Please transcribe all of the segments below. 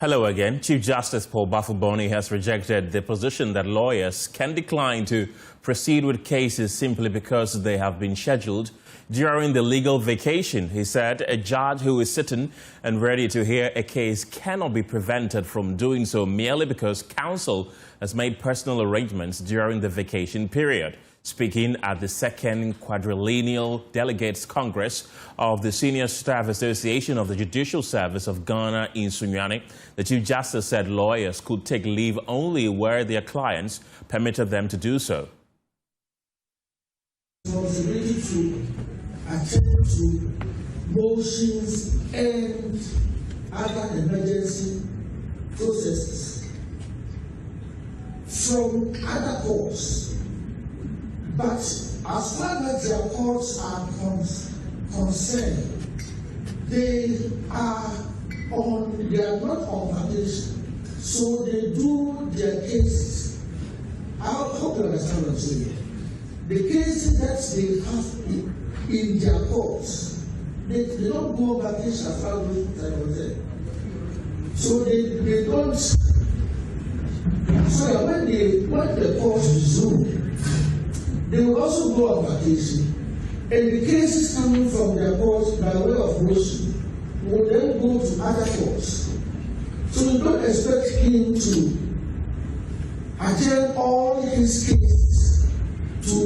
Hello again. Chief Justice Paul Bafuboni has rejected the position that lawyers can decline to proceed with cases simply because they have been scheduled during the legal vacation. He said a judge who is sitting and ready to hear a case cannot be prevented from doing so merely because counsel has made personal arrangements during the vacation period. Speaking at the second quadrennial Delegates Congress of the Senior Staff Association of the Judicial Service of Ghana in Sunyani, the Chief Justice said lawyers could take leave only where their clients permitted them to do so. Responsibility to attend to motions and other emergency processes from other courts. But as far as their courts are concerned, they are not on vacation, so they do their cases. I hope you understand what I'm saying. The cases that they have in their courts, they don't go on vacation as far as I was there. So they don't. So when the courts resume, they will also go on vacation, and the cases coming from their courts by way of motion will then go to other courts. So we don't expect him to attend all his cases to,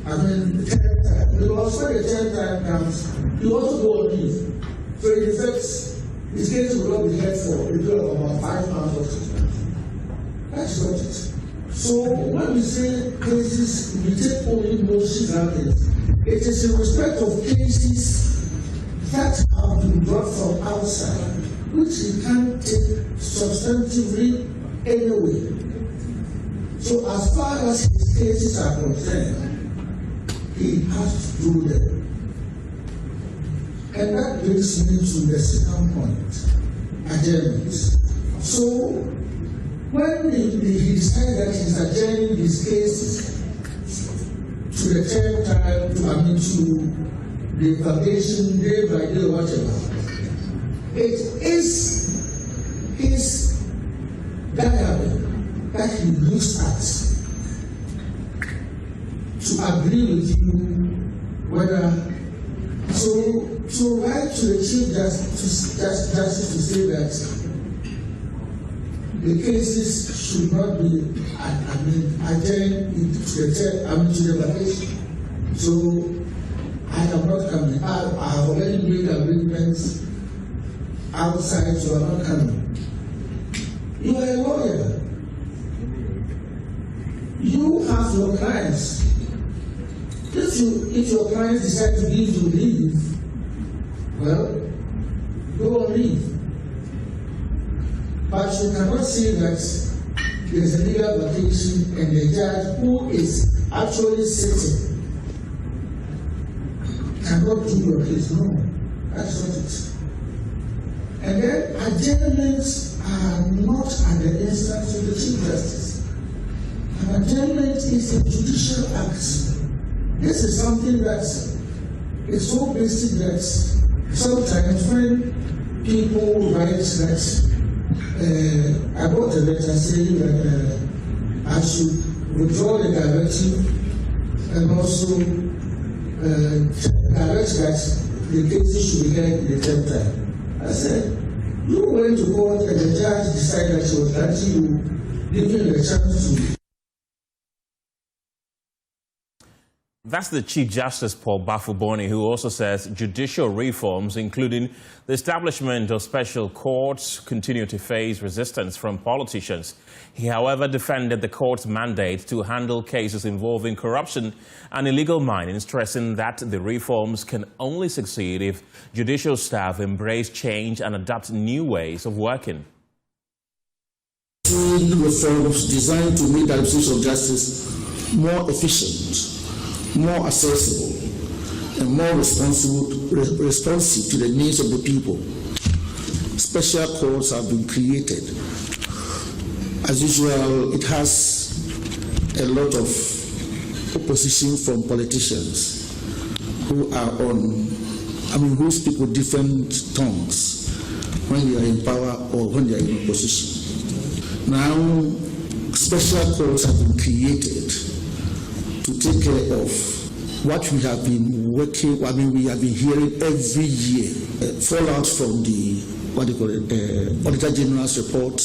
the 10th time. Because when the 10th time comes, he also go on leave. So in effect, his case will not be heard for a period of about 5 months or 6 months. That's not it. So when we say cases, we take only motions and things. It is in respect of cases that have been brought from outside, which he can't take substantively anyway. So as far as his cases are concerned, he has to do them. And that brings me to the second point, adjournment. So when he decided that he's adjourning his cases to the 10th time, to the vacation day by day, whatever, it is his diary that he looks at to agree with you whether. So to write to the Chief Justice to say that the cases should not be adjourned to the vacation. So I am not coming. I have already made agreements outside, so I'm not coming. You are a lawyer. You have your clients. If your clients decide to give you leave, well, go on leave. But you cannot say that there is a legal vacation and the judge who is actually sitting cannot do your case. No, that's not it. And then adjournments are not at the instance of the Chief Justice. An adjournment is a judicial act. This is something that is so basic that sometimes when people write that I got a letter saying that I should withdraw the directive and also direct that the cases should be heard the 10th time. I said, you went to court and the judge decided that she was granting you, giving the chance to. That's the Chief Justice Paul Bafuboni, who also says judicial reforms, including the establishment of special courts, continue to face resistance from politicians. He, however, defended the court's mandate to handle cases involving corruption and illegal mining, stressing that the reforms can only succeed if judicial staff embrace change and adopt new ways of working. Reforms designed to make the administration of justice more efficient, more accessible, and more responsive to the needs of the people. Special courts have been created. As usual, it has a lot of opposition from politicians who are who speak with different tongues. when they are in power or when they are in opposition. Now, special courts have been created to take care of what we have been working, we have been hearing every year, fallout from the, Auditor General's report.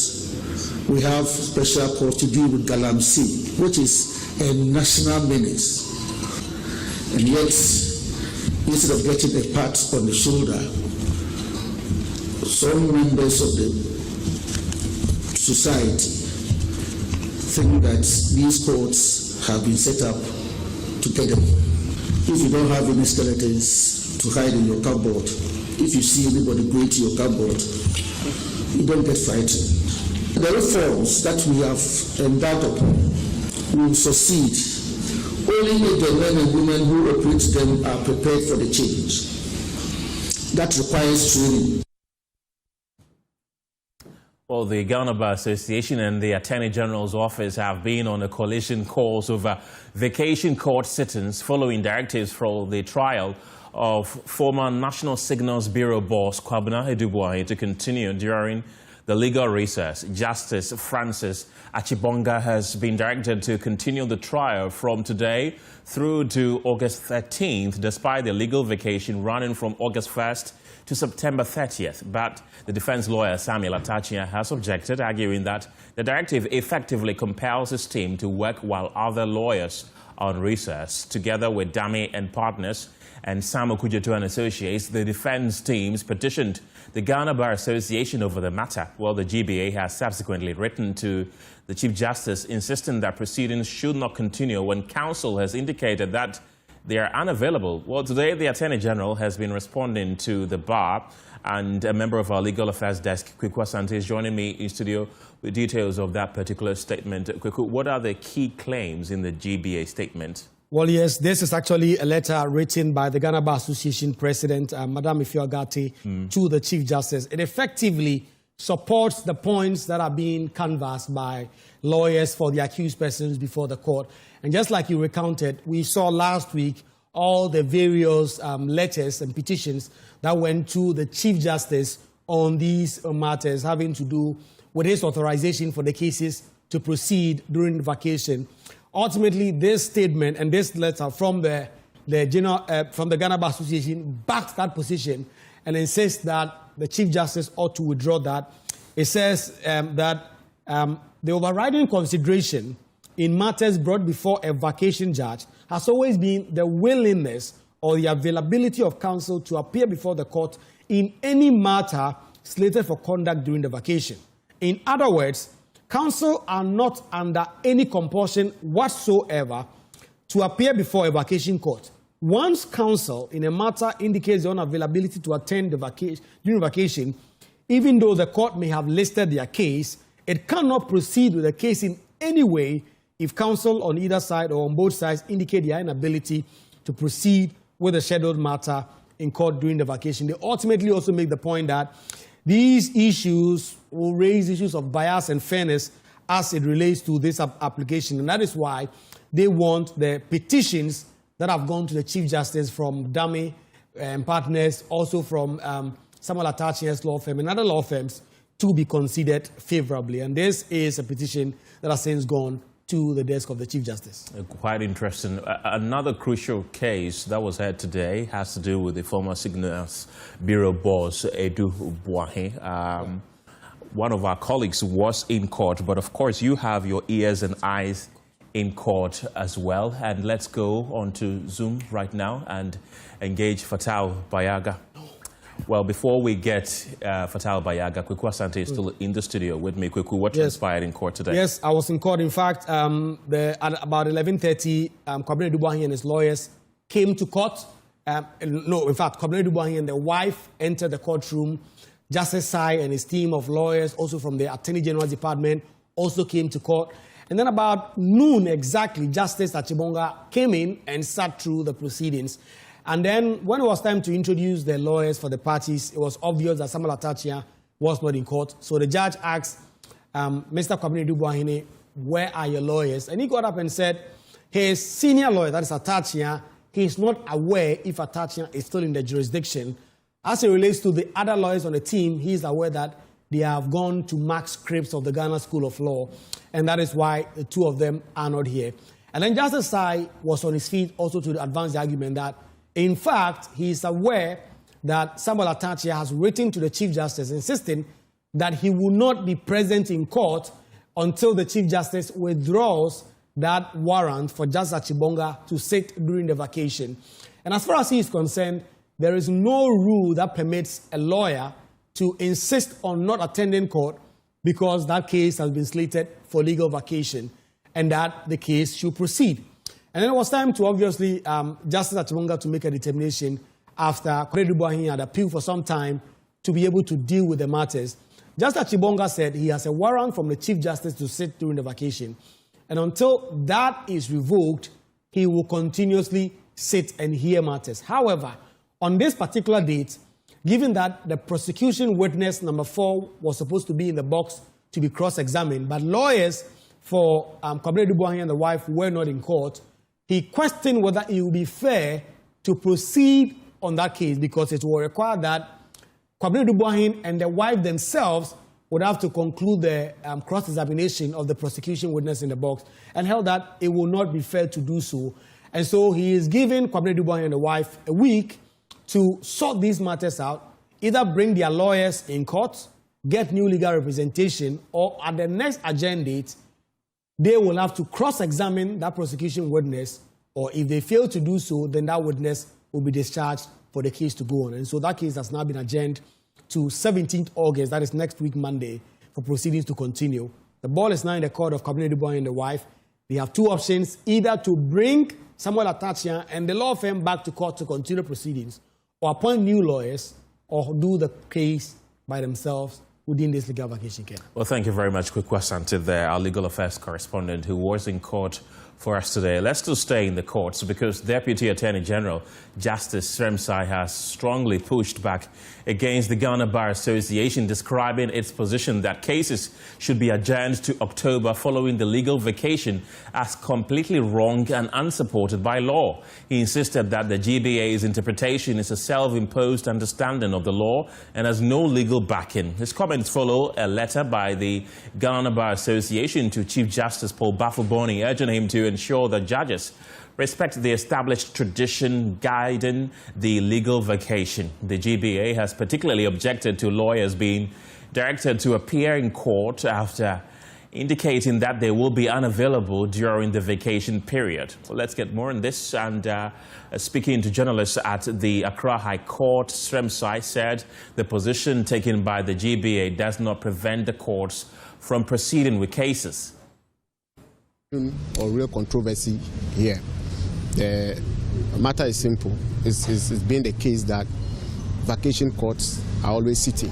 We have special courts to deal with Galamsey, which is a national menace. And yet, instead of getting a pat on the shoulder, some members of the society think that these courts have been set up to get them. If you don't have any skeletons to hide in your cupboard, if you see anybody going to your cupboard, you don't get frightened. The reforms that we have embarked upon will succeed only if the men and women who operate them are prepared for the change. That requires training. Well, the Ghana Bar Association and the Attorney General's office have been on a coalition course over vacation court sittings following directives for the trial of former National Signals Bureau boss Akufo-Addo to continue during the legal recess. Justice Francis Achibonga has been directed to continue the trial from today through to August 13th, despite the legal vacation running from August 1st to September 30th. But the defense lawyer Samuel Atachia has objected, arguing that the directive effectively compels his team to work while other lawyers are on recess. Together with Dami and partners and Sam Okudzeto and Associates, the defense teams petitioned the Ghana Bar Association over the matter. Well, the GBA has subsequently written to the Chief Justice insisting that proceedings should not continue when counsel has indicated that they are unavailable. Well, today the Attorney General has been responding to the bar, and a member of our Legal Affairs Desk, Kweku Asante, is joining me in studio with details of that particular statement. Kweku, what are the key claims in the GBA statement? Well, yes, this is actually a letter written by the Ghana Bar Association President, Madam Akufo-Addo, to the Chief Justice. It effectively supports the points that are being canvassed by lawyers for the accused persons before the court. And just like you recounted, we saw last week all the various letters and petitions that went to the Chief Justice on these matters having to do with his authorization for the cases to proceed during the vacation. Ultimately, this statement and this letter from the Ghana Bar Association backs that position and insists that the Chief Justice ought to withdraw that. It says that the overriding consideration in matters brought before a vacation judge has always been the willingness or the availability of counsel to appear before the court in any matter slated for conduct during the vacation. In other words, counsel are not under any compulsion whatsoever to appear before a vacation court. Once counsel in a matter indicates their unavailability to attend during vacation, even though the court may have listed their case, it cannot proceed with the case in any way if counsel on either side or on both sides indicate their inability to proceed with the scheduled matter in court during the vacation. They ultimately also make the point that these issues will raise issues of bias and fairness as it relates to this application. And that is why they want the petitions that have gone to the Chief Justice from Dami and partners, also from Samuel Atachia's law firm and other law firms, to be considered favorably. And this is a petition that has since gone to the desk of the Chief Justice. Quite interesting. Another crucial case that was heard today has to do with the former Signals Bureau boss, Edu Buahi. One of our colleagues was in court, but of course you have your ears and eyes in court as well. And let's go on to Zoom right now and engage Fatal Bayaga. Well, before we get Fatal Bayaga, Kweku Asante is still in the studio with me. Kweku, what transpired in court today? Yes, I was in court. In fact, at about 11:30, Akufo-Addo and his lawyers came to court. Akufo-Addo and the wife entered the courtroom. Justice Sai and his team of lawyers, also from the Attorney General's Department, also came to court. And then about noon exactly, Justice Achibonga came in and sat through the proceedings. And then when it was time to introduce the lawyers for the parties, it was obvious that Samuel Atachia was not in court. So the judge asked Mr. Akufo-Addo, where are your lawyers? And he got up and said, his senior lawyer, that is Atachia, he is not aware if Atachia is still in the jurisdiction As it relates to the other lawyers on the team, he is aware that they have gone to Max Cripps of the Ghana School of Law, and that is why the two of them are not here. And then Justice Sai was on his feet also to advance the argument that, in fact, he is aware that Samuel Atachia has written to the Chief Justice insisting that he will not be present in court until the Chief Justice withdraws that warrant for Justice Achibonga to sit during the vacation. And as far as he is concerned, there is no rule that permits a lawyer to insist on not attending court because that case has been slated for legal vacation and that the case should proceed. And then it was time to, obviously, Justice Achibonga to make a determination after Akufo-Addo Boahen had appealed for some time to be able to deal with the matters. Justice Achibonga said he has a warrant from the Chief Justice to sit during the vacation. And until that is revoked, he will continuously sit and hear matters. However, on this particular date, given that the prosecution witness number 4 was supposed to be in the box to be cross-examined, but lawyers for Akufo-Addo Boahen and the wife were not in court, he questioned whether it would be fair to proceed on that case because it will require that Akufo-Addo Boahen and the wife themselves would have to conclude the cross-examination of the prosecution witness in the box, and held that it will not be fair to do so. And so he is giving Akufo-Addo Boahen and the wife a week to sort these matters out, either bring their lawyers in court, get new legal representation, or at the next agenda date, they will have to cross-examine that prosecution witness, or if they fail to do so, then that witness will be discharged for the case to go on. And so that case has now been adjourned to 17th August, that is next week, Monday, for proceedings to continue. The ball is now in the court of Akufo-Addo Boahen and the wife. They have two options, either to bring Samuel Atachia and the law firm back to court to continue proceedings, or appoint new lawyers, or do the case by themselves within this legal vacation care. Well, thank you very much, Kweku Asante there, our legal affairs correspondent who was in court for us today. Let's still stay in the courts because Deputy Attorney General Justice Sremsai has strongly pushed back against the Ghana Bar Association, describing its position that cases should be adjourned to October following the legal vacation as completely wrong and unsupported by law. He insisted that the GBA's interpretation is a self-imposed understanding of the law and has no legal backing. His comments follow a letter by the Ghana Bar Association to Chief Justice Paul Bafuboni urging him to ensure that judges respect the established tradition guiding the legal vacation. The GBA has particularly objected to lawyers being directed to appear in court after indicating that they will be unavailable during the vacation period. Well, let's get more on this. And speaking to journalists at the Accra High Court, Sremsai said the position taken by the GBA does not prevent the courts from proceeding with cases. Or real controversy here. The matter is simple. It's been the case that vacation courts are always sitting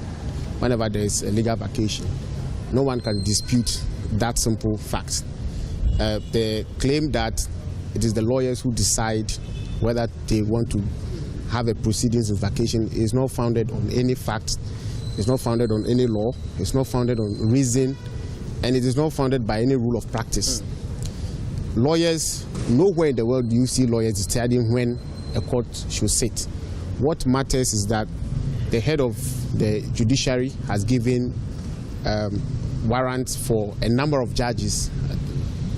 whenever there is a legal vacation. No one can dispute that simple fact. The claim that it is the lawyers who decide whether they want to have a proceedings in vacation is not founded on any facts, it's not founded on any law, it's not founded on reason, and it is not founded by any rule of practice. Lawyers, nowhere in the world do you see lawyers deciding when a court should sit. What matters is that the head of the judiciary has given warrants for a number of judges,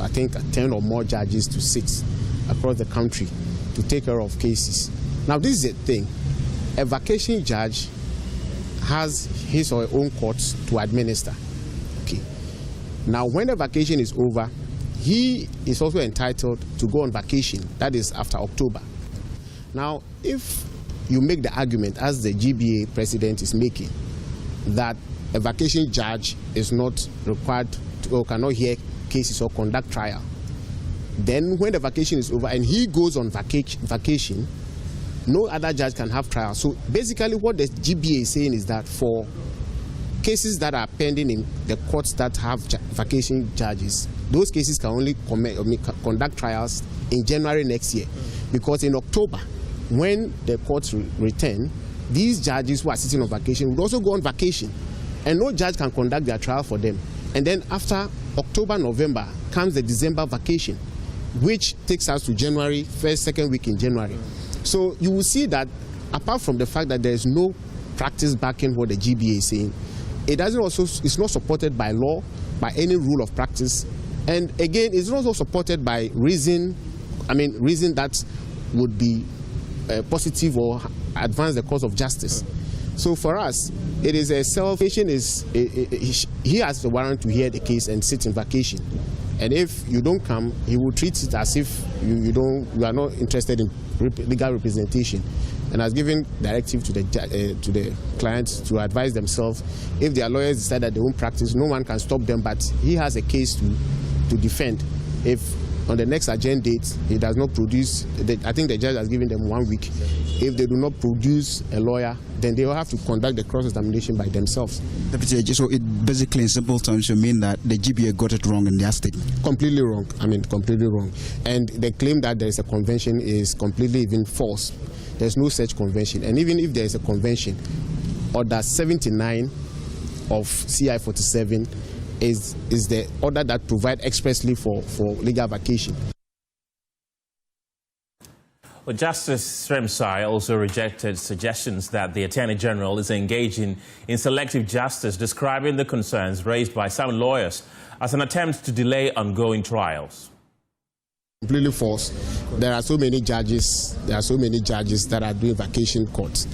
I think 10 or more judges, to sit across the country to take care of cases. Now, this is the thing. A vacation judge has his or her own courts to administer. Okay. Now, when the vacation is over, he is also entitled to go on vacation, that is after October. Now, if you make the argument, as the GBA president is making, that a vacation judge is not required to, or cannot hear cases or conduct trial, then when the vacation is over and he goes on vacation, no other judge can have trial. So basically what the GBA is saying is that for cases that are pending in the courts that have vacation judges, those cases can only conduct trials in January next year. Because in October, when the courts return, these judges who are sitting on vacation would also go on vacation, and no judge can conduct their trial for them. And then after October, November comes the December vacation, which takes us to January, first, second week in January. So you will see that apart from the fact that there is no practice backing what the GBA is saying. It doesn't also, it's not supported by law, by any rule of practice. And again, it's not also supported by reason that would be positive or advance the cause of justice. So for us, it is a self-vacation he has the warrant to hear the case and sit in vacation. And if you don't come, he will treat it as if you are not interested in legal representation, and has given directive to the clients to advise themselves. If their lawyers decide that they won't practice, no one can stop them, but he has a case to defend. If on the next agenda date he does not produce, I think the judge has given them 1 week. If they do not produce a lawyer, then they will have to conduct the cross-examination by themselves. Deputy, so it basically in simple terms you mean that the GBA got it wrong in their statement? Completely wrong. Completely wrong. And the claim that there is a convention is completely even false. There's no such convention. And even if there is a convention, Order 79 of CI 47 is the order that provides expressly for legal vacation. Well, Justice Sremsai also rejected suggestions that the Attorney General is engaging in selective justice, describing the concerns raised by some lawyers as an attempt to delay ongoing trials. Completely false. There are so many judges that are doing vacation courts,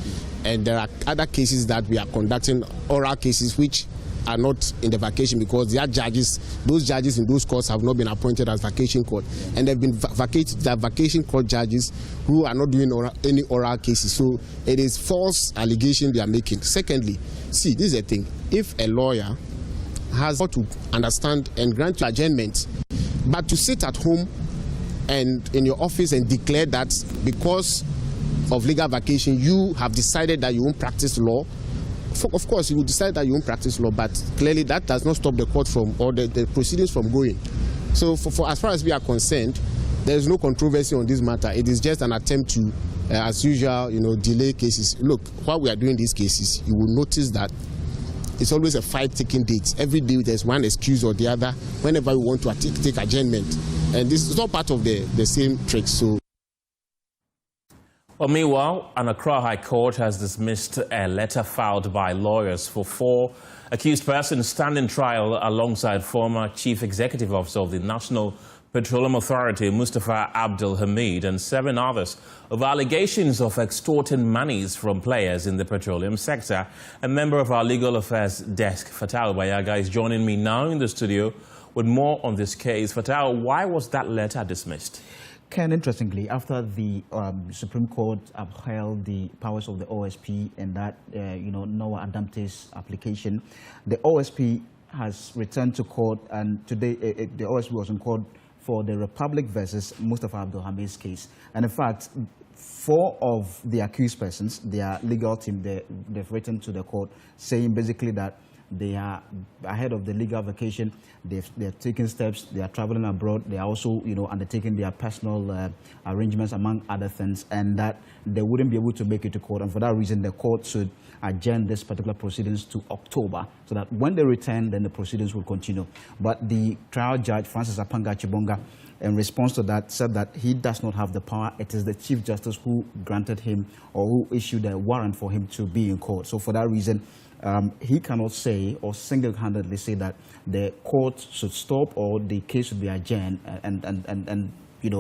and there are other cases that we are conducting, oral cases which are not in the vacation because those judges in those courts have not been appointed as vacation court, and they've been vacated. They are vacation court judges who are not doing any oral cases. So it is false allegation they are making. Secondly, see, this is the thing: if a lawyer has got to understand and grant you adjournment, but to sit at home and in your office and declare that because of legal vacation you have decided that you won't practice law. Of course, you will decide that you won't practice law, but clearly that does not stop the court from, or the proceedings from going. So for as far as we are concerned, there is no controversy on this matter. It is just an attempt to, as usual, delay cases. Look, while we are doing these cases, you will notice that it's always a fight taking dates. Every day there's one excuse or the other whenever we want to take adjournment. And this is all part of the same trick. So. Well, meanwhile, an Accra High Court has dismissed a letter filed by lawyers for 4 accused persons standing trial alongside former Chief Executive Officer of the National Petroleum Authority, Mustafa Abdul Hamid, and 7 others of allegations of extorting monies from players in the petroleum sector. A member of our legal affairs desk, Fatal Bayaga, is joining me now in the studio with more on this case. Fatal, why was that letter dismissed? Ken, interestingly, after the Supreme Court upheld the powers of the OSP and that, Noah Adamte's application, the OSP has returned to court, and today the OSP was in court for the Republic versus Mustafa Abdul Hamid's case. And in fact, 4 of the accused persons, their legal team, they've written to the court saying basically that they are ahead of the legal vacation. They're taking steps. They are traveling abroad. They are also, undertaking their personal arrangements, among other things, and that they wouldn't be able to make it to court. And for that reason, the court should adjourn this particular proceedings to October, so that when they return, then the proceedings will continue. But the trial judge, Francis Apanga Chibonga, in response to that, said that he does not have the power. It is the Chief Justice who granted him or who issued a warrant for him to be in court. So for that reason, he cannot say or single-handedly say that the court should stop or the case should be adjourned. And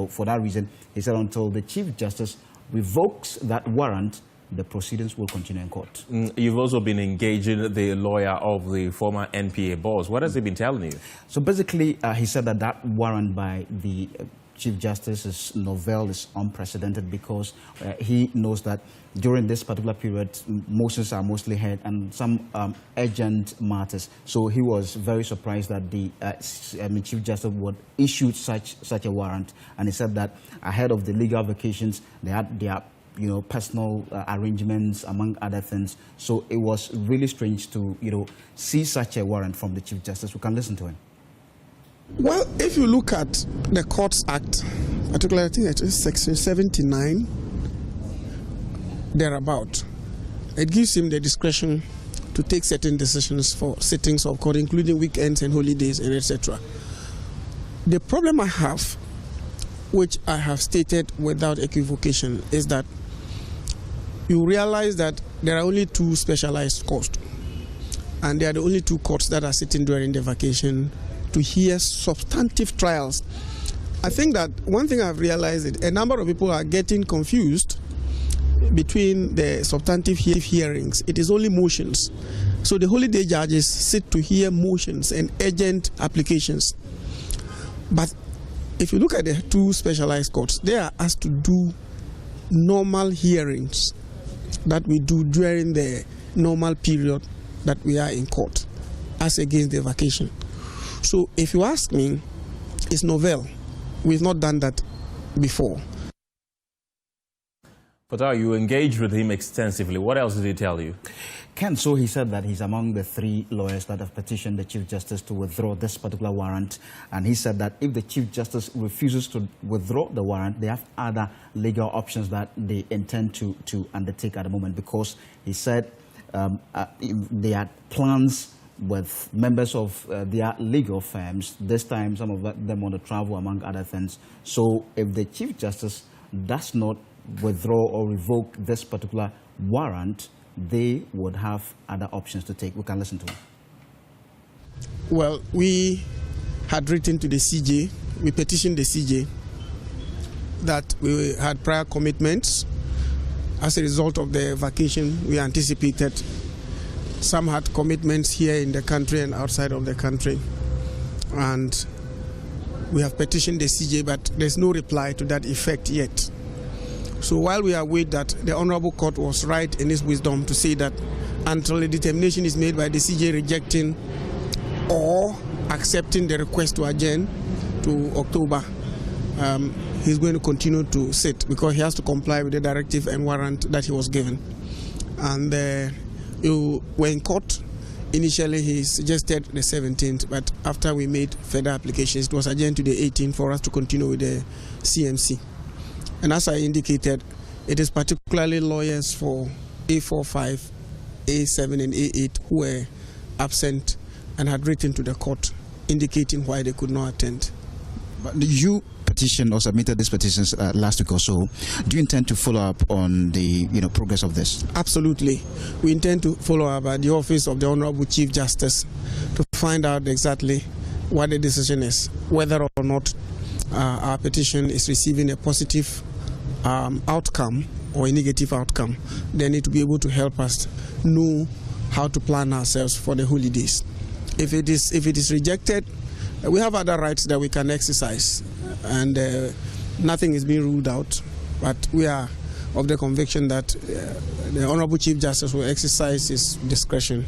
for that reason, he said until the Chief Justice revokes that warrant, the proceedings will continue in court. You've also been engaging the lawyer of the former NPA boss. What has he been telling you? So basically, he said that that warrant by the Chief Justice's novel is unprecedented because he knows that during this particular period, motions are mostly heard and some urgent matters. So he was very surprised that the Chief Justice would issue such a warrant. And he said that ahead of the legal vacations, they had their personal arrangements, among other things. So it was really strange to, see such a warrant from the Chief Justice. We can listen to him. Well, if you look at the Courts Act, particularly I think it is Section 79, thereabout, it gives him the discretion to take certain decisions for sittings of court, including weekends and holidays and etc. The problem I have, which I have stated without equivocation, is that you realize that there are only 2 specialized courts, and they are the only 2 courts that are sitting during the vacation to hear substantive trials. I think that one thing I've realized is a number of people are getting confused between the substantive hearings. It is only motions. So the holiday judges sit to hear motions and urgent applications. But if you look at the 2 specialized courts, they are asked to do normal hearings that we do during the normal period that we are in court, as against the vacation. So if you ask me, it's novel. We've not done that before. But you engaged with him extensively. What else did he tell you? Ken, so he said that he's among the 3 lawyers that have petitioned the Chief Justice to withdraw this particular warrant. And he said that if the Chief Justice refuses to withdraw the warrant, they have other legal options that they intend to undertake at the moment, because he said they had plans with members of their legal firms. This time, some of them want to travel, among other things. So if the Chief Justice does not withdraw or revoke this particular warrant, they would have other options to take. We can listen to him. Well, we had written to the CJ, we petitioned the CJ that we had prior commitments. As a result of the vacation, we anticipated some had commitments here in the country and outside of the country. And we have petitioned the CJ, but there's no reply to that effect yet. So while we await that, the Honorable Court was right in its wisdom to say that until a determination is made by the CJ rejecting or accepting the request to adjourn to October, he's going to continue to sit, because he has to comply with the directive and warrant that he was given. And when in court, initially he suggested the 17th, but after we made further applications, it was adjourned to the 18th for us to continue with the CMC. And as I indicated, it is particularly lawyers for A45, A7, and A8 who were absent and had written to the court indicating why they could not attend. But you petitioned or submitted these petitions last week or so. Do you intend to follow up on the progress of this? Absolutely. We intend to follow up at the office of the Honorable Chief Justice to find out exactly what the decision is, whether or not our petition is receiving a positive outcome or a negative outcome. They need to be able to help us know how to plan ourselves for the holidays. If it is rejected, we have other rights that we can exercise, and nothing is being ruled out. But we are of the conviction that the Honorable Chief Justice will exercise his discretion.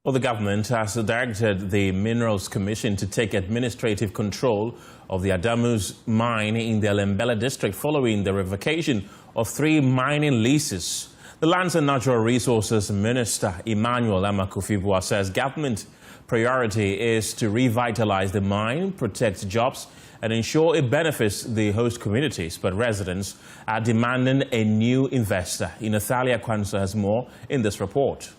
Well, the government has directed the Minerals Commission to take administrative control of the Adamus mine in the Lembele district following the revocation of 3 mining leases. The Lands and Natural Resources Minister, Emmanuel Akufo-Addo, says government priority is to revitalize the mine, protect jobs, and ensure it benefits the host communities. But residents are demanding a new investor. Inathalia Kwanso has more in this report.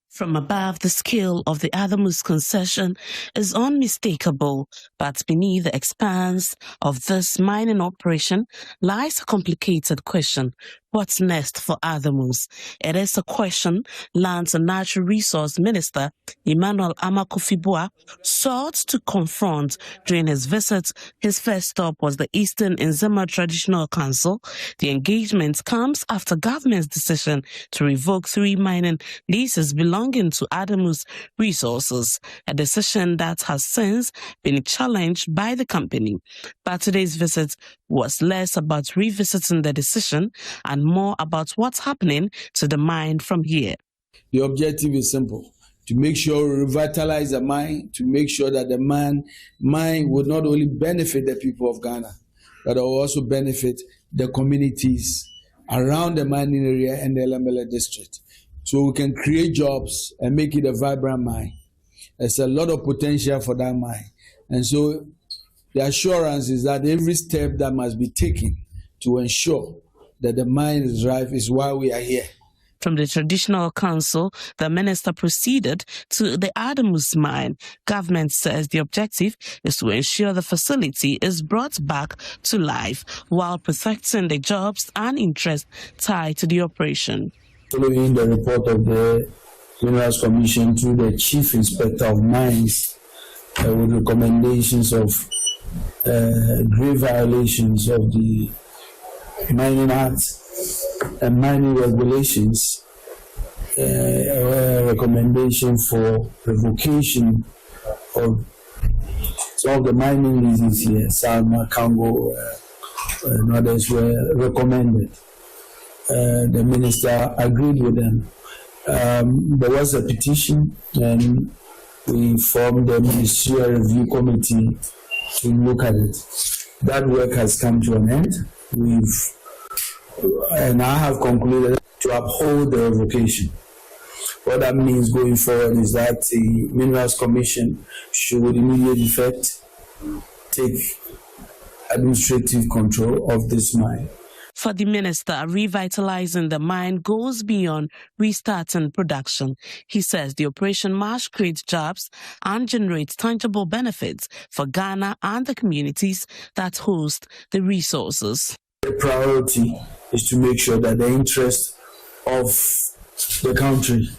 From above, the scale of the Adamus concession is unmistakable, but beneath the expanse of this mining operation lies a complicated question. What's next for Adamus? It is a question Lands and Natural Resource Minister Emmanuel Akufo-Addo sought to confront during his visit. His first stop was the Eastern Nzema Traditional Council. The engagement comes after government's decision to revoke 3 mining leases belonging to Adamus Resources, a decision that has since been challenged by the company. But today's visit was less about revisiting the decision and more about what's happening to the mine from here. The objective is simple: to make sure we revitalize the mine, to make sure that the mine would not only benefit the people of Ghana, but will also benefit the communities around the mining area and the Lembele district. So we can create jobs and make it a vibrant mine. There's a lot of potential for that mine. And so the assurance is that every step that must be taken to ensure that the mine is right is why we are here. From the Traditional Council, the minister proceeded to the Adamus mine. Government says the objective is to ensure the facility is brought back to life while protecting the jobs and interests tied to the operation. Following the report of the Minerals Commission to the Chief Inspector of Mines with recommendations of grave violations of the Mining Act and mining regulations, a recommendation for revocation of some of the mining leases here, Salma, Congo, and others were recommended. The minister agreed with them. There was a petition, and we formed a ministerial review committee to look at it. That work has come to an end. And I have concluded to uphold the revocation. What that means going forward is that the Minerals Commission should with immediate effect take administrative control of this mine. For the minister, revitalizing the mine goes beyond restarting production. He says the operation must create jobs and generate tangible benefits for Ghana and the communities that host the resources. The priority is to make sure that the interest of the country,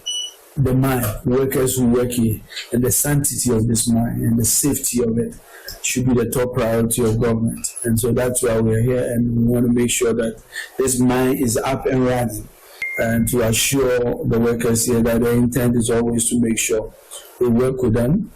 the mine, workers who work here, and the sanctity of this mine and the safety of it should be the top priority of government. And so that's why we're here, and we want to make sure that this mine is up and running, and to assure the workers here that the intent is always to make sure we work with them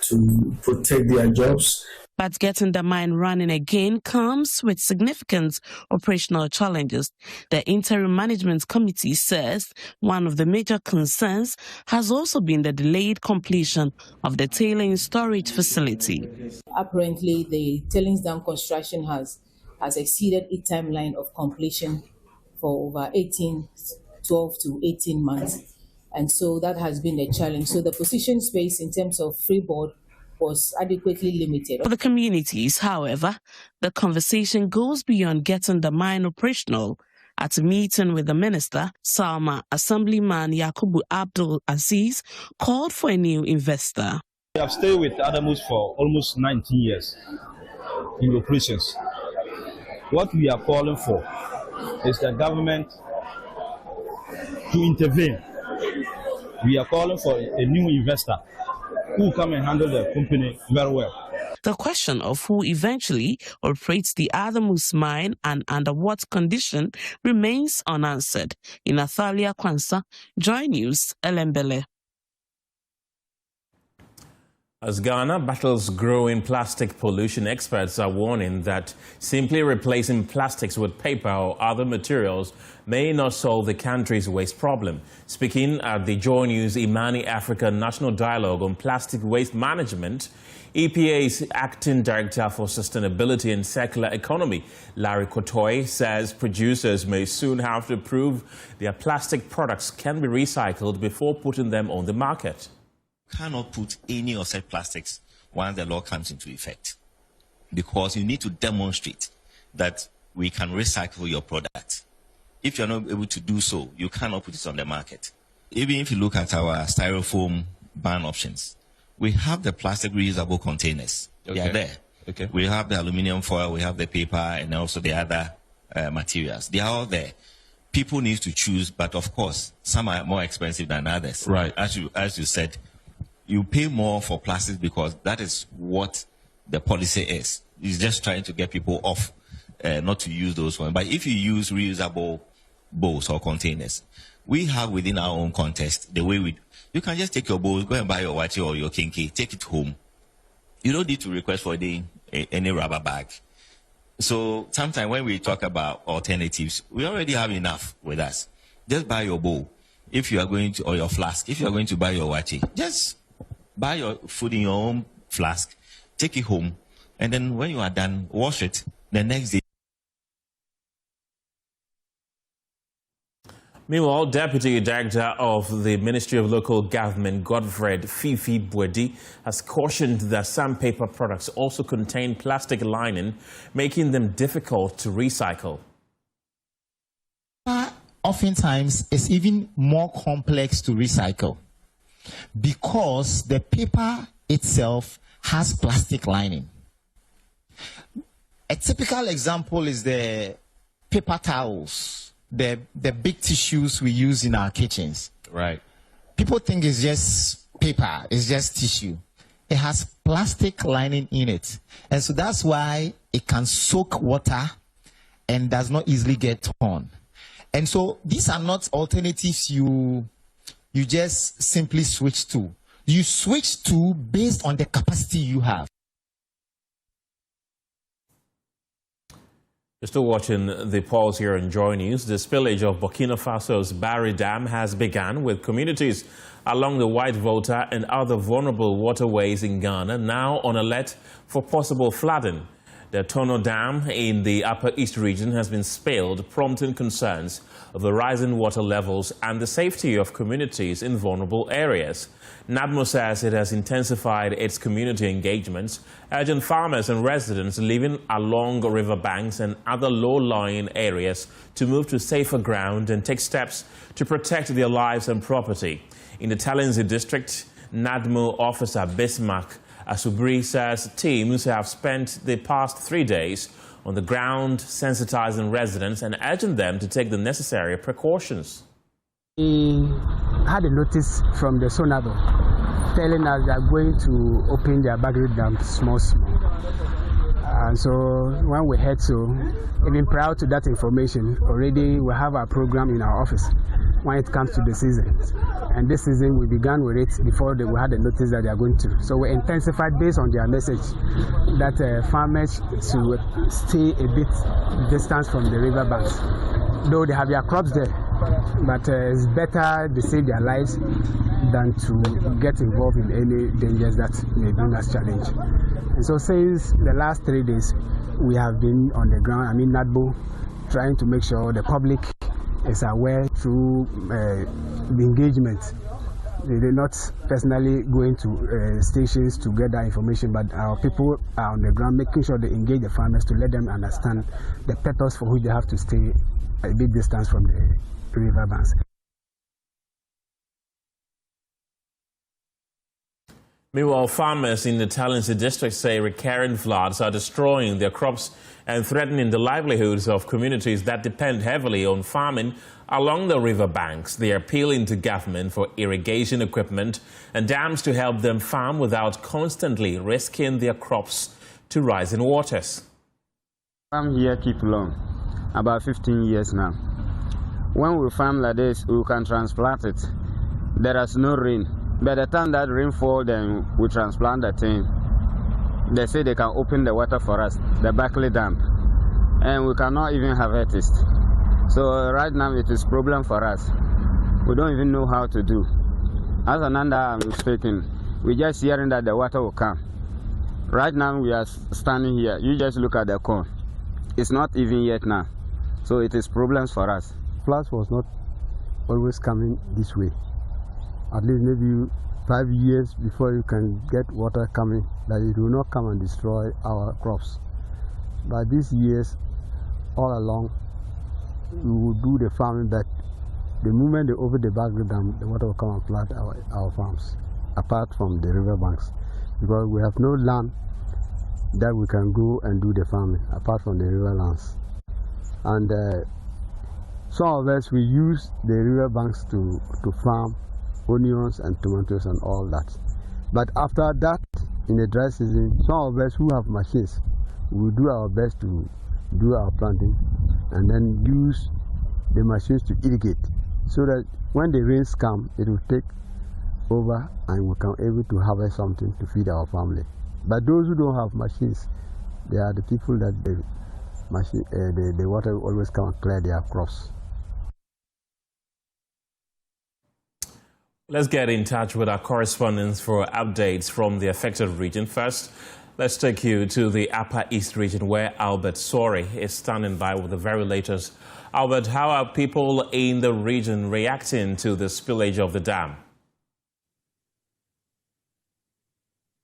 to protect their jobs. But getting the mine running again comes with significant operational challenges. The Interim Management Committee says one of the major concerns has also been the delayed completion of the tailings storage facility. Apparently, the tailings dam construction has exceeded its timeline of completion for over 12 to 18 months. And so that has been a challenge. So the position space in terms of freeboard was adequately limited. For the communities, however, the conversation goes beyond getting the mine operational. At a meeting with the minister, Salma, Assemblyman Akufo-Addo Aziz called for a new investor. We have stayed with Adamus for almost 19 years in operations. What we are calling for is the government to intervene. We are calling for a new investor who come and handle the company very well. The question of who eventually operates the Adamus mine and under what condition remains unanswered. In Athalia Kwansa, Joy News, Elembele. As Ghana battles growing plastic pollution, experts are warning that simply replacing plastics with paper or other materials may not solve the country's waste problem. Speaking at the Joy News Imani Africa National Dialogue on Plastic Waste Management, EPA's Acting Director for Sustainability and Circular Economy, Larry Kotoy, says producers may soon have to prove their plastic products can be recycled before putting them on the market. Cannot put any of such plastics once the law comes into effect, because you need to demonstrate that we can recycle your product. If you're not able to do so, you cannot put it on the market. Even if you look at our styrofoam ban options, we have the plastic reusable containers. Okay. They are there. Okay. We have the aluminum foil, we have the paper, and also the other materials. They are all there. People need to choose, but of course, some are more expensive than others. Right. As you said, you pay more for plastic because that is what the policy is. It's just trying to get people off not to use those ones. But if you use reusable bowls or containers, we have within our own context the way you can just take your bowls, go and buy your wachi or your kinky, take it home. You don't need to request for any rubber bag. So sometimes when we talk about alternatives, we already have enough with us. Just buy your bowl. If you are going to, or your flask, if you are going to buy your wachi, just buy your food in your own flask, take it home, and then when you are done, wash it the next day. Meanwhile, Deputy Director of the Ministry of Local Government, Godfred Fifi Bwedi, has cautioned that some paper products also contain plastic lining, making them difficult to recycle. oftentimes it's even more complex to recycle because the paper itself has plastic lining. A typical example is the paper towels, the big tissues we use in our kitchens. Right. People think it's just paper, it's just tissue. It has plastic lining in it. And so that's why it can soak water and does not easily get torn. And so these are not alternatives you just simply switch to. You switch to based on the capacity you have. You're still watching the pulse here on Joy News. The spillage of Burkina Faso's Barry Dam has begun, with communities along the White Volta and other vulnerable waterways in Ghana now on alert for possible flooding. The Tono Dam in the Upper East region has been spilled, prompting concerns of the rising water levels and the safety of communities in vulnerable areas. NADMO says it has intensified its community engagements, urging farmers and residents living along riverbanks and other low-lying areas to move to safer ground and take steps to protect their lives and property. In the Talensi district, NADMO officer Bismarck Asubri says teams have spent the past 3 days on the ground sensitizing residents and urging them to take the necessary precautions. We had a notice from the Sonado telling us they are going to open their Bagri Dam small. And so when we heard so, even prior to that information, already we have our program in our office when it comes to the season. And this season we began with it before we had a notice that they are going to. So we intensified based on their message that farmers should stay a bit distance from the river banks. Though they have their crops there, but it's better to save their lives than to get involved in any dangers that may bring us challenge. And so since the last 3 days, we have been on the ground, NADBO, trying to make sure the public is aware through the engagement. They're not personally going to stations to get that information, but our people are on the ground making sure they engage the farmers to let them understand the purpose for which they have to stay a big distance from the river banks. Meanwhile, farmers in the Talensi district say recurrent floods are destroying their crops and threatening the livelihoods of communities that depend heavily on farming along the river banks. They are appealing to government for irrigation equipment and dams to help them farm without constantly risking their crops to rising waters. I'm here keep long, about 15 years now. When we farm like this, we can transplant it. There is no rain. By the time that rain falls, then we transplant the thing. They say they can open the water for us, the Barclay Dam, and we cannot even harvest it. So right now it is a problem for us. We don't even know how to do. As Ananda I'm speaking, we're just hearing that the water will come. Right now we are standing here. You just look at the corn. It's not even yet now. So it is problems for us. Floods was not always coming this way. At least maybe 5 years before you can get water coming, that it will not come and destroy our crops. But these years, all along, we will do the farming, but the moment they open the Barclay Dam, the water will come and flood our farms, apart from the river banks, because we have no land that we can go and do the farming, apart from the river lands. And some of us, we use the river banks to farm onions and tomatoes and all that. But after that, in the dry season, some of us who have machines, we do our best to do our planting and then use the machines to irrigate, so that when the rains come, it will take over and we can able to harvest something to feed our family. But those who don't have machines, they are the people that the water will always come and clear their crops. Let's get in touch with our correspondents for updates from the affected region. First, let's take you to the Upper East region, where Albert Sori is standing by with the very latest. Albert, how are people in the region reacting to the spillage of the dam?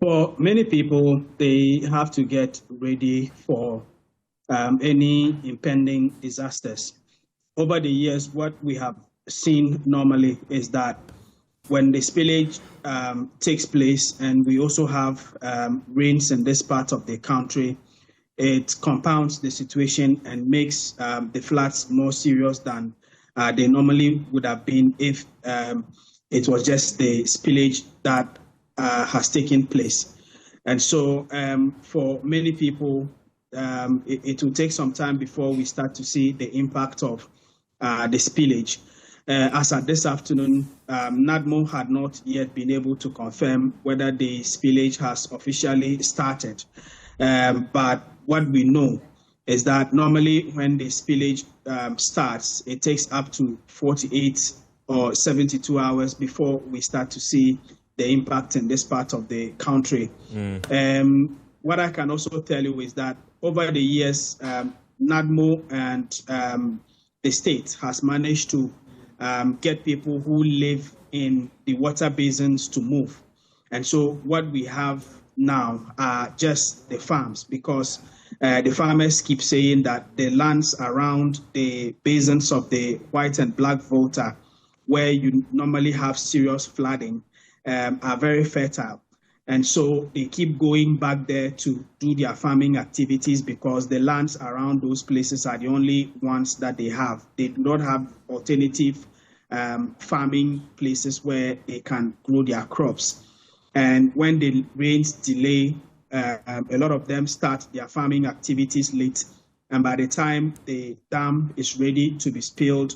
For many people, they have to get ready for any impending disasters. over the years, what we have seen normally is that when the spillage takes place, and we also have rains in this part of the country, it compounds the situation and makes the floods more serious than they normally would have been if it was just the spillage that has taken place. And so for many people, it will take some time before we start to see the impact of the spillage. As at this afternoon, NADMO had not yet been able to confirm whether the spillage has officially started. But what we know is that normally when the spillage starts, it takes up to 48 or 72 hours before we start to see the impact in this part of the country. What I can also tell you is that over the years, NADMO and the state has managed to get people who live in the water basins to move. And so what we have now are just the farms, because the farmers keep saying that the lands around the basins of the White and Black Volta, where you normally have serious flooding, are very fertile. And so they keep going back there to do their farming activities because the lands around those places are the only ones that they have. They do not have alternative farming places where they can grow their crops. And when the rains delay, a lot of them start their farming activities late. And by the time the dam is ready to be spilled,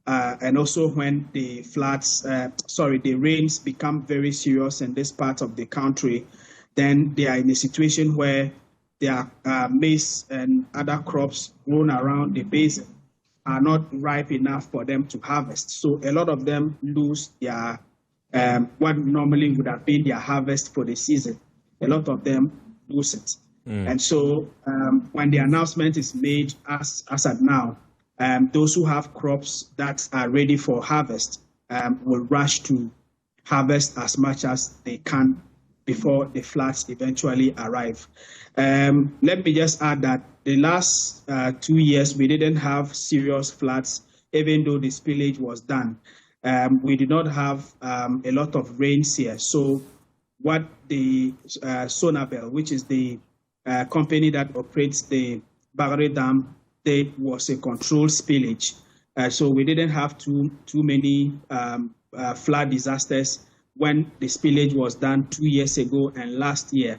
and also when the the rains become very serious in this part of the country, then they are in a situation where their maize and other crops grown around the basin are not ripe enough for them to harvest. So a lot of them lose their what normally would have been their harvest for the season. A lot of them lose it. And so when the announcement is made as at now, those who have crops that are ready for harvest will rush to harvest as much as they can before the floods eventually arrive. Let me just add that the last 2 years, we didn't have serious floods, even though the spillage was done. We did not have a lot of rains here. So what the Sonabel, which is the company that operates the Bagre Dam, did was a controlled spillage. So we didn't have too many flood disasters when the spillage was done 2 years ago and last year.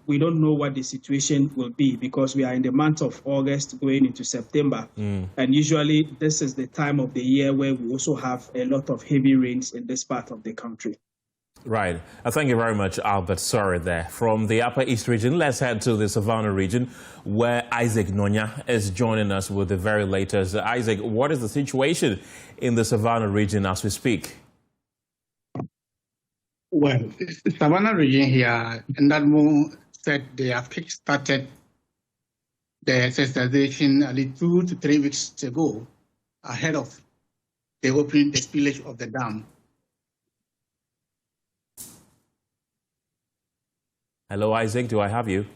We don't know what the situation will be because we are in the month of August going into September. And usually this is the time of the year where we also have a lot of heavy rains in this part of the country. Right. Thank you very much, Albert. Sorry there. From the Upper East region, let's head to the Savannah region where Isaac Nonya is joining us with the very latest. Isaac, what is the situation in the Savannah region as we speak? Well, the Savannah region here, NADMO said they have kick-started the sensitization only 2 to 3 weeks ago, ahead of the opening the spillage of the dam. Hello, Isaac. Do I have you?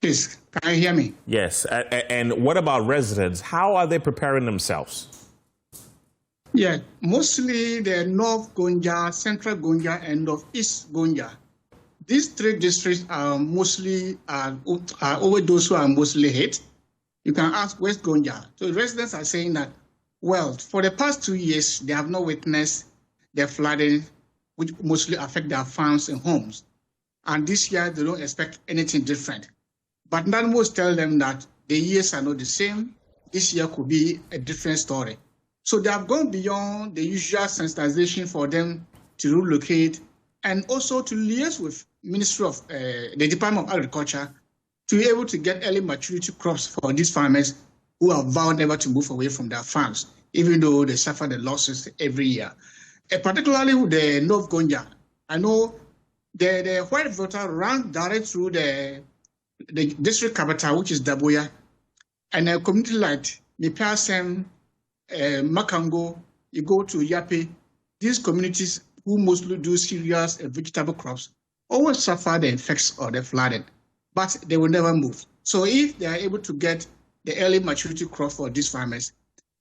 Please, can you hear me? Yes. And what about residents? How are they preparing themselves? Yeah, mostly the North Gonja, Central Gonja, and Northeast Gonja. These 3 districts are mostly over those who are mostly hit. You can ask West Gonja. So residents are saying that, well, for the past 2 years, they have not witnessed the flooding, which mostly affect their farms and homes. And this year, they don't expect anything different. But NADMO tell them that the years are not the same. This year could be a different story. So they have gone beyond the usual sensitization for them to relocate and also to liaise with Ministry of the Department of Agriculture to be able to get early maturity crops for these farmers who have vowed never to move away from their farms, even though they suffer the losses every year. Particularly with the North Gonja, I know the White Volta ran direct through the district capital, which is Daboya, and a community like Nipasem, Makango, you go to Yape, these communities who mostly do serious vegetable crops always suffer the effects of the flooding, but they will never move. So if they are able to get the early maturity crop for these farmers,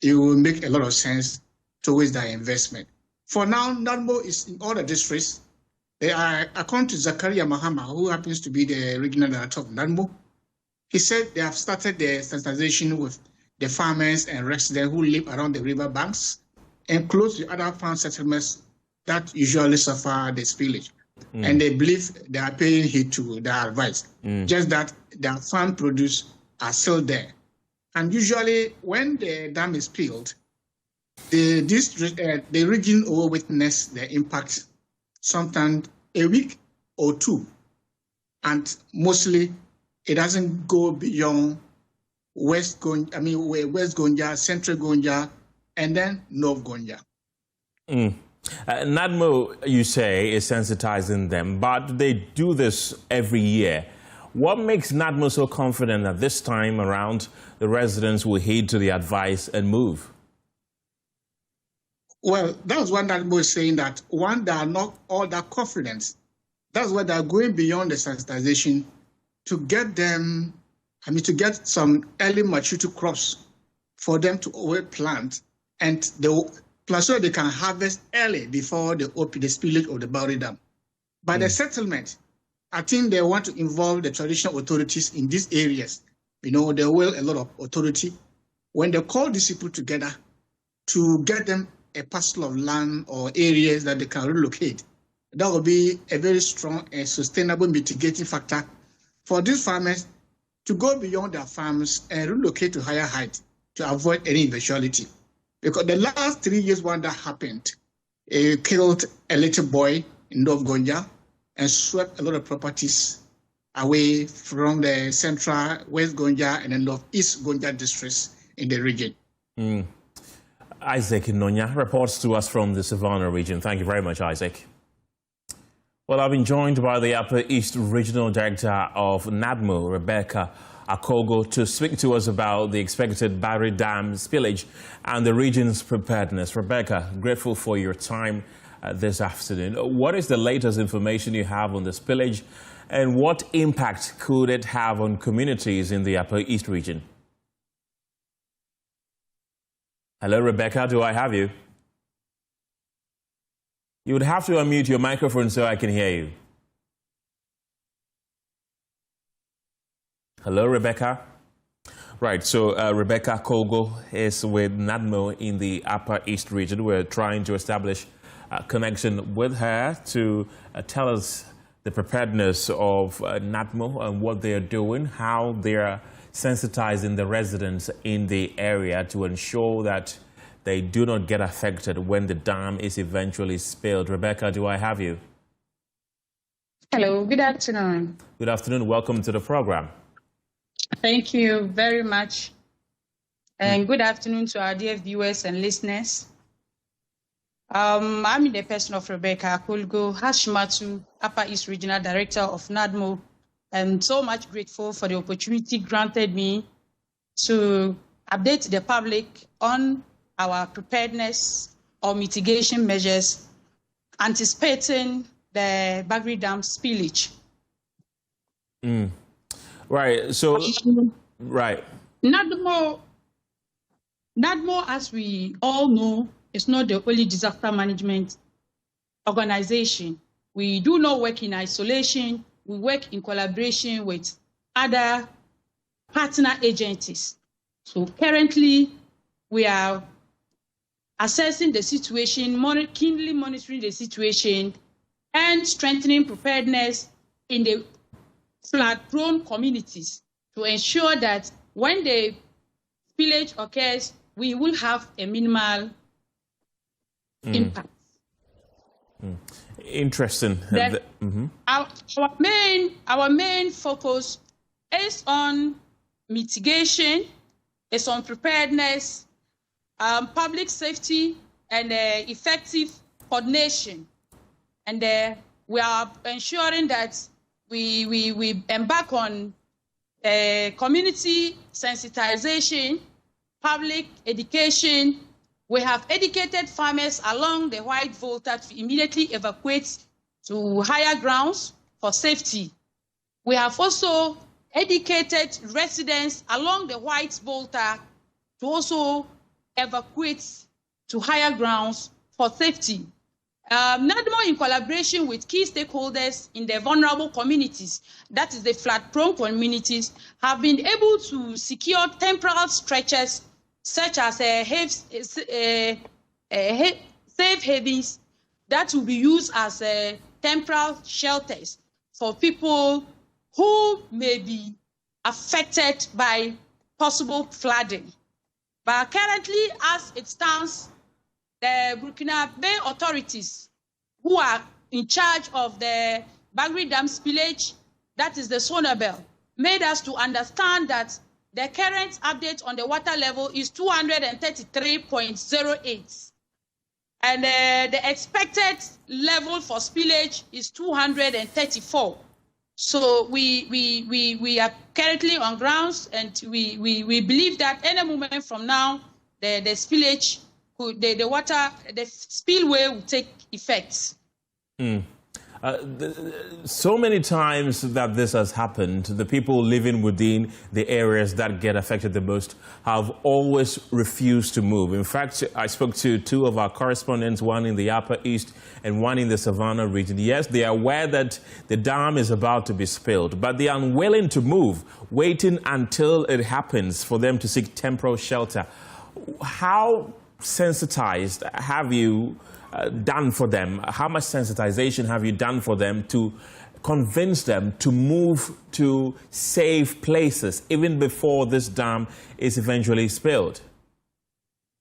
it will make a lot of sense towards their investment. For now, NADMO is in all the districts. They are, according to Zakaria Mahama, who happens to be the regional director of NADMO, he said they have started the sensitization with the farmers and residents who live around the river banks and close to other farm settlements that usually suffer the spillage. And they believe they are paying heed to their advice. Just that their farm produce are still there. And usually when the dam is spilled, the region will witness the impact sometimes a week or two. And mostly it doesn't go beyond West Gonja, Central Gonja, and then North Gonja. NADMO, you say, is sensitizing them, but they do this every year. What makes NADMO so confident that this time around the residents will heed to the advice and move? Well, that's what NADMO is saying, that one, they are not all that confident. That's why they are going beyond the sensitization to get them, to get some early maturity crops for them to plant, and so they can harvest early before the spillage of the Boundary Dam. By the settlement, I think they want to involve the traditional authorities in these areas. There will a lot of authority. When they call these people together to get them a parcel of land or areas that they can relocate, that will be a very strong and sustainable mitigating factor for these farmers to go beyond their farms and relocate to higher heights to avoid any eventuality. Because the last 3 years when that happened, it killed a little boy in North Gonja and swept a lot of properties away from the central West Gonja and the Northeast Gonja districts in the region. Isaac Nonya reports to us from the Savannah region. Thank you very much, Isaac. Well, I've been joined by the Upper East Regional Director of NADMO, Rebecca Akogo, to speak to us about the expected Boundary Dam spillage and the region's preparedness. Rebecca, grateful for your time this afternoon. What is the latest information you have on the spillage, and what impact could it have on communities in the Upper East region? Hello, Rebecca, do I have you? You would have to unmute your microphone so I can hear you. Hello, Rebecca. Right, so Rebecca Kogo is with NADMO in the Upper East region. We're trying to establish a connection with her to tell us the preparedness of NADMO and what they're doing, how they're sensitizing the residents in the area to ensure that they do not get affected when the dam is eventually spilled. Rebecca, do I have you? Hello, good afternoon. Good afternoon. Welcome to the program. Thank you very much. And good afternoon to our dear viewers and listeners. I'm in the person of Rebecca Akogo Hashimatu, Upper East Regional Director of NADMO. I'm so much grateful for the opportunity granted me to update the public on our preparedness or mitigation measures anticipating the Boundary Dam spillage. Right, so, right. NADMO, as we all know, is not the only disaster management organization. We do not work in isolation. We work in collaboration with other partner agencies. So currently, we are assessing the situation, keenly monitoring the situation, and strengthening preparedness in the flood-prone communities to ensure that when the spillage occurs, we will have a minimal impact. Interesting. Our main focus is on mitigation, is on preparedness, public safety, and effective coordination. And we are ensuring that we embark on community sensitization, public education. We have educated farmers along the White Volta to immediately evacuate to higher grounds for safety. We have also educated residents along the White Volta to also evacuate to higher grounds for safety. NADMO, in collaboration with key stakeholders in the vulnerable communities, that is the flood-prone communities, have been able to secure temporal stretches such as safe havens that will be used as temporal shelters for people who may be affected by possible flooding. But currently, as it stands, the Burkina Bay authorities who are in charge of the Bagri Dam spillage, that is the Sonabel, made us to understand that the current update on the water level is 233.08. And the expected level for spillage is 234. So we are currently on grounds, and we believe that any moment from now, the spillage, the spillway will take effect. So many times that this has happened, the people living within the areas that get affected the most have always refused to move. In fact, I spoke to two of our correspondents, one in the Upper East and one in the Savannah region. Yes, they are aware that the dam is about to be spilled, but they are unwilling to move, waiting until it happens for them to seek temporary shelter. How sensitized have you done for them? How much sensitization have you done for them to convince them to move to safe places even before this dam is eventually spilled?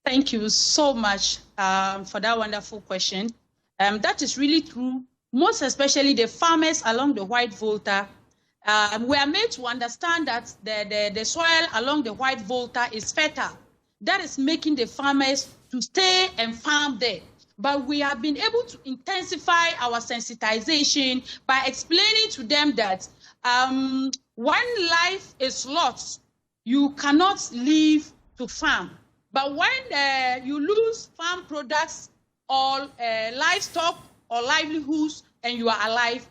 Thank you so much for that wonderful question. That is really true. Most especially the farmers along the White Volta. We are made to understand that the soil along the White Volta is fertile. That is making the farmers to stay and farm there. But we have been able to intensify our sensitization by explaining to them that when life is lost, you cannot leave to farm. But when you lose farm products or livestock or livelihoods and you are alive,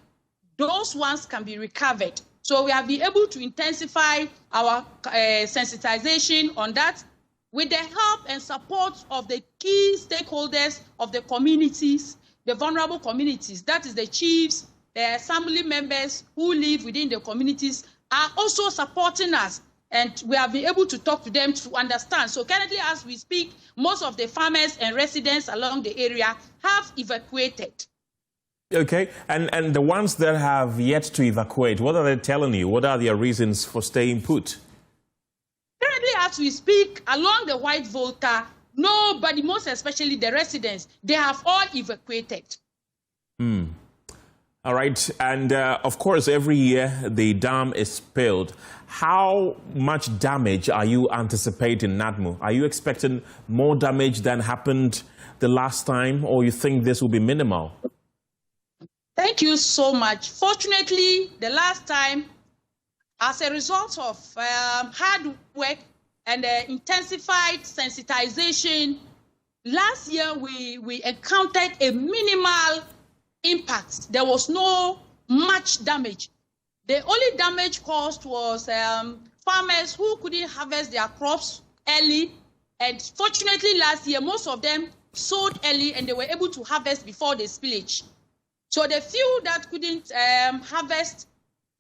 those ones can be recovered. So we have been able to intensify our sensitization on that, with the help and support of the key stakeholders of the communities, the vulnerable communities, that is the chiefs, the assembly members who live within the communities are also supporting us, and we have been able to talk to them to understand. So currently, as we speak, most of the farmers and residents along the area have evacuated. Okay, and the ones that have yet to evacuate, what are they telling you? What are their reasons for staying put? Currently, as we speak, along the White Volta, nobody, most especially the residents, they have all evacuated. All right, and of course, every year the dam is spilled. How much damage are you anticipating, NADMO? Are you expecting more damage than happened the last time, or you think this will be minimal? Thank you so much. Fortunately, the last time, as a result of hard work and intensified sensitization, last year we encountered a minimal impact. There was no much damage. The only damage caused was farmers who couldn't harvest their crops early. And fortunately, last year, most of them sowed early and they were able to harvest before the spillage. So the few that couldn't harvest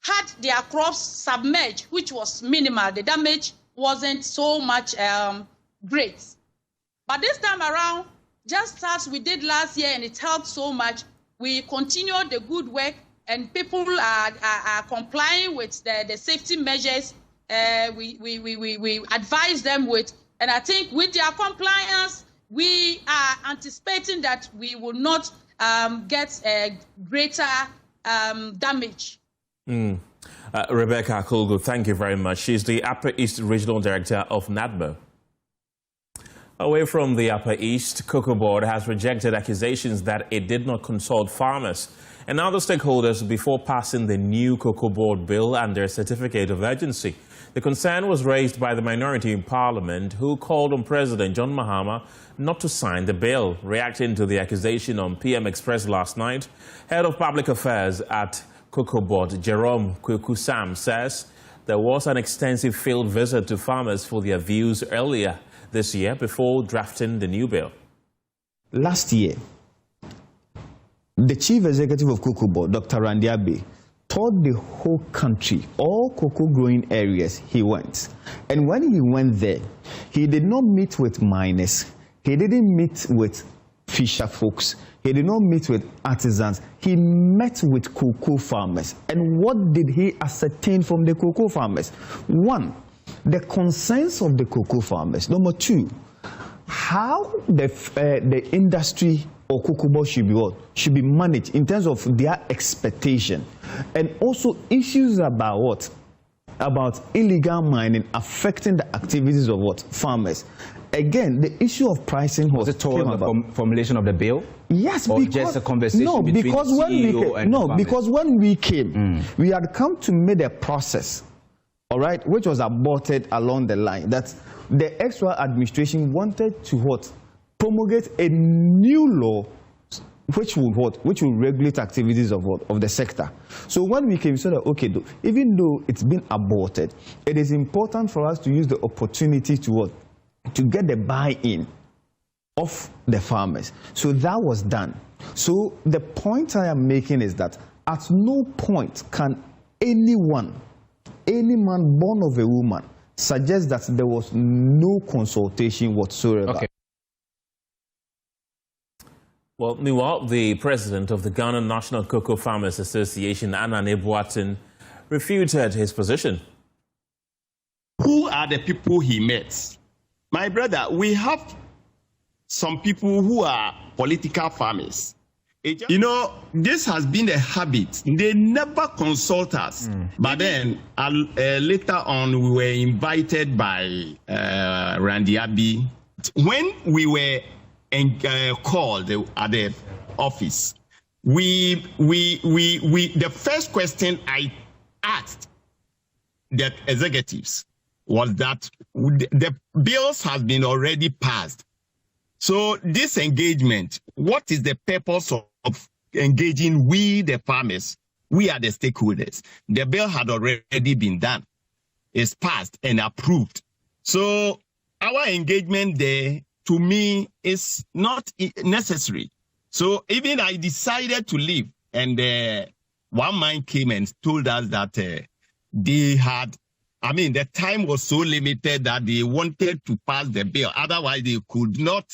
had their crops submerged, which was minimal. The damage wasn't so much great. But this time around, just as we did last year, and it helped so much, we continued the good work, and people are complying with the safety measures we advise them with. And I think with their compliance, we are anticipating that we will not get greater damage. Rebecca Akulgu, thank you very much. She's the Upper East Regional Director of NADMO. Away from the Upper East, Cocoa Board has rejected accusations that it did not consult farmers and other stakeholders before passing the new Cocoa Board bill and their certificate of urgency. The concern was raised by the minority in Parliament, who called on President John Mahama not to sign the bill. Reacting to the accusation on PM Express last night, Head of Public Affairs at Cocoa Board, Jerome Kwekusam, says There was an extensive field visit to farmers for their views earlier this year before drafting the new bill. Last year, the chief executive of Cocoa Board, Dr. Randy Abbey, toured the whole country, all cocoa growing areas he went. And when he went there, he did not meet with miners, he didn't meet with fisher folks, he did not meet with artisans, he met with cocoa farmers. And what did he ascertain from the cocoa farmers? One, the concerns of the cocoa farmers. Number two, how the industry or cocoa board should be managed in terms of their expectation, and also issues about what? About illegal mining affecting the activities of what? Farmers. Again, the issue of pricing was it told the formulation of the bill? Yes, or because just a conversation between because the when CEO and the because when we came, we had come to make a process, all right, which was aborted along the line. That the extra administration wanted to what? Promulgate a new law which will what? Which will regulate activities of what? Of the sector. So when we came, we said that, okay, even though it's been aborted, it is important for us to use the opportunity to what? To get the buy-in of the farmers. So that was done. So the point I am making is that at no point can anyone, any man born of a woman, suggest that there was no consultation whatsoever. Okay. Well, meanwhile, the president of the Ghana National Cocoa Farmers Association, Anane Boateng, refuted his position. Who are the people he met? My brother, we have some people who are political farmers. You know, this has been a habit. They never consult us. But then later on, we were invited by Randy Abbey. When we were called at the office, the first question I asked the executives was that the bills have been already passed. So this engagement, what is the purpose of engaging we, the farmers? We are the stakeholders. The bill had already been done. It's passed and approved. So our engagement there, to me, is not necessary. So even I decided to leave, and one man came and told us that they had, the time was so limited that they wanted to pass the bill. Otherwise, they could not,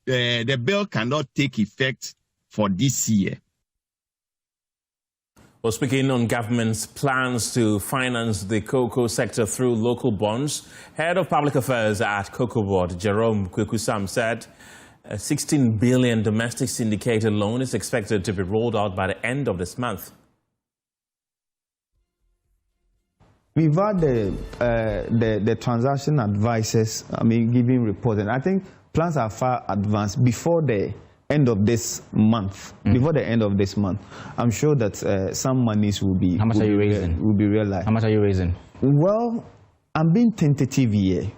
the bill cannot take effect for this year. Well, speaking on government's plans to finance the cocoa sector through local bonds, Head of Public Affairs at Cocoa Board, Jerome Kwekusam, said a 16 billion domestic syndicated loan is expected to be rolled out by the end of this month. We've had the transaction advisors, giving reports, and I think plans are far advanced before the end of this month. Before the end of this month, I'm sure that some monies will be. How much are you raising? Will be realized. How much are you raising? Well, I'm being tentative here,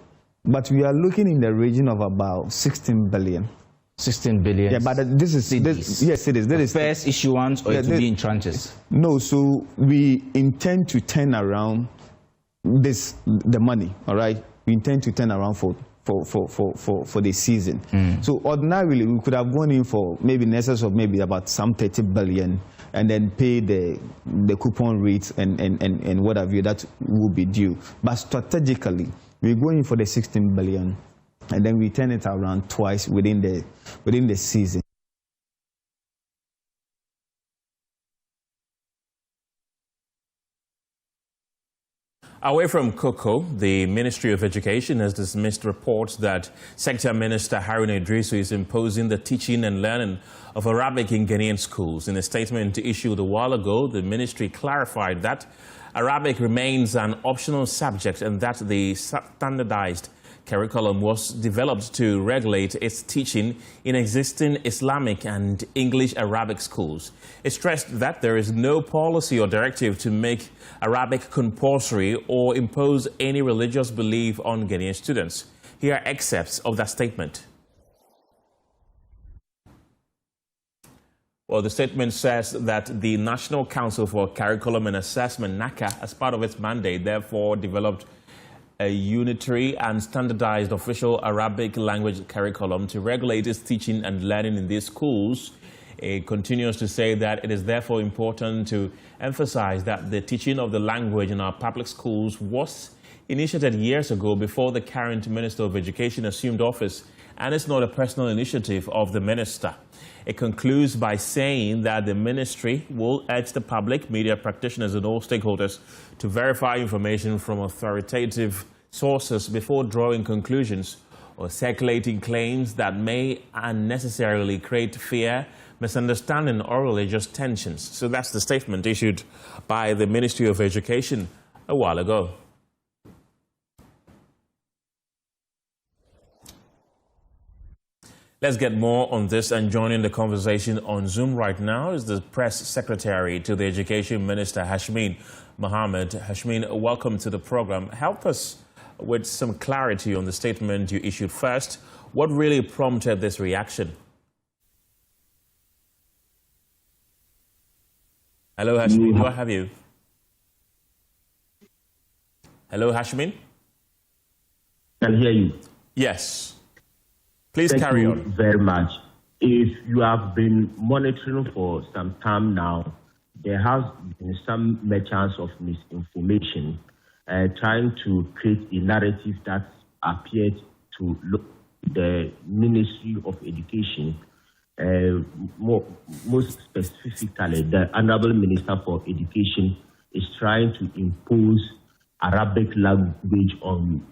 but we are looking in the region of about 16 billion. 16 billion. Yeah, but this is yes, it is. That is first issuance, or it will be in tranches. No, so we intend to turn around the money. All right, we intend to turn around for the season. So ordinarily we could have gone in for maybe in excess of maybe about some 30 billion and then pay the coupon rates and what have you that will be due. But strategically, we're going for the 16 billion and then we turn it around twice within the season. Away from cocoa, the Ministry of Education has dismissed reports that Sector Minister Haruna Idrisu is imposing the teaching and learning of Arabic in Ghanaian schools. In a statement issued a while ago, the ministry clarified that Arabic remains an optional subject and that the standardized curriculum was developed to regulate its teaching in existing Islamic and English Arabic schools. It stressed that there is no policy or directive to make Arabic compulsory or impose any religious belief on Ghanaian students. Here are excerpts of that statement. Well, the statement says that the National Council for Curriculum and Assessment, NACA, as part of its mandate, therefore developed a unitary and standardized official Arabic language curriculum to regulate its teaching and learning in these schools. It continues to say that it is therefore important to emphasize that the teaching of the language in our public schools was initiated years ago before the current Minister of Education assumed office, and it's not a personal initiative of the minister. It concludes by saying that the ministry will urge the public, media practitioners and all stakeholders to verify information from authoritative sources before drawing conclusions or circulating claims that may unnecessarily create fear, misunderstanding, or religious tensions. So that's the statement issued by the Ministry of Education a while ago. Let's get more on this, and joining the conversation on Zoom right now is the press secretary to the Education Minister, Hashmin Mohammed. Hashmin, welcome to the program. Help us with some clarity on the statement you issued first. What really prompted this reaction? Hello, Hashmin, do I have you? Hello, Hashmin? Can hear you. Yes. Please carry on. Thank you very much. If you have been monitoring for some time now, there has been some merchants of misinformation trying to create a narrative that appeared to look the Ministry of Education, most specifically the Honorable Minister for Education, is trying to impose Arabic language on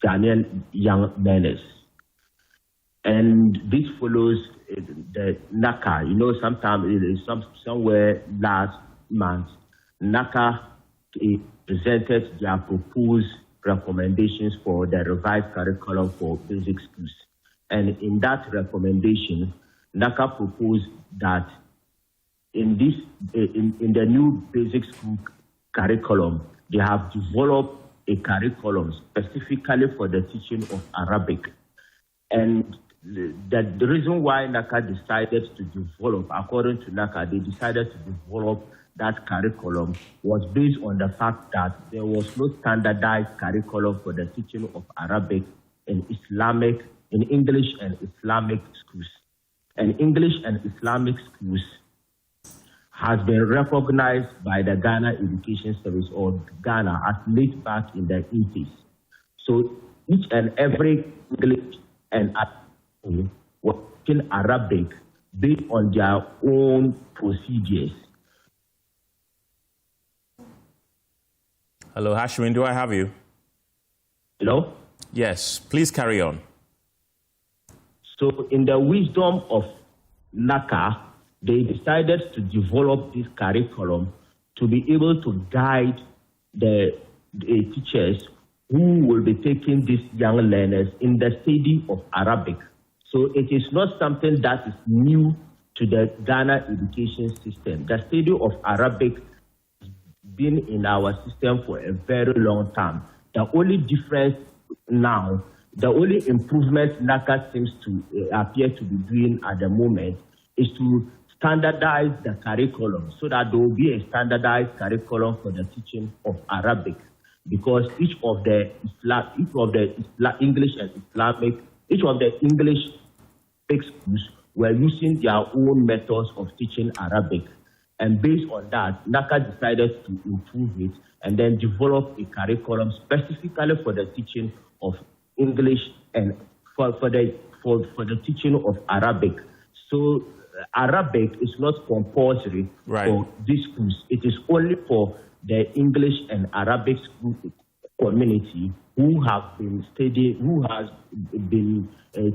Ghanaian young learners. And this follows the NACA. You know, sometimes it is somewhere last month, NACA presented their proposed recommendations for the revised curriculum for basic schools. And in that recommendation, NACA proposed that in the new basic school curriculum, they have developed a curriculum specifically for the teaching of Arabic. And the reason why NACA decided to develop, according to NACA, they decided to develop that curriculum was based on the fact that there was no standardized curriculum for the teaching of Arabic in English and Islamic schools. And English and Islamic schools has been recognized by the Ghana Education Service, or Ghana, as late back in the 80s. So each and every English and working Arabic based on their own procedures. Hello, Hashmin, do I have you? Hello? Yes, please carry on. So in the wisdom of NACA, they decided to develop this curriculum to be able to guide the teachers who will be taking these young learners in the study of Arabic. So it is not something that is new to the Ghana education system. The study of Arabic has been in our system for a very long time. The only difference now, the only improvement NACA seems to appear to be doing at the moment is to standardize the curriculum so that there will be a standardized curriculum for the teaching of Arabic. Because each of the English and Islamic, each of the English schools were using their own methods of teaching Arabic. And based on that, NACA decided to improve it and then develop a curriculum specifically for the teaching of English and for the teaching of Arabic. So Arabic is not compulsory for these schools. It is only for the English and Arabic school community who has been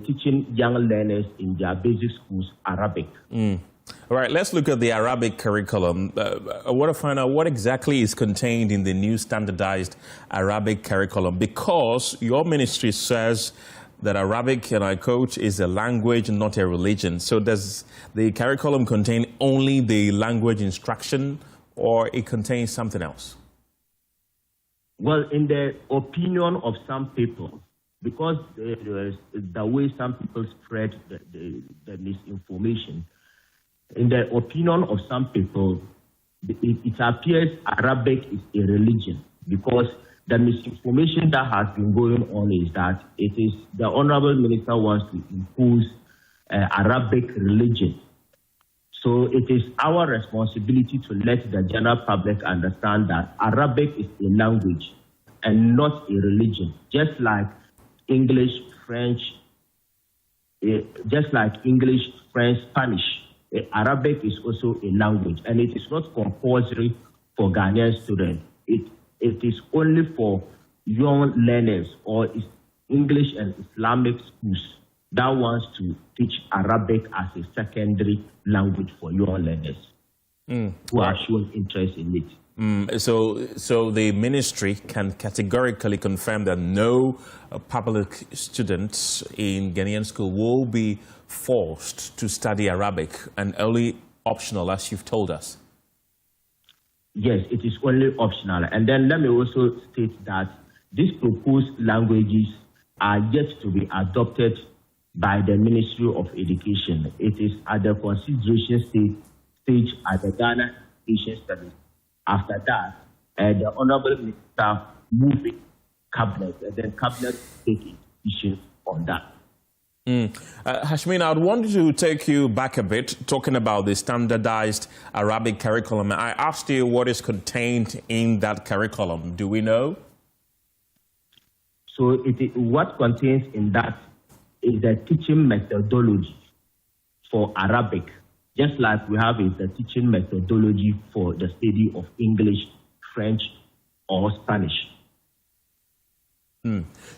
teaching young learners in their basic schools Arabic. All right, let's look at the Arabic curriculum. I want to find out what exactly is contained in the new standardized Arabic curriculum, because your ministry says that Arabic, and I quote, is a language, not a religion. So does the curriculum contain only the language instruction, or it contains something else? Well, in the opinion of some people, because the way some people spread the misinformation, in the opinion of some people, it appears Arabic is a religion, because the misinformation that has been going on is that it is the Honorable Minister wants to impose Arabic religion. So it is our responsibility to let the general public understand that Arabic is a language and not a religion, just like English, French, Spanish. Arabic is also a language, and it is not compulsory for Ghanaian students. It is only for young learners or English and Islamic schools that wants to teach Arabic as a secondary language for young learners who are showing interest in it. So the ministry can categorically confirm that no public students in Ghanaian school will be forced to study Arabic and only optional, as you've told us. Yes, it is only optional. And then let me also state that these proposed languages are yet to be adopted by the Ministry of Education. It is at the consideration stage at the Ghana Education Service. After that, the Honorable Minister move it cabinet, and then cabinet take a decision on that. Hashmin, I'd want to take you back a bit, talking about the standardized Arabic curriculum. I asked you what is contained in that curriculum. Do we know? So what contains in that is the teaching methodology for Arabic, just like we have the teaching methodology for the study of English, French, or Spanish.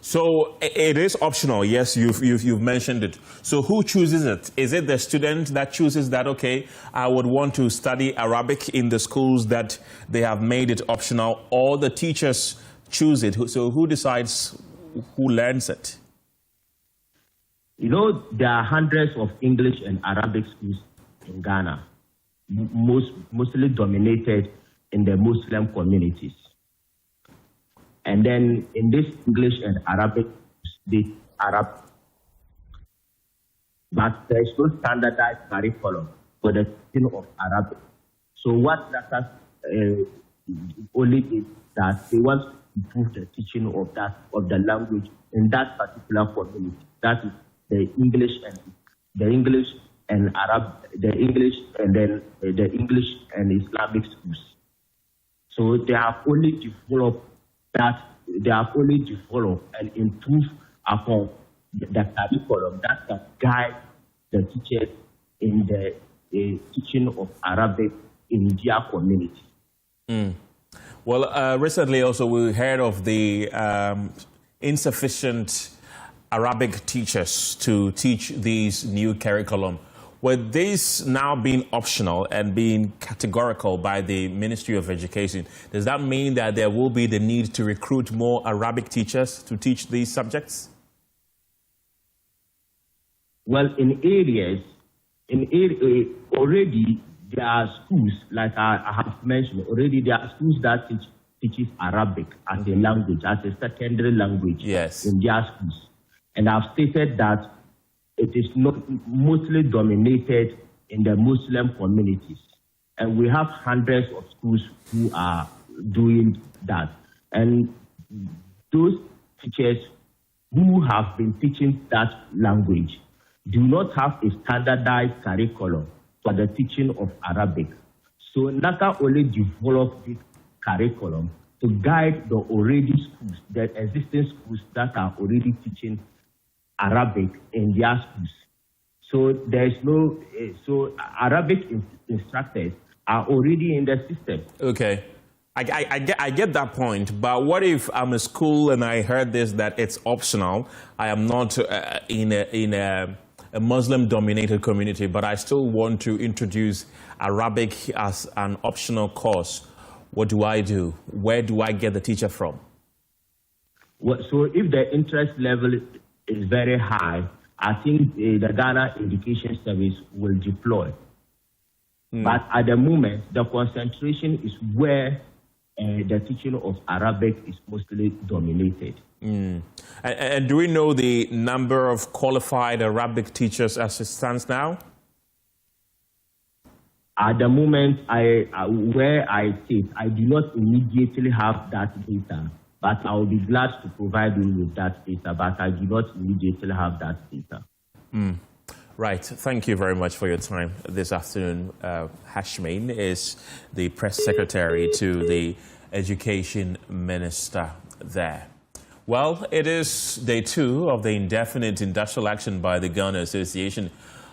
So it is optional. Yes, you've mentioned it. So who chooses it? Is it the student that chooses that, okay, I would want to study Arabic in the schools that they have made it optional, or the teachers choose it? So who decides who learns it? You know, there are hundreds of English and Arabic schools in Ghana, mostly dominated in the Muslim communities. And then in this English and Arabic, but there is no standardized curriculum for the teaching of Arabic. So what that only is that they want to improve the teaching of the language in that particular community. That is the English and then Islamic schools. So they have only developed and improved upon the curriculum that can guide the teachers in the teaching of Arabic in their community. Well, recently also we heard of the insufficient Arabic teachers to teach these new curriculum. With this now being optional and being categorical by the Ministry of Education, does that mean that there will be the need to recruit more Arabic teachers to teach these subjects? Well, already there are schools, like I have mentioned, already there are schools that teaches Arabic as a language, as a secondary language in their schools. And I've stated that it is not mostly dominated in the Muslim communities. And we have hundreds of schools who are doing that. And those teachers who have been teaching that language do not have a standardized curriculum for the teaching of Arabic. So NACA only developed this curriculum to guide the the existing schools that are already teaching Arabic in their schools. So there is so Arabic instructors are already in the system. Okay. I get that point, but what if I'm a school and I heard this, that it's optional? I am not in a Muslim-dominated community, but I still want to introduce Arabic as an optional course. What do I do? Where do I get the teacher from? Well, so if the interest level is very high, I think the Ghana Education Service will deploy. But at the moment, the concentration is where the teaching of Arabic is mostly dominated. And do we know the number of qualified Arabic teachers as it stands now? At the moment, where I sit, I do not immediately have that data, but I will be glad to provide you with that data, but I do not immediately have that data. Right. Thank you very much for your time this afternoon. Hashmin is the press secretary to the education minister there. Well, it is day 2 of the indefinite industrial action by the Ghana Association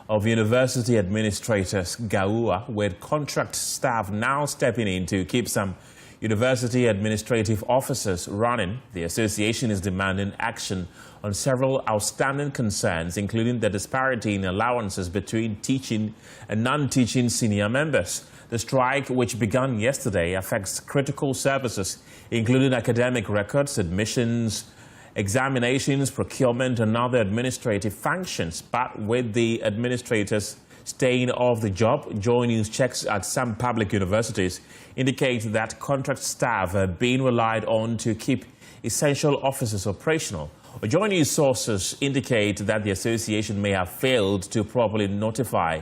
of University Administrators, GAUA, with contract staff now stepping in to keep some university administrative offices running. The association is demanding action on several outstanding concerns, including the disparity in allowances between teaching and non-teaching senior members. The strike, which began yesterday, affects critical services, including academic records, admissions, examinations, procurement, and other administrative functions. But with the administrators staying off the job, Joy News checks at some public universities indicate that contract staff are being relied on to keep essential offices operational. Joy News sources indicate that the association may have failed to properly notify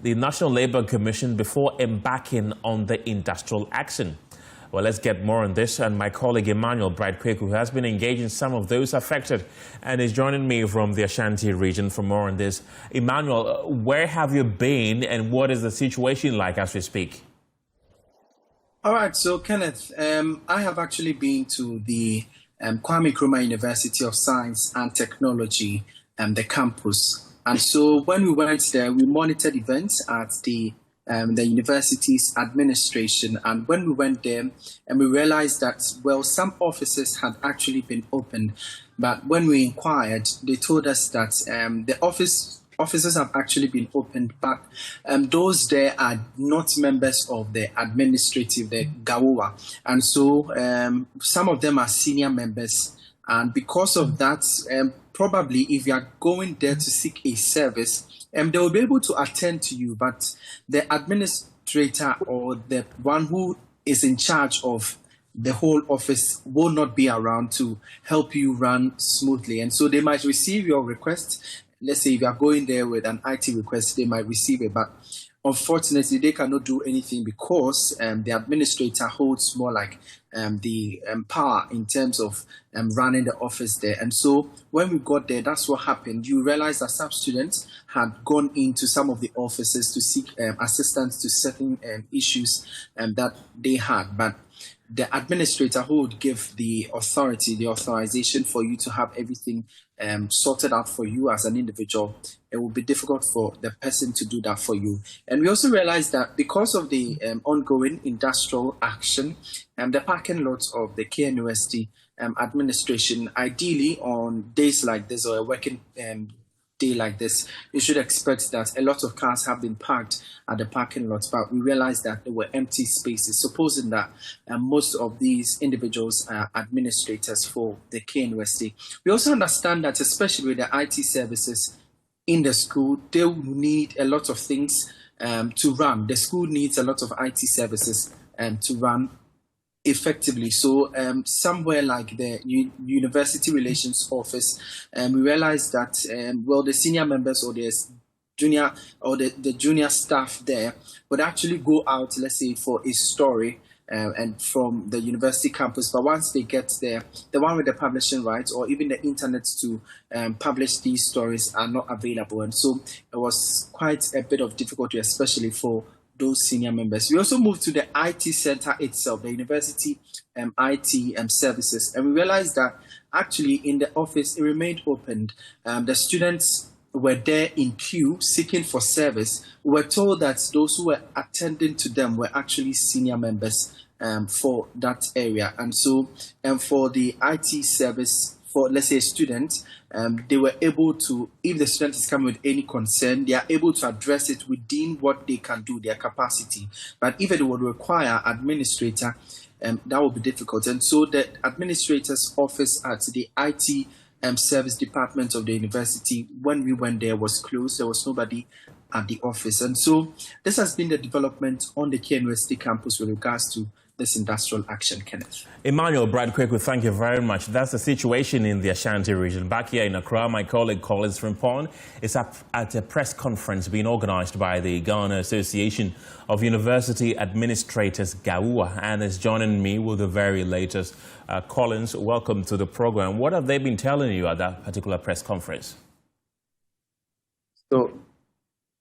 the National Labour Commission before embarking on the industrial action. Well, let's get more on this, and my colleague Emmanuel Bright-Kweku has been engaging some of those affected and is joining me from the Ashanti region for more on this. Emmanuel, where have you been and what is the situation like as we speak? All right, so Kenneth, I have actually been to the Kwame Nkrumah University of Science and Technology, the campus. And so when we went there, we monitored events at the university's administration. And when we went there, and we realized that, well, some offices had actually been opened. But when we inquired, they told us that the offices have actually been opened, but those there are not members of the administrative, the GAUA. And so some of them are senior members. And because of that, probably if you are going there to seek a service, they will be able to attend to you, but the administrator or the one who is in charge of the whole office will not be around to help you run smoothly. And so they might receive your request. Let's say if you are going there with an IT request, they might receive it, but unfortunately, they cannot do anything because the administrator holds more like the power in terms of running the office there. And so when we got there, that's what happened. You realize that some students had gone into some of the offices to seek assistance to certain issues that they had. But the administrator who would give the authority, the authorization for you to have everything sorted out for you as an individual, it will be difficult for the person to do that for you. And we also realized that because of the ongoing industrial action, the parking lots of the KNUST administration, ideally on days like this or a working day like this, you should expect that a lot of cars have been parked at the parking lots, but we realized that there were empty spaces, supposing that most of these individuals are administrators for the KNUST. We also understand that, especially with the IT services in the school, they will need a lot of things to run. The school needs a lot of IT services to run effectively. So somewhere like the University Relations Office, we realized that, well, the senior members or the junior or the junior staff there would actually go out, let's say, for a story and from the university campus. But once they get there, the one with the publishing rights or even the internet to publish these stories are not available. And so it was quite a bit of difficulty, especially for those senior members. We also moved to the IT center itself, the university IT services, and we realized that actually in the office it remained open. The students were there in queue seeking for service. We were told that those who were attending to them were actually senior members for that area. And so for the IT service, for, let's say, a student, they were able to, if the student is coming with any concern, they are able to address it within what they can do, their capacity. But if it would require administrator, that would be difficult. And so the administrator's office at the IT service department of the university, when we went there, was closed. There was nobody at the office. And so this has been the development on the KNUST campus with regards to this industrial action, Kenneth. Emmanuel Bradquick, thank you very much. That's the situation in the Ashanti region. Back here in Accra, my colleague Collins Frimpong is up at a press conference being organized by the Ghana Association of University Administrators, GAUA, and is joining me with the very latest. Collins, welcome to the program. What have they been telling you at that particular press conference? So,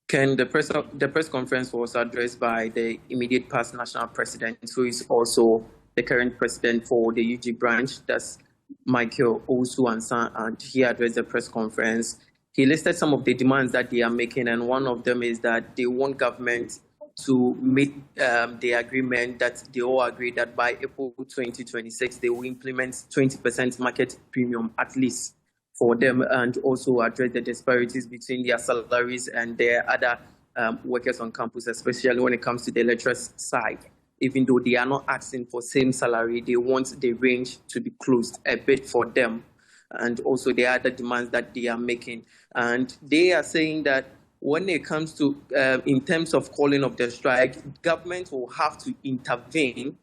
Ken, the press conference was addressed by the immediate past national president, who is also the current president for the UG branch. That's Michael Owusu-Ansah, and he addressed the press conference. He listed some of the demands that they are making, and one of them is that they want government to meet the agreement that they all agree that by April 2026, they will implement 20% market premium at least for them, and also address the disparities between their salaries and their other workers on campus, especially when it comes to the lecturers' side. Even though they are not asking for same salary, they want the range to be closed a bit for them, and also the other demands that they are making. And they are saying that when it comes to, in terms of calling of the strike, government will have to intervene.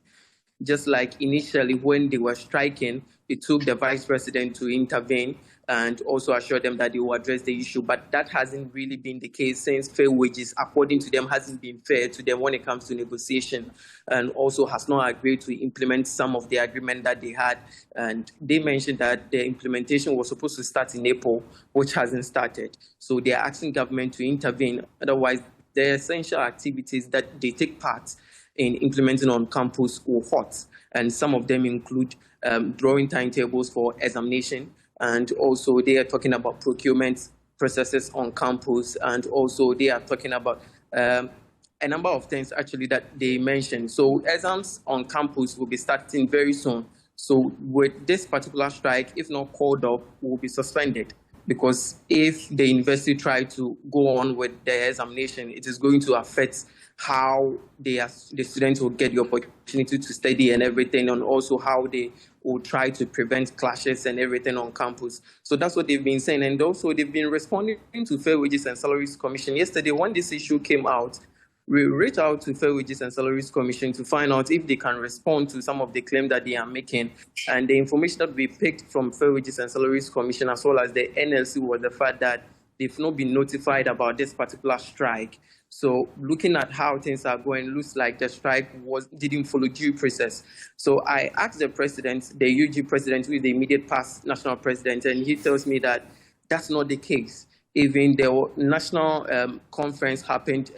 Just like initially when they were striking, it took the vice president to intervene and also assure them that they will address the issue. But that hasn't really been the case, since fair wages, according to them, hasn't been fair to them when it comes to negotiation, and also has not agreed to implement some of the agreement that they had. And they mentioned that the implementation was supposed to start in April, which hasn't started. So they are asking government to intervene. Otherwise, the essential activities that they take part in implementing on campus will halt. And some of them include drawing timetables for examination, and also they are talking about procurement processes on campus, and also they are talking about a number of things actually that they mentioned. So exams on campus will be starting very soon. So with this particular strike, if not called up, will be suspended, because if the university try to go on with the examination, it is going to affect how the students will get the opportunity to study and everything, and also how they will try to prevent clashes and everything on campus. So that's what they've been saying. And also they've been responding to Fair Wages and Salaries Commission. Yesterday, when this issue came out, we reached out to Fair Wages and Salaries Commission to find out if they can respond to some of the claims that they are making. And the information that we picked from Fair Wages and Salaries Commission, as well as the NLC, was the fact that they've not been notified about this particular strike. So looking at how things are going, looks like the strike didn't follow due process. So I asked the president, the UG president, who is the immediate past national president, and he tells me that that's not the case. Even the national conference happened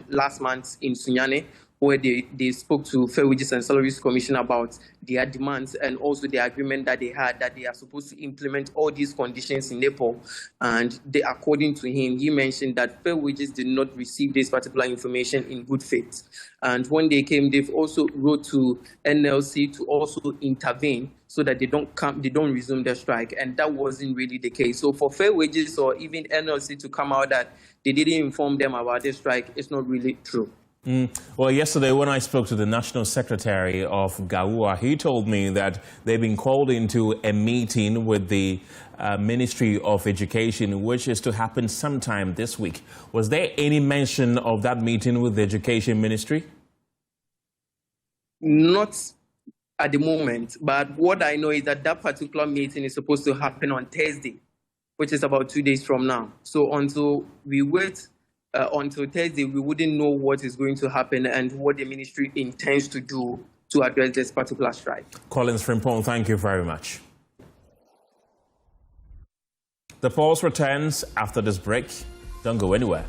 last month in Sunyani, where they spoke to Fair Wages and Salaries Commission about their demands, and also the agreement that they had that they are supposed to implement all these conditions in April. And according to him, he mentioned that Fair Wages did not receive this particular information in good faith. And when they came, they've also wrote to NLC to also intervene so that they don't resume their strike. And that wasn't really the case. So for Fair Wages or even NLC to come out that they didn't inform them about this strike, it's not really true. Well, yesterday when I spoke to the National Secretary of GAUA, he told me that they've been called into a meeting with the Ministry of Education, which is to happen sometime this week. Was there any mention of that meeting with the Education Ministry? Not at the moment, but what I know is that that particular meeting is supposed to happen on Thursday, which is about 2 days from now. So until we wait until Thursday, we wouldn't know what is going to happen and what the ministry intends to do to address this particular strike. Collins Frimpong, thank you very much. The Pulse returns after this break. Don't go anywhere.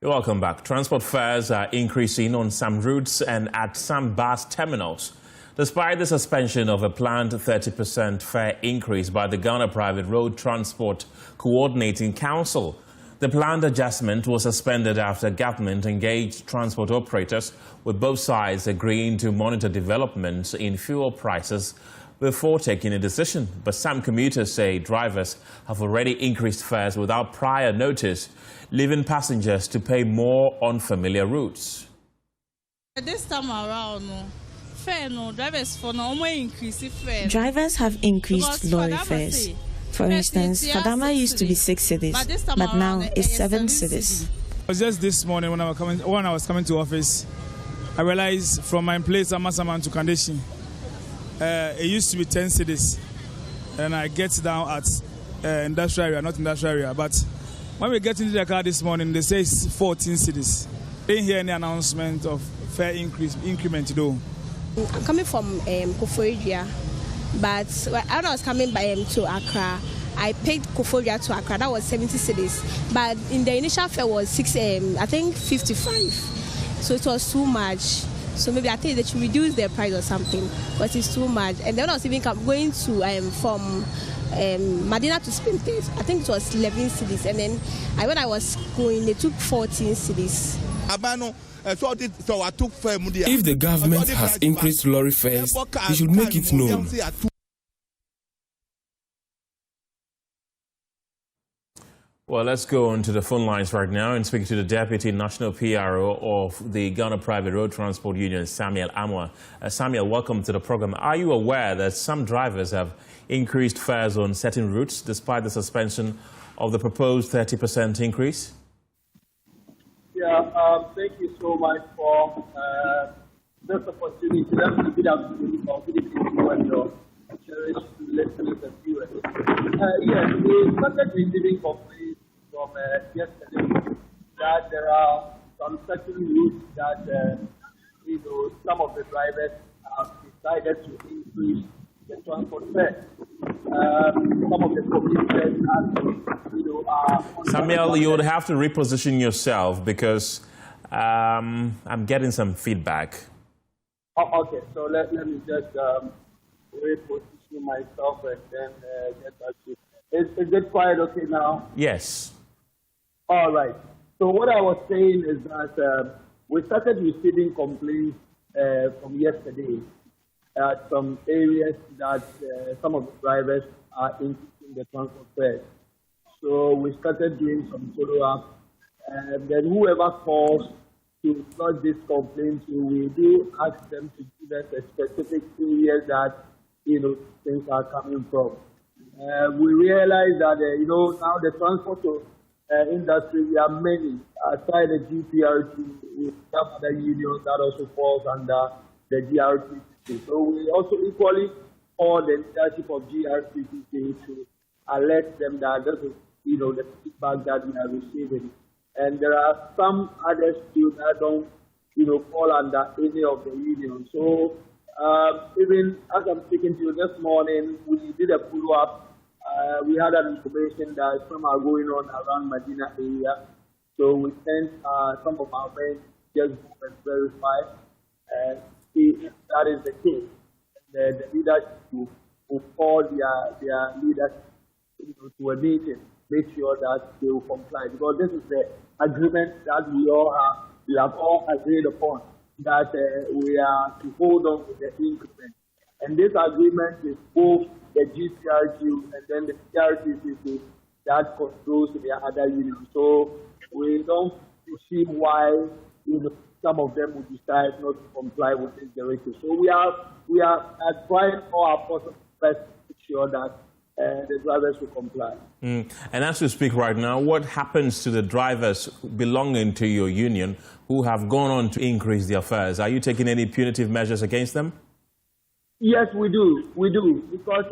You're welcome back. Transport fares are increasing on some routes and at some bus terminals. Despite the suspension of a planned 30% fare increase by the Ghana Private Road Transport Coordinating Council, the planned adjustment was suspended after government engaged transport operators, with both sides agreeing to monitor developments in fuel prices before taking a decision. But some commuters say drivers have already increased fares without prior notice, leaving passengers to pay more on familiar routes. This time around, drivers have increased lorry fares. For instance, Fadama used to be 6 cedis, but now it's 7 cedis. It was just this morning when I was coming to office, I realized from my place, Amasaman to Kandeshi, it used to be 10 cities. And I get down at industrial area, not industrial area. But when we get into the car this morning, they say it's 14 cities. Didn't hear any announcement of fare increment though. I'm coming from Akufo-Addo, but when I was coming by to Accra, I paid Akufo-Addo to Accra. That was 70 cities, but in the initial fare was 55. So it was too much. So maybe I think they should reduce their price or something, but it's too much. And then I was even going to from Medina to Spain, I think it was 11 cities, and then when I was going, they took 14 cities. If the government has increased lorry fares, they should make it known. Well, let's go on to the phone lines right now and speak to the Deputy National PRO of the Ghana Private Road Transport Union, Samuel Amwa. Samuel, welcome to the program. Are you aware that some drivers have increased fares on certain routes despite the suspension of the proposed 30% increase? Yeah, thank you so much for this opportunity. Let me give that to your cherished listeners and viewers. Yes, we started receiving complaints from yesterday that there are some certain routes that some of the drivers have decided to increase the transport fare. Some of the complaints are Samuel, you would have to reposition yourself because I'm getting some feedback. Oh, okay, so let me just reposition myself and then get back to you. Is it quite okay now? Yes. All right. So what I was saying is that we started receiving complaints from yesterday at some areas that some of the drivers are increasing the transport fares. So we started doing some follow-up, and then whoever calls to lodge this complaint, we do ask them to give us a specific area that things are coming from. We realize that now the transport industry, we are many outside the GPRT. We have other unions that also falls under the GRTC. So we also equally call the leadership of GRTC to alert them that this is the feedback that we are receiving. And there are some others too that don't fall under any of the unions. So even as I'm speaking to you this morning, we did a follow-up. We had an information that some are going on around Medina area. So we sent some of our men just go and verify and see if that is the case. And the leadership will call their leaders to a meeting, make sure that they will comply. Because this is the agreement that we have all agreed upon, that we are to hold on to the increment. And this agreement is both the GCRQ and then the CRTCC that controls the other unions. So we don't see why some of them would decide not to comply with this directive. So we are trying all our possible best to make sure that the drivers will comply. And as we speak right now, what happens to the drivers belonging to your union who have gone on to increase their fares? Are you taking any punitive measures against them? Yes, we do. We do. Because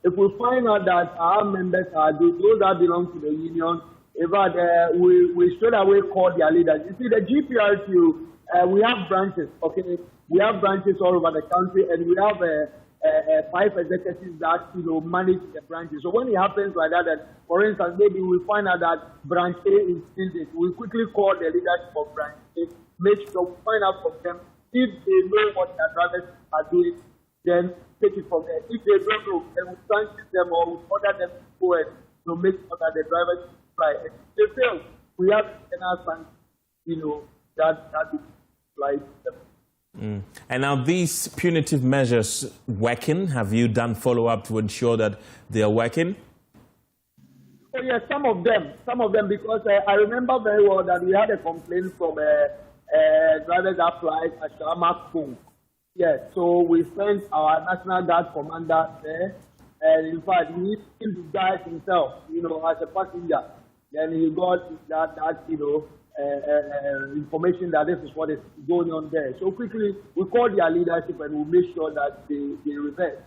if we find out that our members are those that belong to the union, we straight away call their leaders. You see, the GPRTU, we have branches, okay? We have branches all over the country, and we have 5 executives that manage the branches. So when it happens like that, for instance, maybe we find out that branch A is in this, we quickly call the leadership of branch A, make sure we find out from them if they know what their drivers are doing, then take it from there. If they don't know, then we sanction them or we order them to go and make sure that the drivers comply. If they fail, we have internal sanctions, that is like them. And now these punitive measures working? Have you done follow-up to ensure that they are working? Oh, yes, some of them, because I remember very well that we had a complaint from drivers that fly at Sharma Kung. Yes, so we sent our National Guard commander there, and in fact, he came to guide himself, as a passenger. Then he got that information that this is what is going on there. So quickly, we call their leadership and we make sure that they reverse.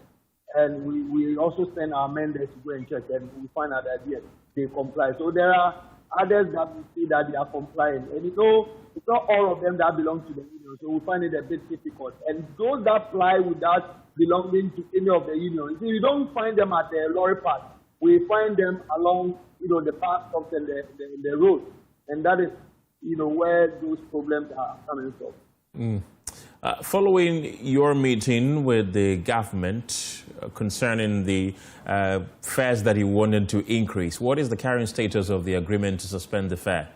And we also send our men there to go and check, and we find out that yes, they comply. So there are others that we see that they are complying. And it's not all of them that belong to the union, so we find it a bit difficult. And those that fly without belonging to any of the unions, you don't find them at the lorry park. We find them along, the path stops and the road. And that is, where those problems are coming from. Following your meeting with the government concerning the fares that you wanted to increase, what is the current status of the agreement to suspend the fare?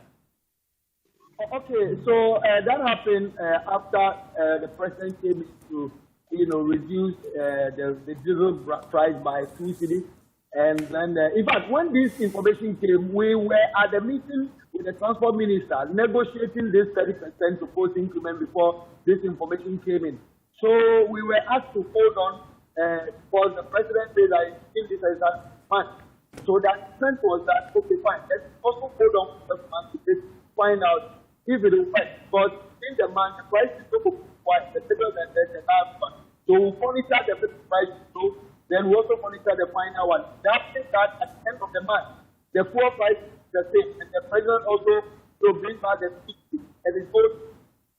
Okay, so that happened after the president came to, reduce the diesel price by 2 cedis. And then, in fact, when this information came, we were at the meeting with the transport minister negotiating this 30% to post increment before this information came in. So we were asked to hold on because the president said that in this as a month. So that sense was that, okay, fine, let's also hold on for the month to find out if it will work. But in the month, the price is so quite the bigger than the last one. So we monitor the price, so then we also monitor the final one. That means that at the end of the month, the fuel price is the same, and the president also will bring back the 50, and it goes.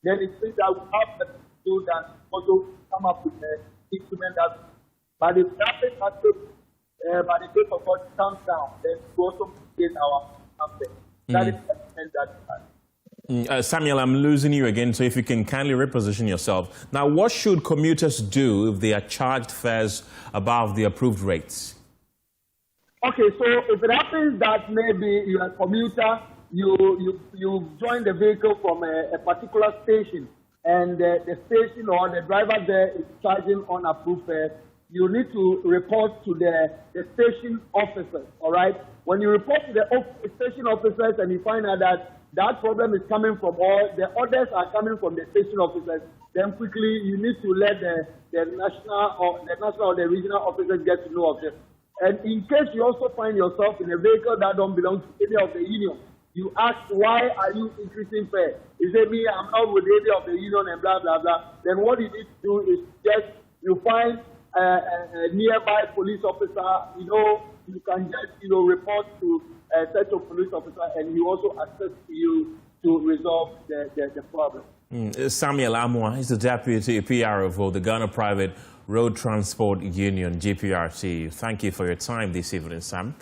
Then it means that we have to do that, also come up with the instrument that. But if that is not good, by the case of God comes down, then we also get our campaign. That is the instrument that we have. Samuel, I'm losing you again, so if you can kindly reposition yourself. Now, what should commuters do if they are charged fares above the approved rates? Okay, so if it happens that maybe you're a commuter, you join the vehicle from a particular station, and the station or the driver there is charging unapproved fares, you need to report to the station officers, all right? When you report to the station officers and you find out that problem is coming from the orders are coming from the station officers, then quickly you need to let the national or the regional officers get to know of this. And in case you also find yourself in a vehicle that don't belong to any of the union, you ask, why are you increasing fare? You say, me, I'm not with any of the union and blah, blah, blah. Then what you need to do is just, you find a nearby police officer, you can just, report to a set of police officer, and he also assist you to resolve the problem. Samuel Amwa is the Deputy PRO for the Ghana Private Road Transport Union, GPRT. Thank you for your time this evening, Sam.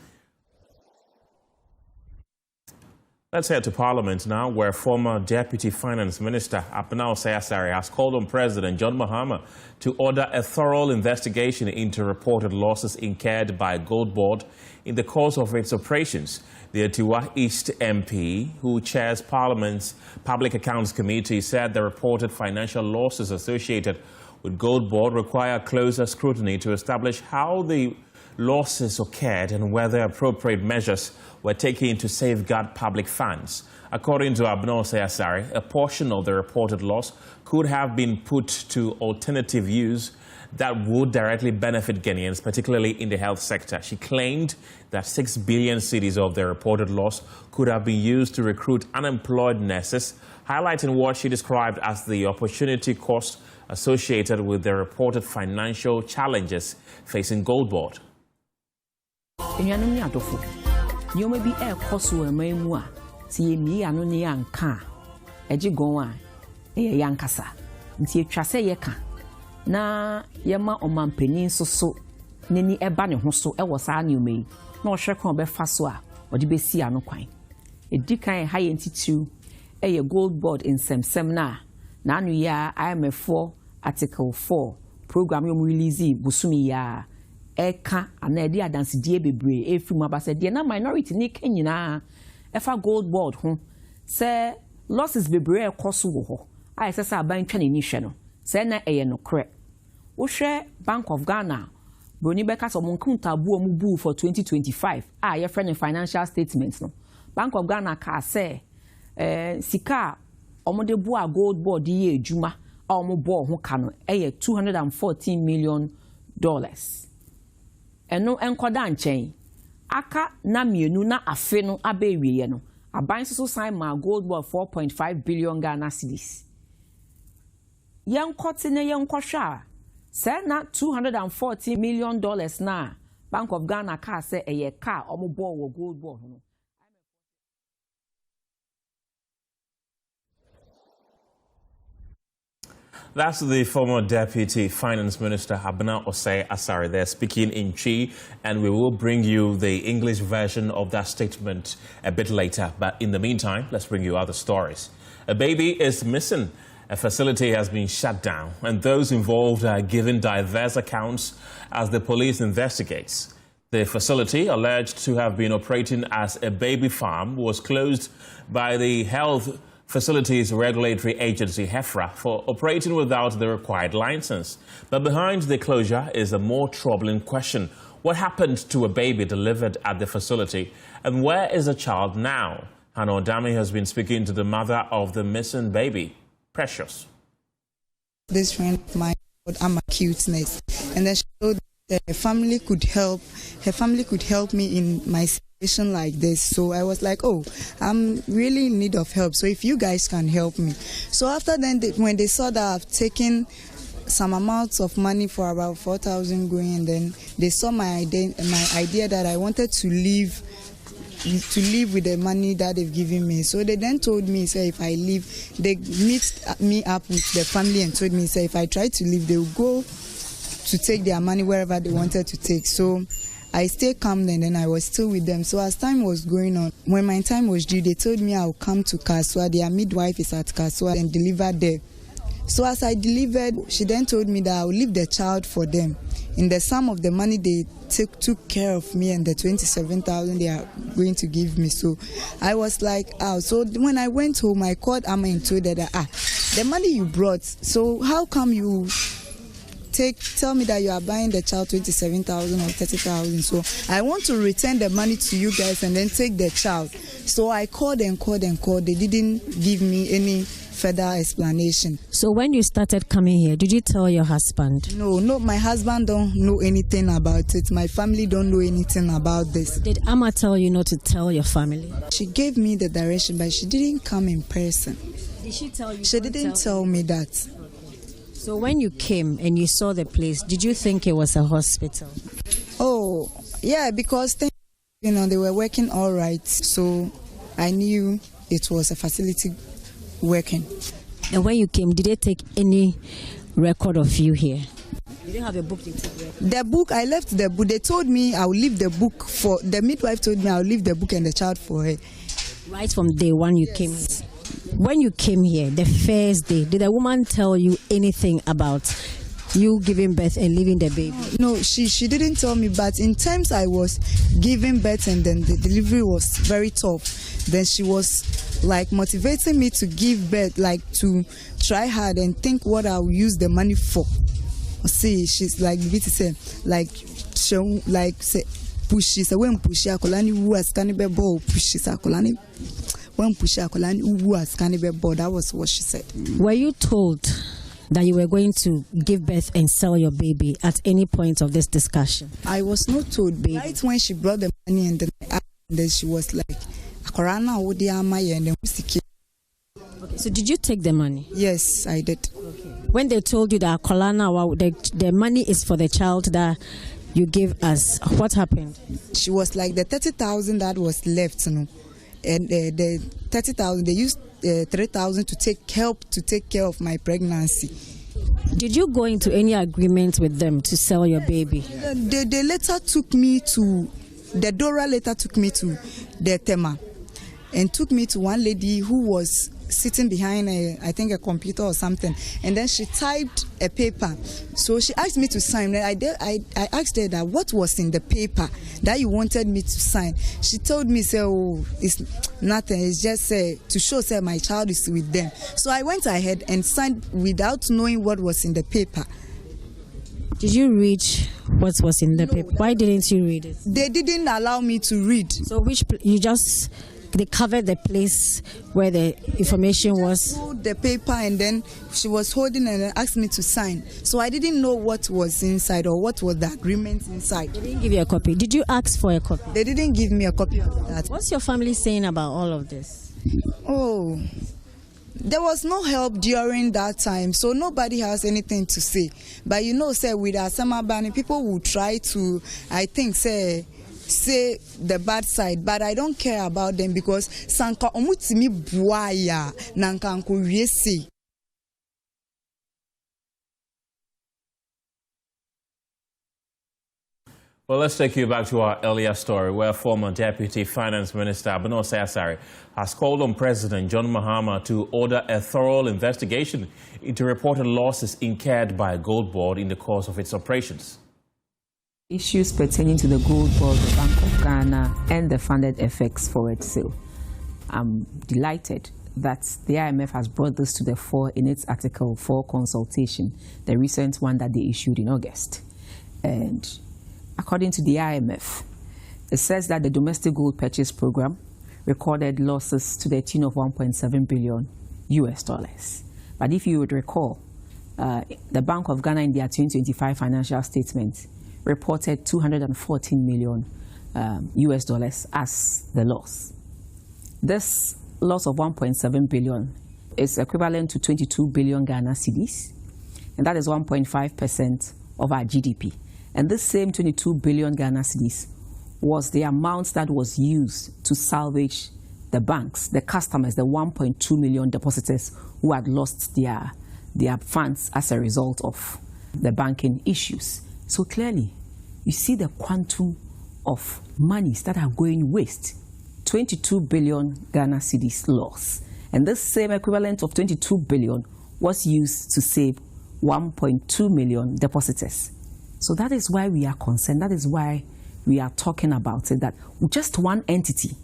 Let's head to Parliament now, where former Deputy Finance Minister Akufo-Addo has called on President John Mahama to order a thorough investigation into reported losses incurred by Gold Board in the course of its operations. The Atiwa East MP, who chairs Parliament's Public Accounts Committee, said the reported financial losses associated with Gold Board require closer scrutiny to establish how the losses occurred and whether appropriate measures were taken to safeguard public funds. According to Akufo-Addo, a portion of the reported loss could have been put to alternative use that would directly benefit Ghanaians, particularly in the health sector. She claimed that 6 billion cedis of the reported loss could have been used to recruit unemployed nurses, highlighting what she described as the opportunity cost associated with the reported financial challenges facing Gold Board. Nyoma bi ekoso emamu a ti emi anu ne anka ejigon a ye yankasa nti etwa se ye ka na ye ma omanpanin soso neni eba ne ho so ewo saa nyoma yi na ohwe kan be fa so a odi be si anu kwan edikan ha ye ntitu ye Gold Board nsemsem na anu ya IMF article 4 program yo release busumi ya eka anedi adansidie bebre efrim abasedie na minority ni kenyina efa Gold Board ho se losses bebre ekoso wo ho ai sese aban twa ni hwe no se na eye no kre wo hwe Bank of Ghana broni beka so monkunta bu mu bu for 2025 ye friend financial statements no Bank of Ghana ka se sika omode bu a Gold Board ye ejuma omobo ho ka no eye $214 million. Eno enkoda nchen aka na mienu na afe no abewiye no aban so sign ma gold worth 4.5 billion Ghana cedis. Yen kotine yen kwasha say na $240 million na Bank of Ghana car say a car omo ball wo gold ball no. That's the former Deputy Finance Minister Abena Osei Asare there speaking in Chi, and we will bring you the English version of that statement a bit later. But in the meantime, let's bring you other stories. A baby is missing. A facility has been shut down, and those involved are given diverse accounts as the police investigates. The facility, alleged to have been operating as a baby farm, was closed by the Health Facilities Regulatory Agency, HEFRA, for operating without the required license. But behind the closure is a more troubling question. What happened to a baby delivered at the facility? And where is the child now? Hannah Odami has been speaking to the mother of the missing baby, Precious. This friend of mine called Ama Cuteness, and then she showed that her family could help me in my situation like this. So I was like, oh, I'm really in need of help, so if you guys can help me. So after then, when they saw that I've taken some amounts of money for about 4,000 going, and then they saw my idea that I wanted to live with the money that they've given me. So they then told me, say, if I leave, they mixed me up with the family and told me, say, if I try to leave, they'll go to take their money wherever they wanted to take. So I stayed calm, and then I was still with them. So as time was going on, when my time was due, they told me I'll come to Kaswa. Their midwife is at Kaswa, and deliver there. So as I delivered, she then told me that I'll leave the child for them. In the sum of the money they took care of me, and the 27,000 they are going to give me. So I was like, oh. So when I went home, I called Amma and told her that, the money you brought, so how come you tell me that you are buying the child 27,000 or 30,000? So I want to return the money to you guys and then take the child. So I called and called and called. They didn't give me any further explanation. So when you started coming here, did you tell your husband? No, my husband don't know anything about it. My family don't know anything about this. Did Amma tell you not to tell your family? She gave me the direction, but she didn't come in person. Did she tell you? She didn't tell me that. So when you came and you saw the place, did you think it was a hospital? Oh, yeah, because they were working all right. So I knew it was a facility working. And when you came, did they take any record of you here? You didn't have a book to take record? The book, I left the book. They told me I'll leave the book for, the midwife told me I'll leave the book and the child for her. Right from day one you came here? When you came here, the first day, did the woman tell you anything about you giving birth and leaving the baby? No, she didn't tell me, but in times I was giving birth and then the delivery was very tough. Then she was like motivating me to give birth, like to try hard and think what I'll use the money for. See, she's like, say, pushy, so when pushy, akolani who has cannibal ball, pushy, akolani. When pushy, akolani who has cannibal ball, that was what she said. Were you told that you were going to give birth and sell your baby at any point of this discussion? I was not told, baby. Right when she brought the money and then she was like, okay, so did you take the money? Yes, I did. Okay. When they told you that the money is for the child that you gave us, what happened? She was like, the 30,000 that was left, and the 30,000 they used 3,000 to help take care of my pregnancy. Did you go into any agreement with them to sell your baby? The letter took me to the Dora. Later took me to the Tema, and took me to one lady who was sitting behind I think a computer or something, and then she typed a paper. So she asked me to sign. I asked her that what was in the paper that you wanted me to sign. She told me, say, oh, it's nothing. It's just to show, say, my child is with them. So I went ahead and signed without knowing what was in the paper. Did you read what was in the paper? Why didn't you read it? They didn't allow me to read. So you just they covered the place where the information was. Hold the paper and then she was holding and asked me to sign. So I didn't know what was inside or what was the agreement inside. They didn't give you a copy. Did you ask for a copy? They didn't give me a copy of that. What's your family saying about all of this? Oh, there was no help during that time, so nobody has anything to say. But you know, say with our summer banning, people will try to, I think, say the bad side, but I don't care about them because sanka omutimi buaya nankanko yesi. Well, let's take you back to our earlier story where former Deputy Finance Minister Abeno Sayasari has called on President John Mahama to order a thorough investigation into reported losses incurred by Gold Board in the course of its operations. Issues pertaining to the Gold Board, the Bank of Ghana, and the funded FX forward sale. I'm delighted that the IMF has brought this to the fore in its Article 4 consultation, the recent one that they issued in August. And according to the IMF, it says that the domestic gold purchase program recorded losses to the tune of $1.7 billion. But if you would recall, the Bank of Ghana in their 2025 financial statement reported $214 million as the loss. This loss of 1.7 billion is equivalent to 22 billion Ghana cedis, and that is 1.5% of our GDP. And this same 22 billion Ghana cedis was the amount that was used to salvage the banks, the customers, the 1.2 million depositors who had lost their funds as a result of the banking issues. So clearly, you see the quantum of monies that are going waste. 22 billion Ghana cedis loss. And this same equivalent of 22 billion was used to save 1.2 million depositors. So that is why we are concerned. That is why we are talking about it, that just one entity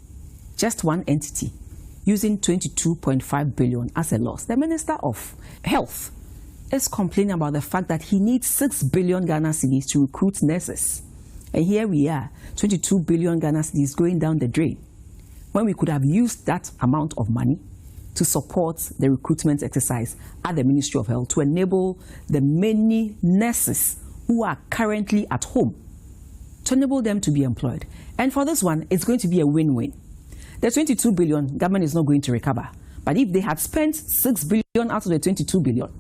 using 22.5 billion as a loss. The Minister of Health is complaining about the fact that he needs 6 billion Ghana cedis to recruit nurses. And here we are, 22 billion Ghana cedis going down the drain, when we could have used that amount of money to support the recruitment exercise at the Ministry of Health to enable the many nurses who are currently at home, to enable them to be employed. And for this one, it's going to be a win-win. The 22 billion, government is not going to recover. But if they had spent 6 billion out of the 22 billion,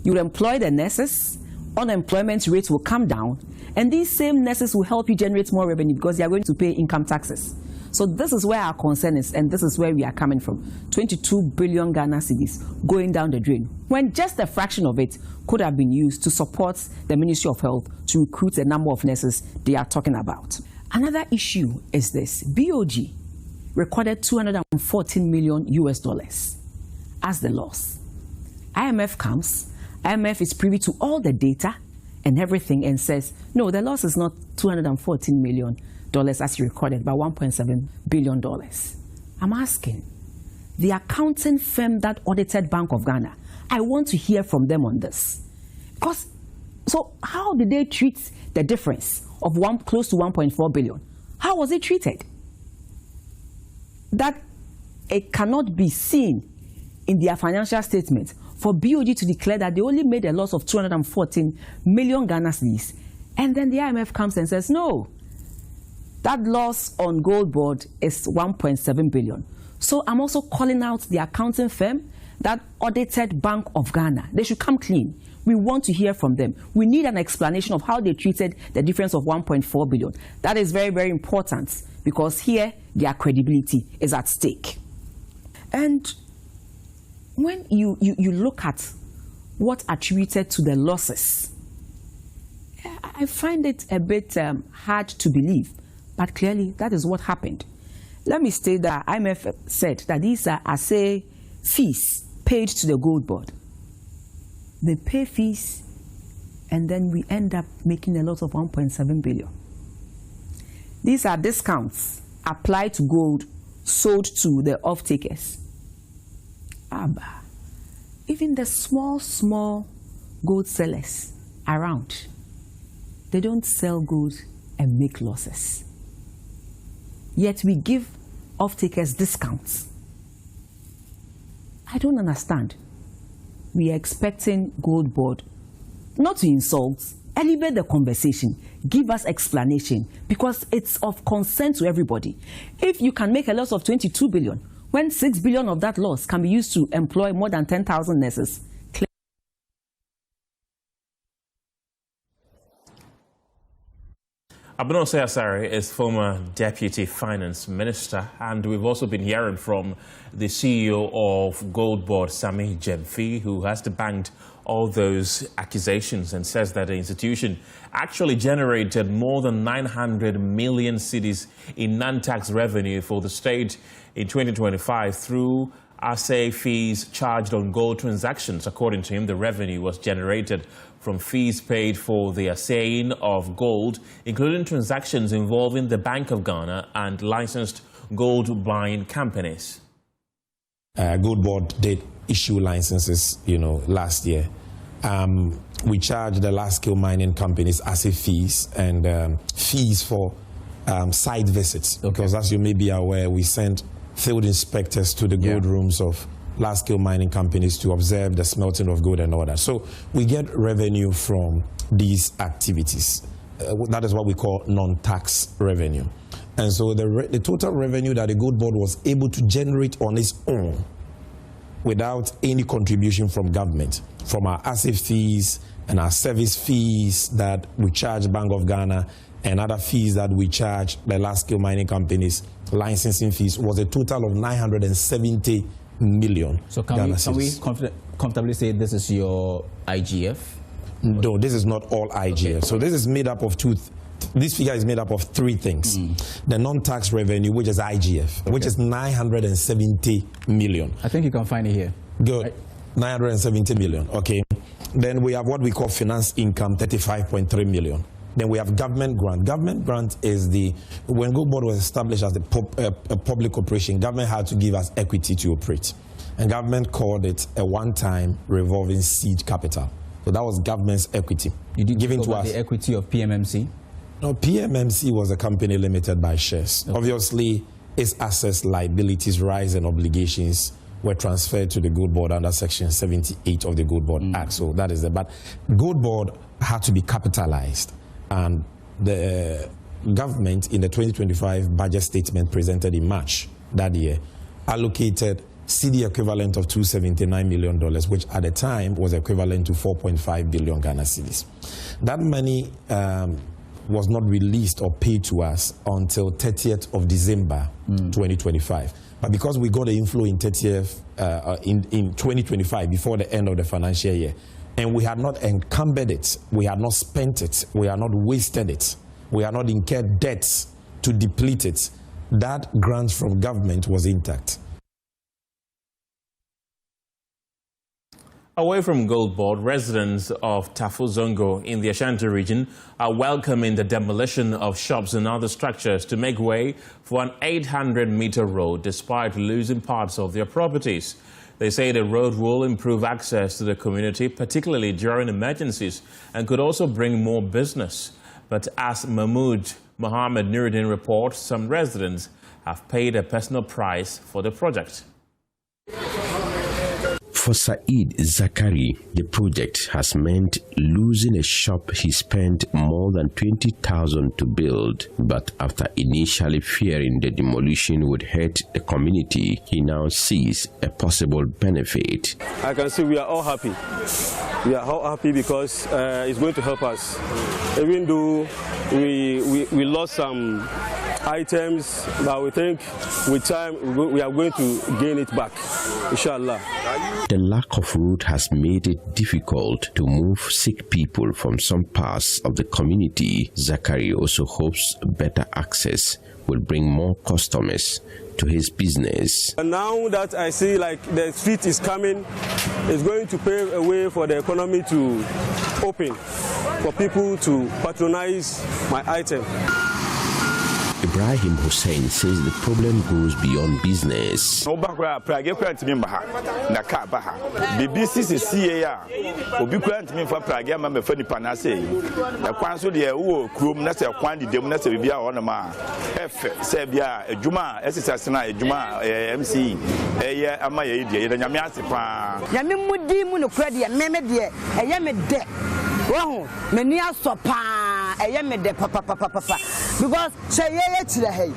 you will employ the nurses, unemployment rates will come down, and these same nurses will help you generate more revenue because they are going to pay income taxes. So this is where our concern is, and this is where we are coming from. 22 billion Ghana cedis going down the drain, when just a fraction of it could have been used to support the Ministry of Health to recruit the number of nurses they are talking about. Another issue is this. BOG recorded $214 million as the loss. IMF comes, IMF is privy to all the data and everything and says, no, the loss is not $214 million as recorded, but $1.7 billion. I'm asking, the accounting firm that audited Bank of Ghana, I want to hear from them on this. Because, so how did they treat the difference of close to 1.4 billion? How was it treated? That it cannot be seen in their financial statement for BOG to declare that they only made a loss of 214 million Ghana cedis, and then the IMF comes and says, no, that loss on Gold Board is 1.7 billion. So I'm also calling out the accounting firm that audited Bank of Ghana. They should come clean. We want to hear from them. We need an explanation of how they treated the difference of 1.4 billion. That is very, very important because here their credibility is at stake. And when you look at what attributed to the losses, I find it a bit hard to believe, but clearly that is what happened. Let me state that IMF said that these are assay fees paid to the Gold Board. They pay fees, and then we end up making a loss of 1.7 billion. These are discounts applied to gold sold to the off-takers. Even the small gold sellers around, they don't sell gold and make losses. Yet we give off-takers discounts. I don't understand. We are expecting Gold Board not to insult, elevate the conversation, give us explanation, because it's of concern to everybody. If you can make a loss of 22 billion, when 6 billion of that loss can be used to employ more than 10,000 nurses. Abnose Asare is former Deputy Finance Minister, and we've also been hearing from the CEO of Gold Board, Sami Jemfi, who has debunked all those accusations and says that the institution actually generated more than 900 million cedis in non-tax revenue for the state in 2025 through assay fees charged on gold transactions. According to him, the revenue was generated from fees paid for the assaying of gold, including transactions involving the Bank of Ghana and licensed gold buying companies. Gold Board did issue licenses, last year. We charged the large-scale mining companies assay fees and fees for site visits. Because as you may be aware, we sent field inspectors to the gold rooms of large-scale mining companies to observe the smelting of gold and all that. So we get revenue from these activities. That is what we call non-tax revenue. And so the total revenue that the Gold Board was able to generate on its own without any contribution from government, from our assay fees and our service fees that we charge Bank of Ghana and other fees that we charge the large-scale mining companies, licensing fees, was a total of 970 million. So can we comfortably say this is your IGF? No, this is not all IGF. Okay. So this is made up of this figure is made up of three things. The non-tax revenue, which is IGF, which is 970 million. I think you can find it here. Good. Right. 970 million. Okay. Then we have what we call finance income, 35.3 million. Then we have government grant. Government grant is when Gold Board was established as a public corporation, government had to give us equity to operate. And government called it a one-time revolving seed capital. So that was government's equity. You did give to us the equity of PMMC? No, PMMC was a company limited by shares. Okay. Obviously, its assets, liabilities, rights, and obligations were transferred to the Gold Board under Section 78 of the Gold Board Act. So that is it. But Gold Board had to be capitalized. And the government, in the 2025 budget statement presented in March that year, allocated CD equivalent of $279 million, which at the time was equivalent to 4.5 billion Ghana cedis. That money was not released or paid to us until 30th of December 2025. But because we got the inflow in 2025, before the end of the financial year, and we had not encumbered it, we had not spent it, we had not wasted it, we had not incurred debts to deplete it, that grant from government was intact. Away from Gold Board, residents of Tafo-Zongo in the Ashanti region are welcoming the demolition of shops and other structures to make way for an 800-meter road despite losing parts of their properties. They say the road will improve access to the community, particularly during emergencies, and could also bring more business. But as Mahmoud Mohammed Nuruddin reports, some residents have paid a personal price for the project. For Saeed Zakari, the project has meant losing a shop he spent more than 20,000 to build. But after initially fearing the demolition would hurt the community, he now sees a possible benefit. I can see we are all happy. We are all happy because it's going to help us. Even though we lost some items, but we think with time we are going to gain it back, inshallah. The lack of road has made it difficult to move sick people from some parts of the community. Zakari also hopes better access will bring more customers to his business. And now that I see like the street is coming, it's going to pave a way for the economy to open, for people to patronize my item. Ibrahim Hussein says the problem goes beyond business. Well, many are so I am a papa because say hey,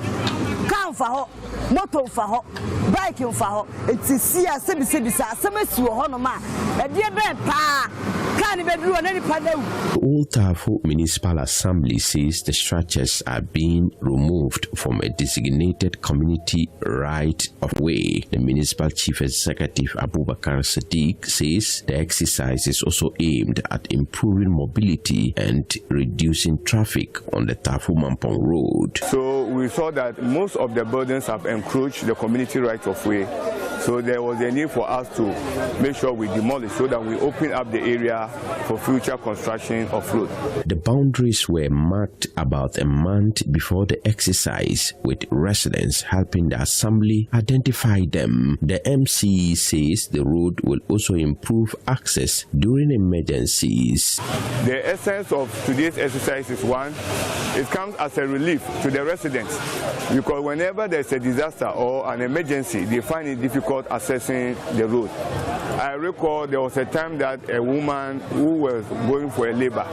come for her, motor for her, biking for her. It's a sea, a semi, some honoma, a dear bed pa. Can't even do any panel. Old Tafo Municipal Assembly says the structures are being removed from a designated community right of way. The municipal chief executive Abubakar Sadiq says the exercise is also aimed at improving mobility and reducing traffic on the Tafo Mampong Road. So we saw that most of the buildings have encroached the community right of way. So there was a need for us to make sure we demolish so that we open up the area for future construction of road. The boundaries were marked about a month before the exercise, with residents helping the assembly identify them. The MC says the road will also improve access during emergencies. The essence of today's exercise is one, it comes as a relief to the residents because whenever there's a disaster or an emergency, they find it difficult accessing the road. I recall there was a time that a woman who was going for a labor,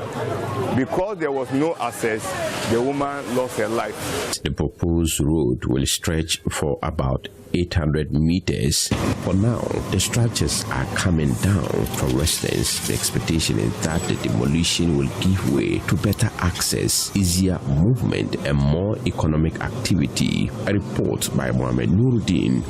because there was no access, the woman lost her life. The proposed road will stretch for about 800 meters. For now, the structures are coming down from residents. The expectation is that the demolition will give way to better access, easier movement, and more economic activity. A report by Mohamed Nuruddin.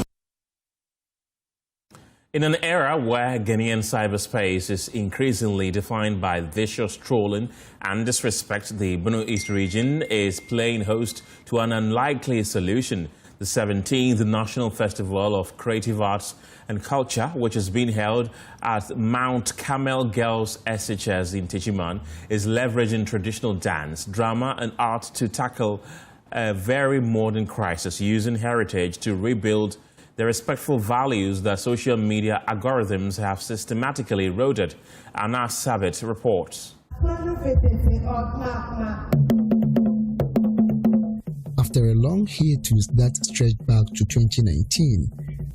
In an era where Ghanaian cyberspace is increasingly defined by vicious trolling and disrespect, the Benue East region is playing host to an unlikely solution. The 17th National Festival of Creative Arts and Culture, which is being held at Mount Carmel Girls SHS in Techiman, is leveraging traditional dance, drama and art to tackle a very modern crisis, using heritage to rebuild the respectful values that social media algorithms have systematically eroded. Anna Savit reports. After a long hiatus that stretched back to 2019,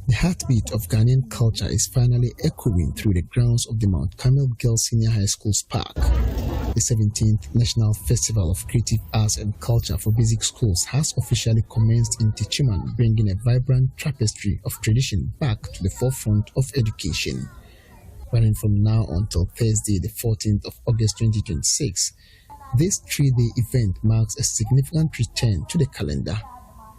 the heartbeat of Ghanaian culture is finally echoing through the grounds of the Mount Carmel Girls Senior High School's park. The 17th National Festival of Creative Arts and Culture for Basic Schools has officially commenced in Techiman, bringing a vibrant tapestry of tradition back to the forefront of education. Running from now until Thursday, the 14th of August 2026, this 3-day event marks a significant return to the calendar.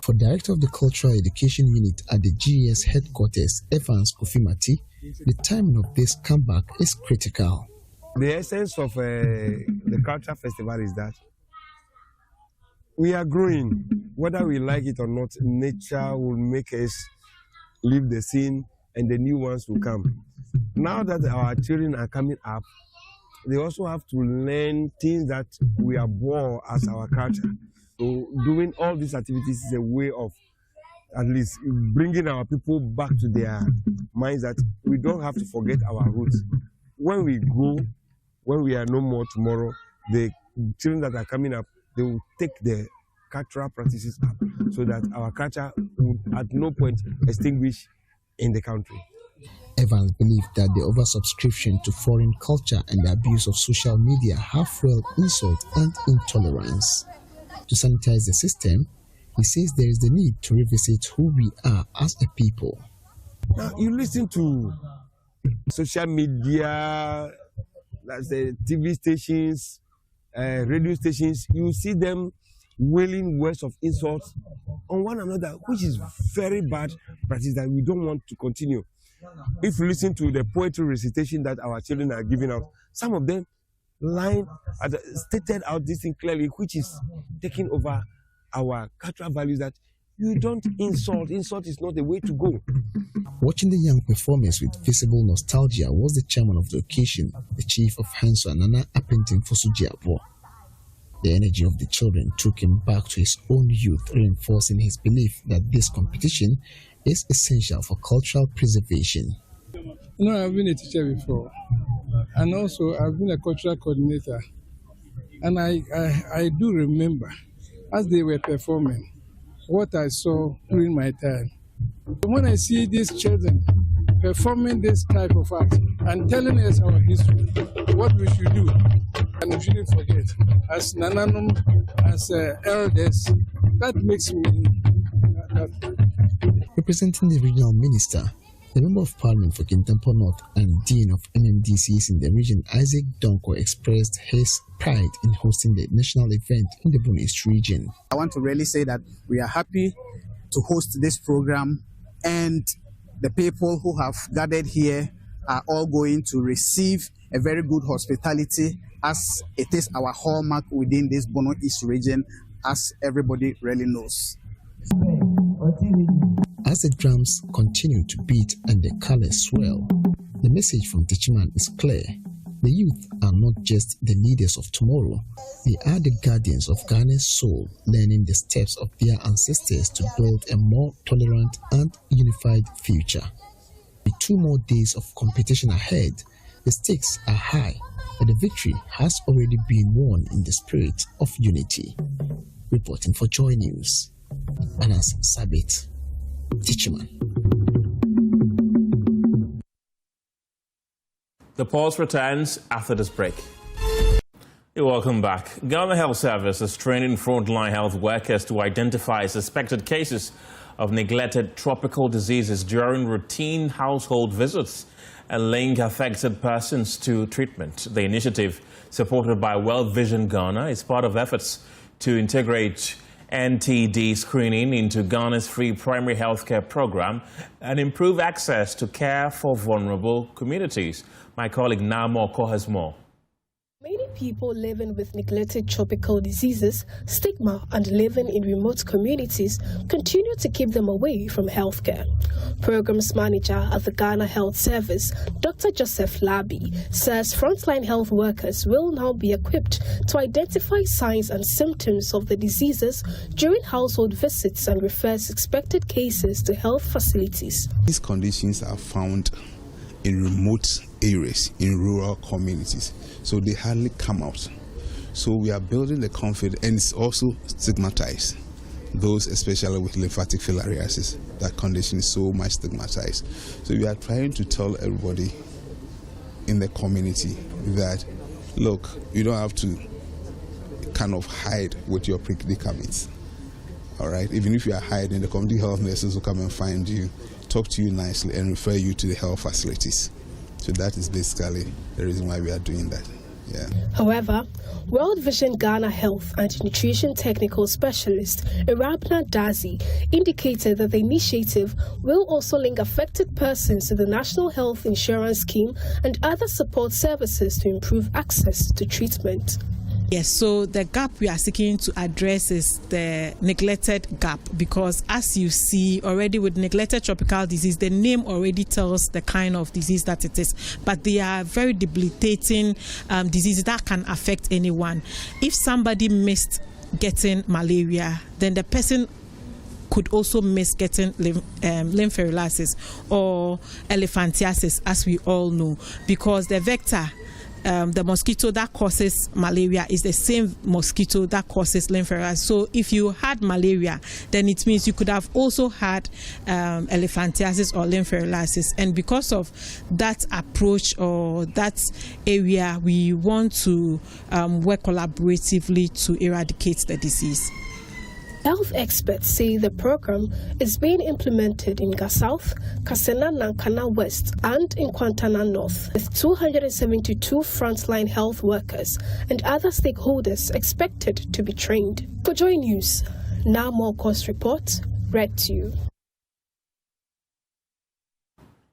For Director of the Cultural Education Unit at the GES headquarters, Evans Kofimati, the timing of this comeback is critical. The essence of the Culture Festival is that we are growing. Whether we like it or not, nature will make us leave the scene and the new ones will come. Now that our children are coming up, they also have to learn things that we are born as our culture. So doing all these activities is a way of at least bringing our people back to their minds that we don't have to forget our roots. When we go, when we are no more tomorrow, the children that are coming up, they will take the cultural practices up so that our culture will at no point extinguish in the country. Evans believed that the oversubscription to foreign culture and the abuse of social media have fueled insult and intolerance. To sanitize the system, he says there is the need to revisit who we are as a people. Now, you listen to social media, that's the TV stations, radio stations, you see them wailing words of insults on one another, which is very bad practice that we don't want to continue. If you listen to the poetry recitation that our children are giving out, some of them stated out this thing clearly, which is taking over our cultural values, that you don't insult. Insult is not the way to go. Watching the young performers with visible nostalgia was the chairman of the occasion, the chief of Hanso Nana Apentin Fosujiabo. The energy of the children took him back to his own youth, reinforcing his belief that this competition is essential for cultural preservation. I've been a teacher before, and also I've been a cultural coordinator. And I do remember, as they were performing, what I saw during my time. When I see these children performing this type of act and telling us our history, what we should do, and we shouldn't forget, as Nananum, as elders, that makes me happy. Representing the regional minister, the Member of Parliament for Kintampo North and Dean of MMDCs in the region, Isaac Donko, expressed his pride in hosting the national event in the Bono East region. I want to really say that we are happy to host this program, and the people who have gathered here are all going to receive a very good hospitality, as it is our hallmark within this Bono East region, as everybody really knows. As the drums continue to beat and the colors swell, the message from Techiman is clear. The youth are not just the leaders of tomorrow, they are the guardians of Ghana's soul, learning the steps of their ancestors to build a more tolerant and unified future. With 2 more days of competition ahead, the stakes are high, but the victory has already been won in the spirit of unity. Reporting for Joy News, Anas Sabit, Techiman. The pause returns after this break. You're welcome back. Ghana Health Service is training frontline health workers to identify suspected cases of neglected tropical diseases during routine household visits and link affected persons to treatment. The initiative, supported by World Vision Ghana, is part of efforts to integrate NTD screening into Ghana's free primary healthcare program and improve access to care for vulnerable communities. My colleague Namo has more. Many people living with neglected tropical diseases, stigma, and living in remote communities continue to keep them away from healthcare. Programs Manager at the Ghana Health Service, Dr. Joseph Labi, says frontline health workers will now be equipped to identify signs and symptoms of the diseases during household visits and refer suspected cases to health facilities. These conditions are found in remote areas, in rural communities, so they hardly come out. So we are building the confidence, and it's also stigmatized. Those especially with lymphatic filariasis, that condition is so much stigmatized. So we are trying to tell everybody in the community that, look, you don't have to kind of hide with your predicaments. All right, even if you are hiding, the community health nurses will come and find you, talk to you nicely, and refer you to the health facilities. So that is basically the reason why we are doing that. Yeah. However, World Vision Ghana Health and Nutrition Technical Specialist Irabna Dazi indicated that the initiative will also link affected persons to the National Health Insurance Scheme and other support services to improve access to treatment. Yes, so the gap we are seeking to address is the neglected gap, because as you see already with neglected tropical disease, the name already tells the kind of disease that it is, but they are very debilitating diseases that can affect anyone. If somebody missed getting malaria, then the person could also miss getting lymphocytosis or elephantiasis, as we all know, because the vector, the mosquito that causes malaria is the same mosquito that causes lymphocytosis. So if you had malaria, then it means you could have also had elephantiasis or lymphocytosis. And because of that approach or that area, we want to work collaboratively to eradicate the disease. Health experts say the program is being implemented in Ga South, Kasena Nankana West, and in Kwantana North, with 272 frontline health workers and other stakeholders expected to be trained. For Joy News, Now More Cost Report, read to you.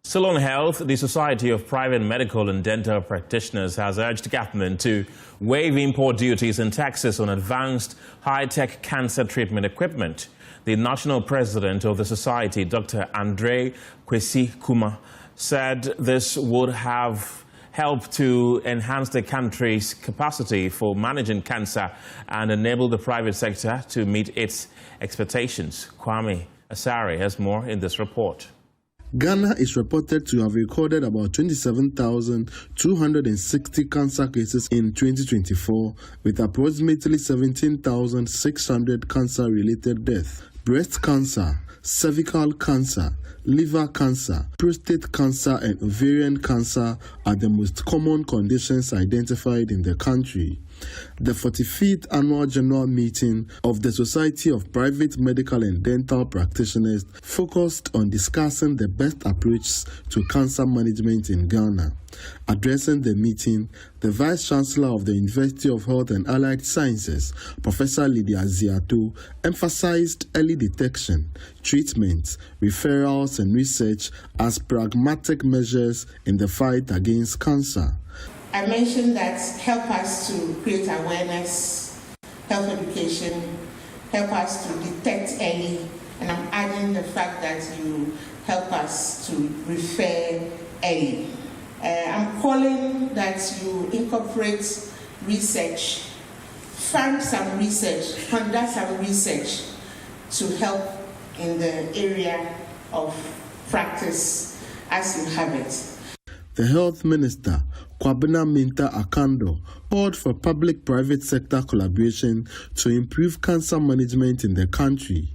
Still on health, the Society of Private Medical and Dental Practitioners has urged the government to waive import duties and taxes on advanced high-tech cancer treatment equipment. The national president of the society, Dr. Andre Kwesi Kuma, said this would have help to enhance the country's capacity for managing cancer and enable the private sector to meet its expectations. Kwame Asari has more in this report. Ghana is reported to have recorded about 27,260 cancer cases in 2024, with approximately 17,600 cancer-related deaths. Breast cancer, cervical cancer, liver cancer, prostate cancer, and ovarian cancer are the most common conditions identified in the country. The 45th Annual General Meeting of the Society of Private Medical and Dental Practitioners focused on discussing the best approach to cancer management in Ghana. Addressing the meeting, the Vice Chancellor of the University of Health and Allied Sciences, Professor Lydia Ziato, emphasized early detection, treatment, referrals, and research as pragmatic measures in the fight against cancer. I mentioned that help us to create awareness, health education, help us to detect early, and I'm adding the fact that you help us to refer early. I'm calling that you incorporate research, fund some research, conduct some research to help in the area of practice as you have it. The Health Minister, Kwabena Minta Akando, called for public-private sector collaboration to improve cancer management in the country.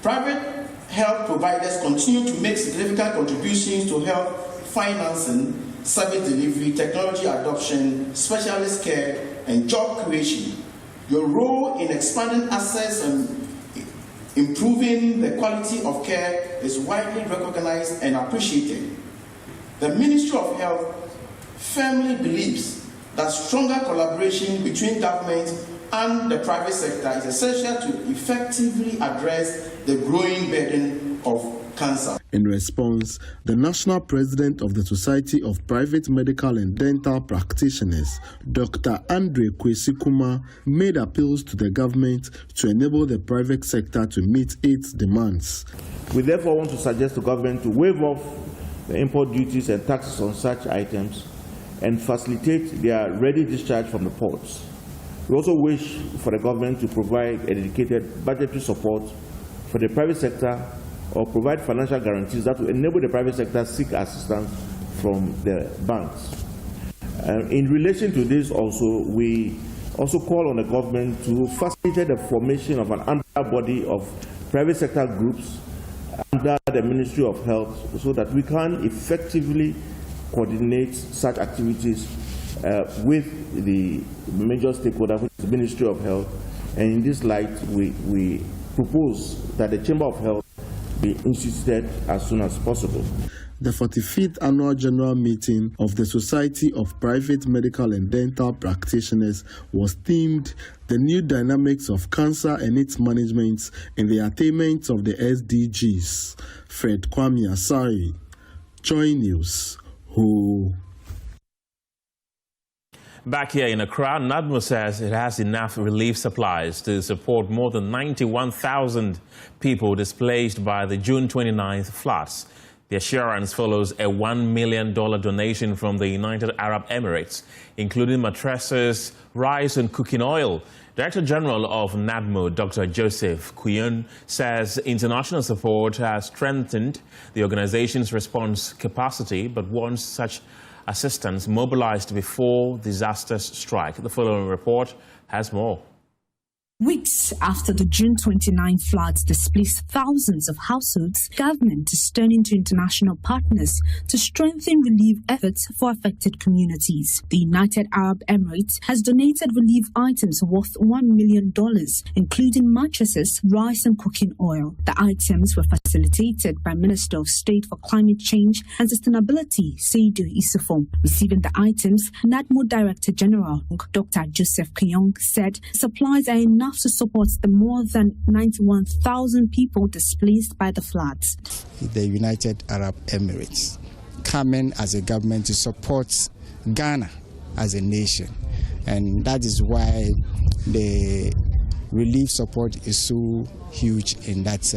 Private health providers continue to make significant contributions to health financing, service delivery, technology adoption, specialist care, and job creation. Your role in expanding access and improving the quality of care is widely recognized and appreciated. The Ministry of Health firmly believes that stronger collaboration between government and the private sector is essential to effectively address the growing burden of cancer. In response, the National President of the Society of Private Medical and Dental Practitioners, Dr. Andre Kwesi-Kuma, made appeals to the government to enable the private sector to meet its demands. We therefore want to suggest to government to waive off the import duties and taxes on such items and facilitate their ready discharge from the ports. We also wish for the government to provide a dedicated budgetary support for the private sector or provide financial guarantees that will enable the private sector to seek assistance from the banks. In relation to this also, we also call on the government to facilitate the formation of an umbrella body of private sector groups under the Ministry of Health so that we can effectively coordinate such activities with the major stakeholder, which is the Ministry of Health. And in this light, we propose that the Chamber of Health be instituted as soon as possible. The 45th Annual General Meeting of the Society of Private Medical and Dental Practitioners was themed "The New Dynamics of Cancer and Its Management in the Attainment of the SDGs." Fred Kwame Asari, Joy News. Ho. Back here in Accra, NADMO says it has enough relief supplies to support more than 91,000 people displaced by the June 29th floods. The assurance follows a $1 million donation from the United Arab Emirates, including mattresses, rice and cooking oil. Director General of NADMO, Dr. Joseph Kuyon, says international support has strengthened the organization's response capacity, but wants such assistance mobilized before disasters strike. The following report has more. Weeks after the June 29 floods displaced thousands of households, government is turning to international partners to strengthen relief efforts for affected communities. The United Arab Emirates has donated relief items worth $1 million, including mattresses, rice and cooking oil. The items were facilitated by Minister of State for Climate Change and Sustainability, Seydou Issoufu. Receiving the items, NADMO Director General Dr. Joseph Kuyon said supplies are enough to support the more than 91,000 people displaced by the floods. The United Arab Emirates coming as a government to support Ghana as a nation, and that is why the relief support is so huge in that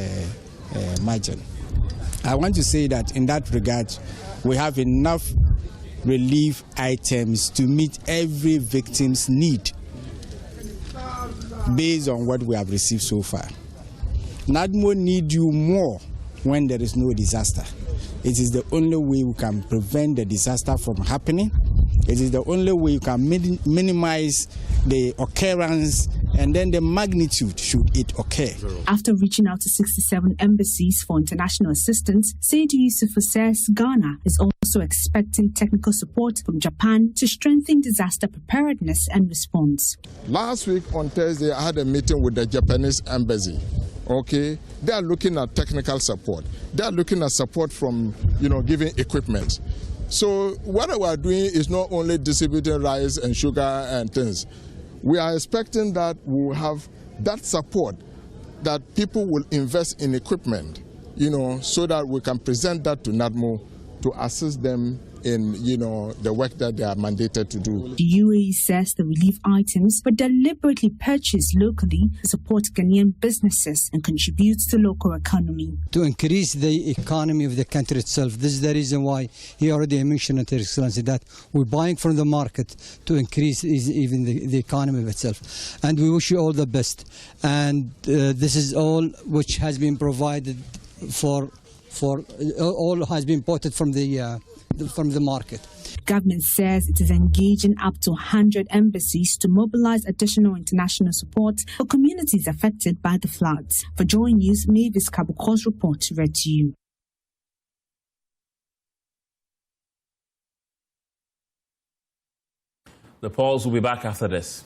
margin. I want to say that in that regard, we have enough relief items to meet every victim's need based on what we have received so far. NADMO need you more when there is no disaster. It is the only way we can prevent the disaster from happening. It is the only way you can minimize the occurrence and then the magnitude should it occur. After reaching out to 67 embassies for international assistance, Seydou Yusufu says Ghana is also expecting technical support from Japan to strengthen disaster preparedness and response. Last week on Thursday, I had a meeting with the Japanese embassy. Okay, they are looking at technical support. They are looking at support from, giving equipment. So what we are doing is not only distributing rice and sugar and things. We are expecting that we will have that support, that people will invest in equipment, so that we can present that to NADMO to assist them in, the work that they are mandated to do. The UAE says the relief items were deliberately purchased locally to support Ghanaian businesses and contribute to the local economy. To increase the economy of the country itself. This is the reason why he already mentioned it, Excellency, that we're buying from the market to increase even the economy of itself. And we wish you all the best. And this is all which has been provided for all has been imported from the market. Government says it is engaging up to 100 embassies to mobilize additional international support for communities affected by the floods. For Joy News, Mavis Kabuko's report read to you. The polls will be back after this.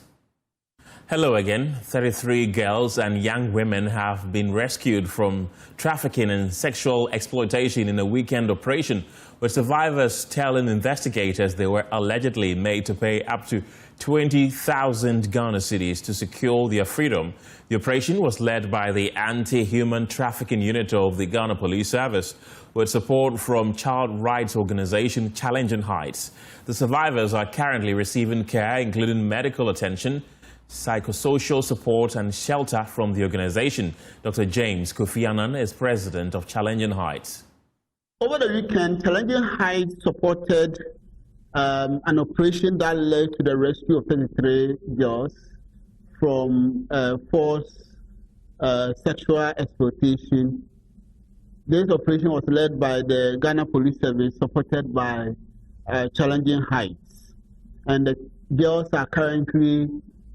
Hello again. 33 girls and young women have been rescued from trafficking and sexual exploitation in a weekend operation, with survivors telling investigators they were allegedly made to pay up to 20,000 Ghana cedis to secure their freedom. The operation was led by the Anti-Human Trafficking Unit of the Ghana Police Service, with support from child rights organization Challenging Heights. The survivors are currently receiving care, including medical attention, psychosocial support and shelter from the organization. Dr. James Kofi-Annan is president of Challenging Heights. Over the weekend, Challenging Heights supported an operation that led to the rescue of 33 girls from forced sexual exploitation. This operation was led by the Ghana Police Service, supported by Challenging Heights. And the girls are currently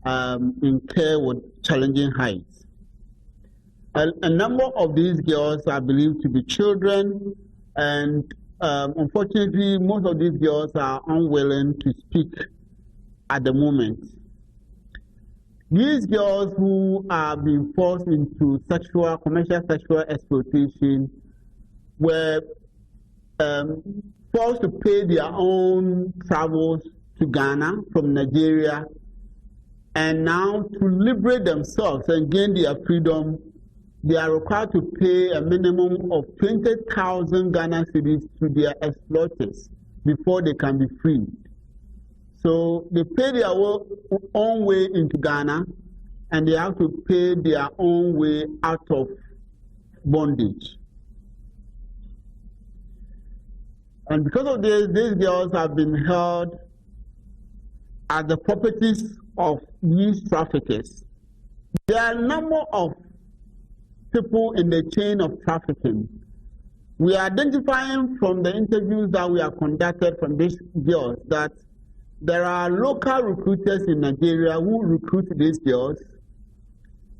in care with Challenging Heights. A number of these girls are believed to be children, and unfortunately, most of these girls are unwilling to speak at the moment. These girls who are being forced into commercial sexual exploitation were forced to pay their own travels to Ghana from Nigeria. And now, to liberate themselves and gain their freedom, they are required to pay a minimum of 20,000 Ghana cedis to their exploiters before they can be freed. So they pay their own way into Ghana, and they have to pay their own way out of bondage. And because of this, these girls have been held as the properties of these traffickers. There are a number of people in the chain of trafficking. We are identifying from the interviews that we have conducted from these girls that there are local recruiters in Nigeria who recruit these girls,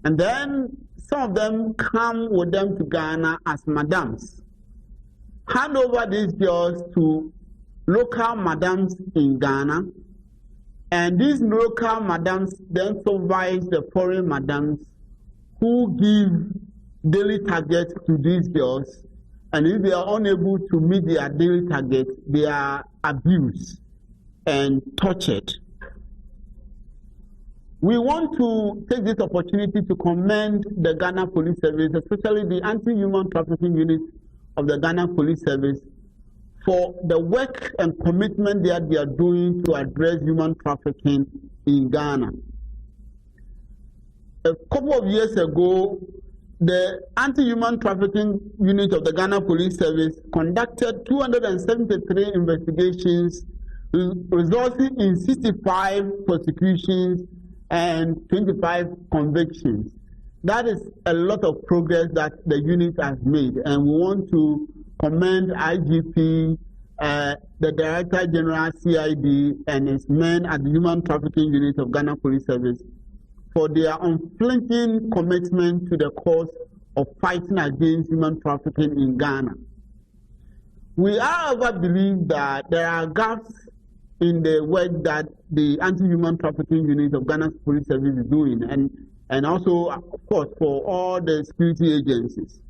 and then some of them come with them to Ghana as madams, hand over these girls to local madams in Ghana, and these local madams then supervise the foreign madams who give daily targets to these girls, and if they are unable to meet their daily target, they are abused and tortured. We want to take this opportunity to commend the Ghana Police Service, especially the Anti-Human Trafficking Unit of the Ghana Police Service, for the work and commitment that they are doing to address human trafficking in Ghana. A couple of years ago, the Anti-Human Trafficking Unit of the Ghana Police Service conducted 273 investigations resulting in 65 prosecutions and 25 convictions. That is a lot of progress that the unit has made, and we want to commend IGP, the Director General CID, and his men at the Human Trafficking Unit of Ghana Police Service for their unflinching commitment to the cause of fighting against human trafficking in Ghana. We, however, believe that there are gaps in the work that the Anti-Human Trafficking Unit of Ghana's Police Service is doing, and also, of course, for all the security agencies.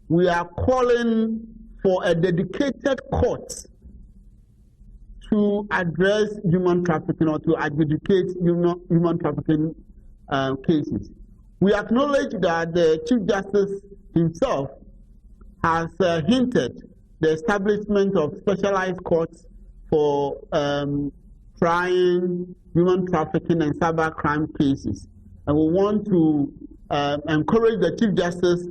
We are calling for a dedicated court to address human trafficking or to adjudicate human trafficking cases. We acknowledge that the Chief Justice himself has hinted the establishment of specialized courts for trying human trafficking and cybercrime cases. And we want to encourage the Chief Justice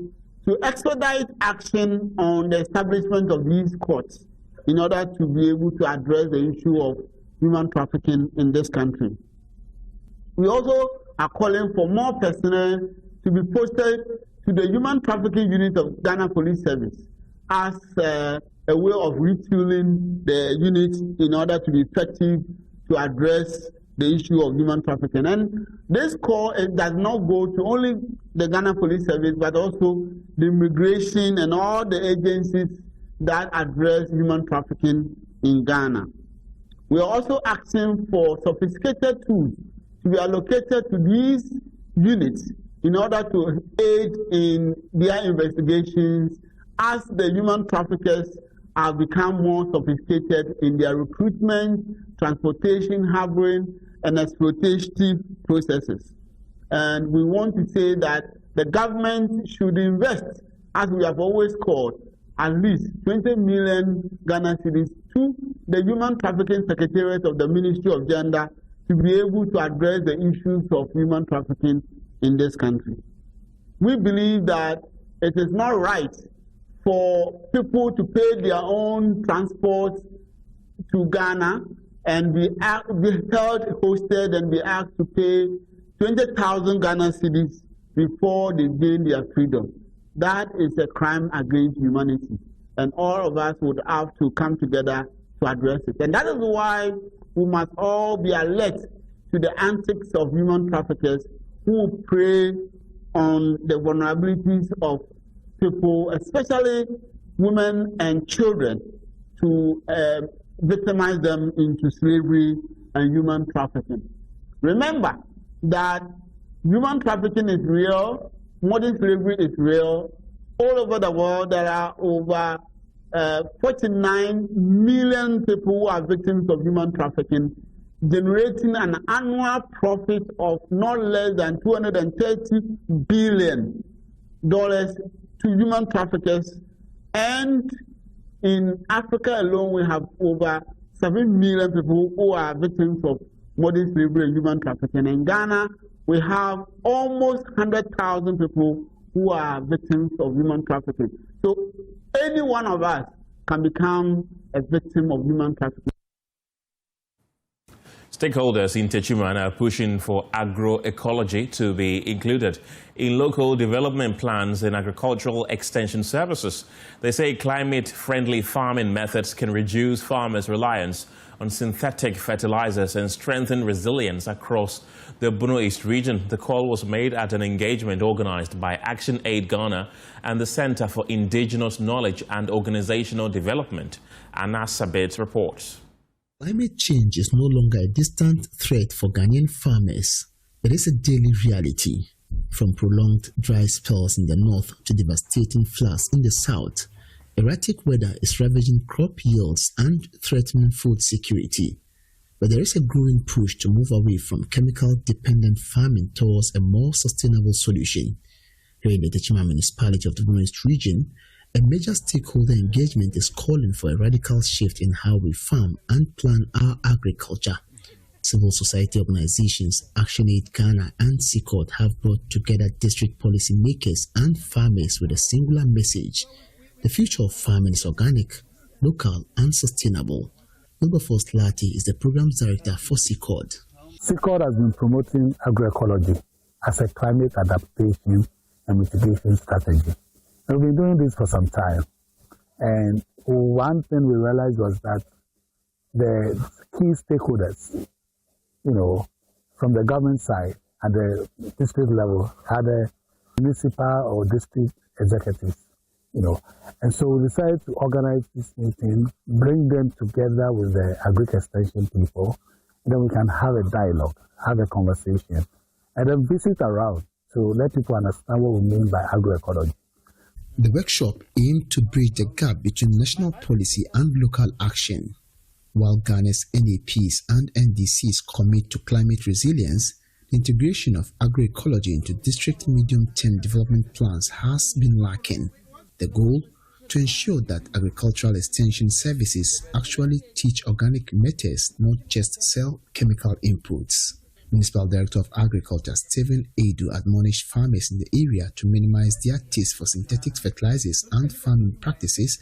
to expedite action on the establishment of these courts in order to be able to address the issue of human trafficking in this country. We also are calling for more personnel to be posted to the Human Trafficking Unit of Ghana Police Service as a way of retooling the unit in order to be effective to address the issue of human trafficking. And this call does not go to only the Ghana Police Service, but also the immigration and all the agencies that address human trafficking in Ghana. We are also asking for sophisticated tools to be allocated to these units in order to aid in their investigations as the human traffickers have become more sophisticated in their recruitment, transportation, harboring, and exploitative processes. And we want to say that the government should invest, as we have always called, at least 20 million Ghana cedis to the Human Trafficking Secretariat of the Ministry of Gender to be able to address the issues of human trafficking in this country. We believe that it is not right for people to pay their own transport to Ghana and be held hosted and be asked to pay 20,000 Ghana cedis before they gain their freedom. That is a crime against humanity, and all of us would have to come together to address it. And that is why we must all be alert to the antics of human traffickers who prey on the vulnerabilities of people, especially women and children, to victimize them into slavery and human trafficking. Remember that human trafficking is real, modern slavery is real. All over the world, there are over 49 million people who are victims of human trafficking, generating an annual profit of not less than $230 billion to human traffickers. And in Africa alone, we have over 7 million people who are victims of modern slavery and human trafficking. In Ghana, we have almost 100,000 people who are victims of human trafficking. So any one of us can become a victim of human trafficking. Stakeholders in Techiman are pushing for agroecology to be included in local development plans and agricultural extension services. They say climate-friendly farming methods can reduce farmers' reliance on synthetic fertilizers and strengthen resilience across the Bono East region. The call was made at an engagement organized by Action Aid Ghana and the Center for Indigenous Knowledge and Organizational Development. Anna Sabit reports. Climate change is no longer a distant threat for Ghanaian farmers. It is a daily reality. From prolonged dry spells in the north to devastating floods in the south, erratic weather is ravaging crop yields and threatening food security. But there is a growing push to move away from chemical-dependent farming towards a more sustainable solution. Here in the Techima municipality of the Bono East region, a major stakeholder engagement is calling for a radical shift in how we farm and plan our agriculture. Civil society organizations Action Aid Ghana and CICOD have brought together district policy makers and farmers with a singular message. The future of farming is organic, local and sustainable. Wilberforce Lati is the Programs Director for CCOD. CCOD has been promoting agroecology as a climate adaptation and mitigation strategy. We've been doing this for some time. And one thing we realized was that the key stakeholders, from the government side at the district level, had the municipal or district executives, And so we decided to organize this meeting, bring them together with the agri-extension people, then we can have a dialogue, have a conversation, and then visit around to let people understand what we mean by agroecology. The workshop aimed to bridge the gap between national policy and local action. While Ghana's NAPs and NDCs commit to climate resilience, the integration of agroecology into district medium-term development plans has been lacking. The goal? To ensure that agricultural extension services actually teach organic methods, not just sell chemical inputs. Municipal Director of Agriculture Stephen Addo admonished farmers in the area to minimize their taste for synthetic fertilizers and farming practices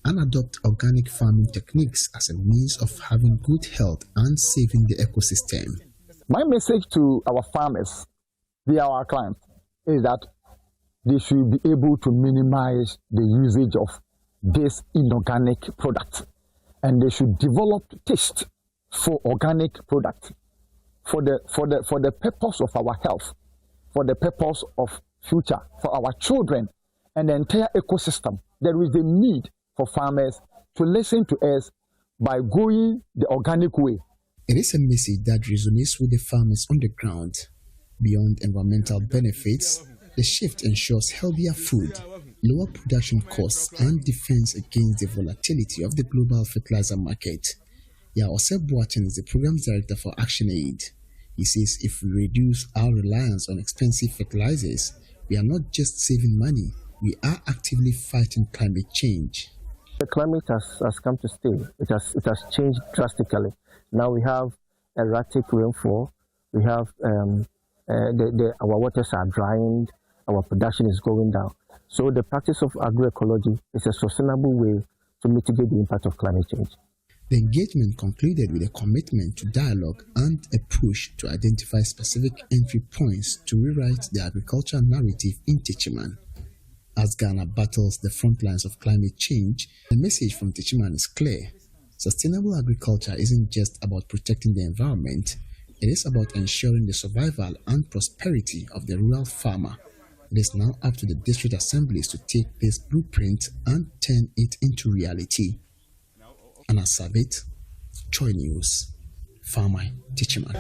and adopt organic farming techniques as a means of having good health and saving the ecosystem. My message to our farmers, they are our clients, is that they should be able to minimize the usage of this inorganic product, and they should develop taste for organic product for the purpose of our health, for the purpose of future, for our children and the entire ecosystem. There is a need for farmers to listen to us by going the organic way. It is a message that resonates with the farmers on the ground. Beyond environmental benefits, the shift ensures healthier food, lower production costs, and defense against the volatility of the global fertilizer market. Yaose Boateng is the Programs Director for ActionAid. He says if we reduce our reliance on expensive fertilizers, we are not just saving money, we are actively fighting climate change. The climate has come to stay. It has changed drastically. Now we have erratic rainfall. We have our waters are drying. Our production is going down. So the practice of agroecology is a sustainable way to mitigate the impact of climate change. The engagement concluded with a commitment to dialogue and a push to identify specific entry points to rewrite the agricultural narrative in Techiman. As Ghana battles the front lines of climate change, the message from Techiman is clear. Sustainable agriculture isn't just about protecting the environment, it is about ensuring the survival and prosperity of the rural farmer. It is now up to the district assemblies to take this blueprint and turn it into reality. Anna Savit, Choi News, Farmer Techiman.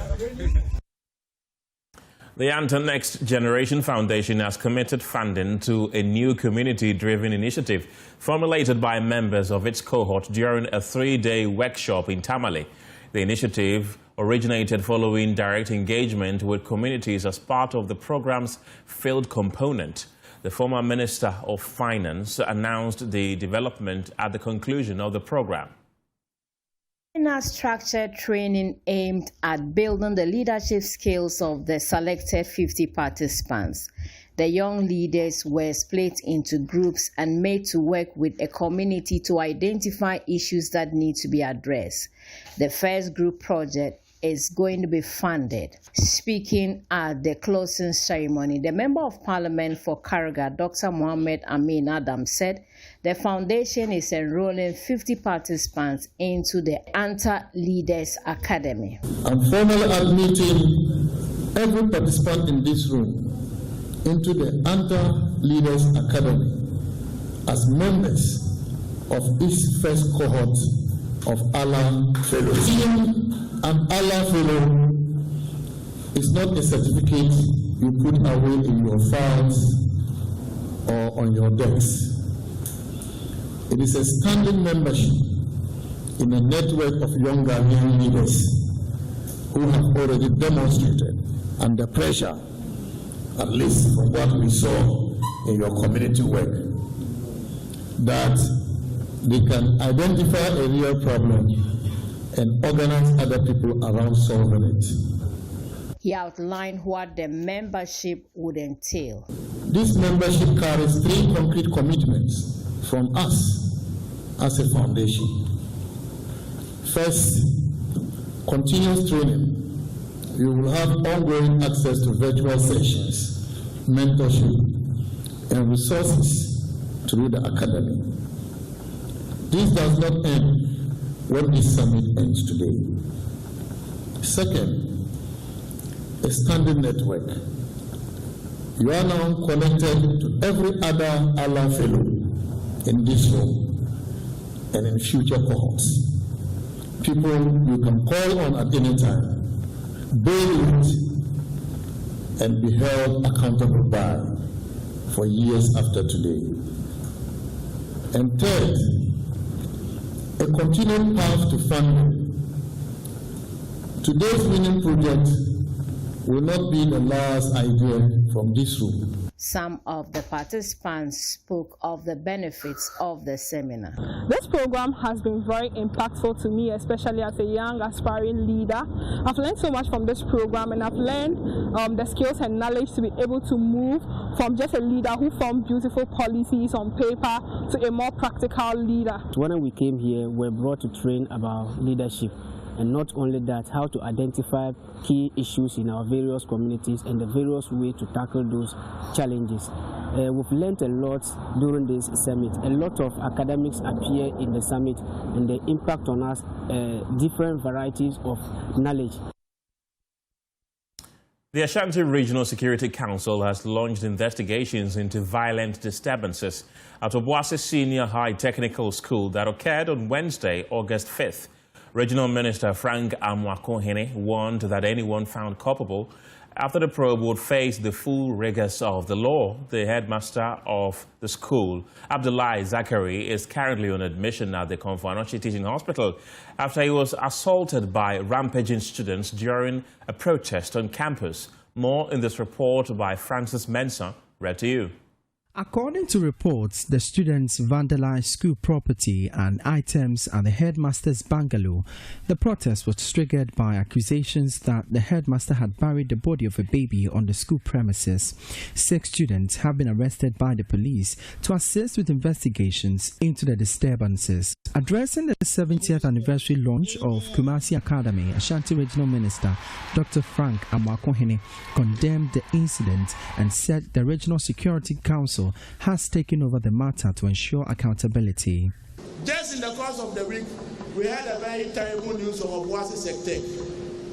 The Anta Next Generation Foundation has committed funding to a new community-driven initiative formulated by members of its cohort during a 3-day workshop in Tamale. The initiative originated following direct engagement with communities as part of the program's field component. The former Minister of Finance announced the development at the conclusion of the program. Structured training aimed at building the leadership skills of the selected 50 participants. The young leaders were split into groups and made to work with a community to identify issues that need to be addressed. The first group project is going to be funded. Speaking at the closing ceremony, the Member of Parliament for Karaga, Dr. Mohammed Amin Adam, said the foundation is enrolling 50 participants into the Anta Leaders Academy. I'm formally admitting every participant in this room into the Anta Leaders Academy as members of this first cohort of Allah Fellows. An Allah Fellow is not a certificate you put away in your files or on your desks. It is a standing membership in a network of young Ghanaian leaders who have already demonstrated under pressure, at least from what we saw in your community work, that they can identify a real problem and organize other people around solving it. He outlined what the membership would entail. This membership carries 3 concrete commitments from us as a foundation. First, continuous training. You will have ongoing access to virtual sessions, mentorship, and resources through the academy. This does not end when this summit ends today. Second, a standing network. You are now connected to every other Allah fellow in this room and in future cohorts. People you can call on at any time, bail it, and be held accountable by for years after today. And third, a continued path to funding. Today's winning project will not be the last idea from this room. Some of the participants spoke of the benefits of the seminar. This program has been very impactful to me, especially as a young aspiring leader. I've learned so much from this program, and I've learned the skills and knowledge to be able to move from just a leader who formed beautiful policies on paper to a more practical leader. When we came here, we were brought to train about leadership. And not only that, how to identify key issues in our various communities and the various ways to tackle those challenges. We've learned a lot during this summit. A lot of academics appear in the summit, and the impact on us, different varieties of knowledge. The Ashanti Regional Security Council has launched investigations into violent disturbances at Obuasi Senior High Technical School that occurred on Wednesday, August 5th. Regional Minister Frank Amwakohene warned that anyone found culpable after the probe would face the full rigors of the law. The headmaster of the school, Abdullahi Zachary, is currently on admission at the Komfo-Anokye Teaching Hospital after he was assaulted by rampaging students during a protest on campus. More in this report by Francis Mensah, read to you. According to reports, the students vandalized school property and items at the headmaster's bungalow. The protest was triggered by accusations that the headmaster had buried the body of a baby on the school premises. 6 students have been arrested by the police to assist with investigations into the disturbances. Addressing the 70th anniversary launch of Kumasi Academy, Ashanti Regional Minister Dr. Frank Amwakohene condemned the incident and said the Regional Security Council has taken over the matter to ensure accountability. Just in the course of the week, we had a very terrible news of Obuasi sector,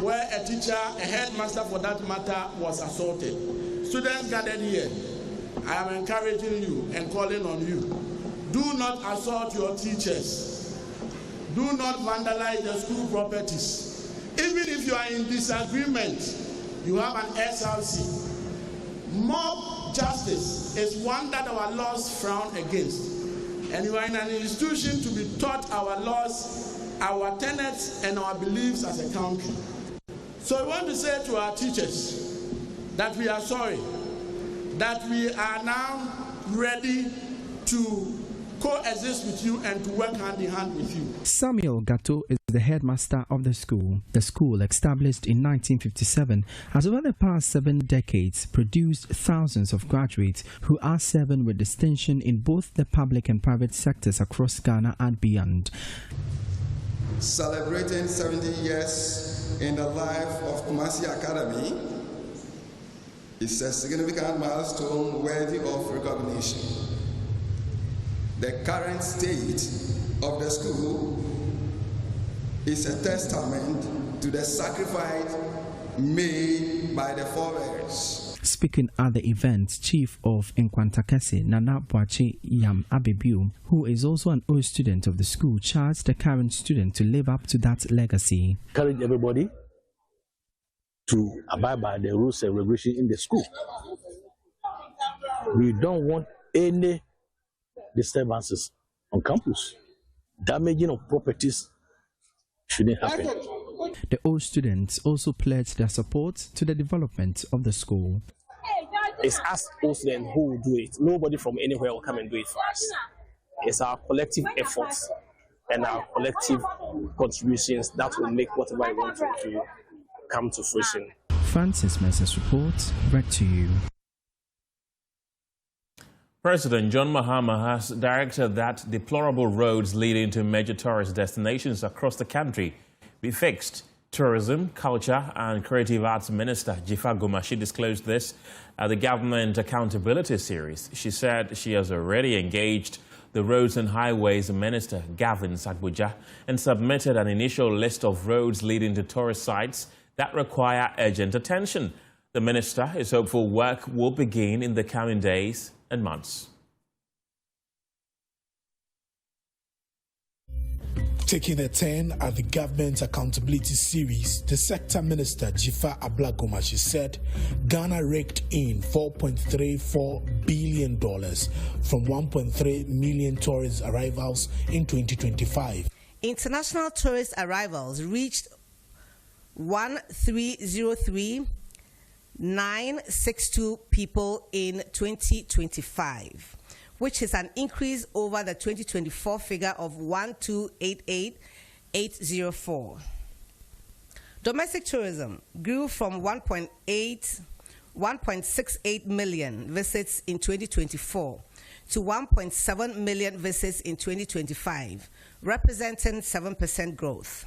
where a teacher, a headmaster for that matter, was assaulted. Students gathered here. I am encouraging you and calling on you. Do not assault your teachers. Do not vandalize the school properties. Even if you are in disagreement, you have an SRC. Mob justice is one that our laws frown against. And you are in an institution to be taught our laws, our tenets, and our beliefs as a country. So we want to say to our teachers that we are sorry, that we are now ready to coexist with you and to work hand in hand with you. Samuel Gatto is the headmaster of the school. The school, established in 1957, has over the past 7 decades produced thousands of graduates who are serving with distinction in both the public and private sectors across Ghana and beyond. Celebrating 70 years in the life of Kumasi Academy is a significant milestone worthy of recognition. The current state of the school is a testament to the sacrifice made by the forebears. Speaking at the event, Chief of Nkwantakese, Nana Boachi Yam Abibu, who is also an old student of the school, charged the current student to live up to that legacy. Encourage everybody to abide by the rules and regulations in the school. We don't want any disturbances on campus. Damaging of properties shouldn't happen. The old students also pledged their support to the development of the school. It's us old students who will do it. Nobody from anywhere will come and do it for us. It's our collective efforts and our collective contributions that will make whatever I want to come to fruition. Francis Mensah's report, read to you. President John Mahama has directed that deplorable roads leading to major tourist destinations across the country be fixed. Tourism, Culture and Creative Arts Minister Jifa Gomashi disclosed this at the Government Accountability Series. She said she has already engaged the Roads and Highways Minister, Gavin Sagbuja, and submitted an initial list of roads leading to tourist sites that require urgent attention. The minister is hopeful work will begin in the coming days and months. Taking a turn at the Government Accountability Series, the Sector Minister Jifa Gomashi said Ghana raked in $4.34 billion from 1.3 million tourist arrivals in 2025. International tourist arrivals reached 1,303,962 people in 2025. Which is an increase over the 2024 figure of 1,288,804. Domestic tourism grew from 1.68 million visits in 2024 to 1.7 million visits in 2025, representing 7% growth.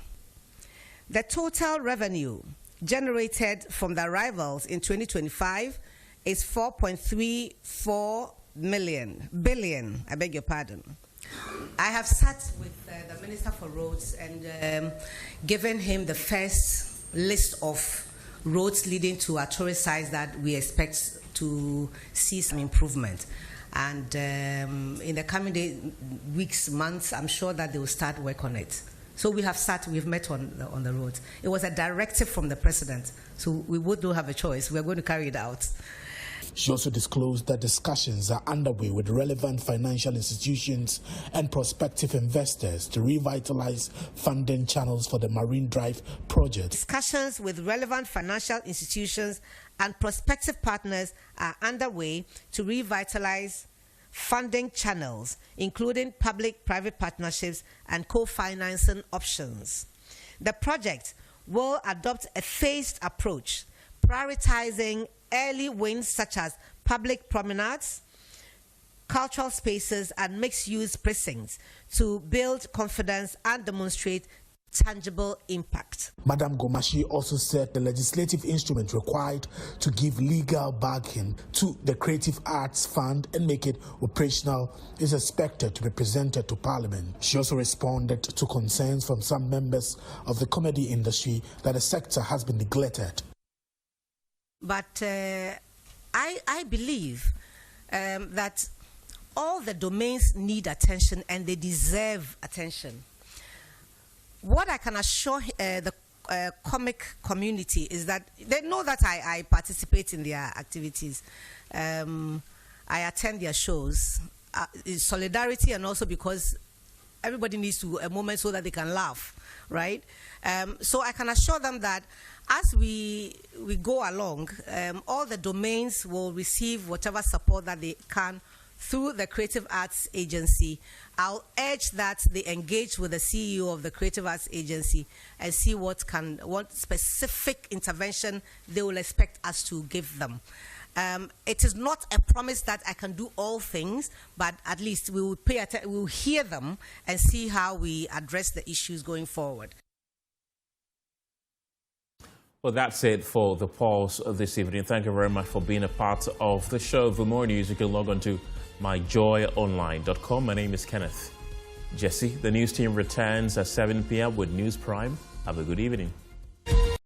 The total revenue generated from the arrivals in 2025 is 4.34 billion, I beg your pardon. I have sat with the Minister for Roads and given him the first list of roads leading to our tourist sites that we expect to see some improvement. And in the coming weeks, months, I'm sure that they will start work on it. So we've met on the roads. It was a directive from the President, so we don't have a choice. We're going to carry it out. She also disclosed that discussions are underway with relevant financial institutions and prospective investors to revitalize funding channels for the Marine Drive project. Discussions with relevant financial institutions and prospective partners are underway to revitalize funding channels, including public-private partnerships and co-financing options. The project will adopt a phased approach, prioritizing early wins such as public promenades, cultural spaces, and mixed-use precincts to build confidence and demonstrate tangible impact. Madam Gomashi also said the legislative instrument required to give legal backing to the Creative Arts Fund and make it operational is expected to be presented to Parliament. She also responded to concerns from some members of the comedy industry that the sector has been neglected. But I believe that all the domains need attention and they deserve attention. What I can assure the comic community is that they know that I participate in their activities. I attend their shows. In solidarity and also because everybody needs a moment so that they can laugh, right? So I can assure them that as we go along, all the domains will receive whatever support that they can through the Creative Arts Agency. I'll urge that they engage with the CEO of the Creative Arts Agency and see what specific intervention they will expect us to give them. It is not a promise that I can do all things, but at least we will we will hear them and see how we address the issues going forward. Well, that's it for the Pulse this evening. Thank you very much for being a part of the show. For more news, you can log on to myjoyonline.com. My name is Kenneth Jesse. The news team returns at 7 p.m. with News Prime. Have a good evening.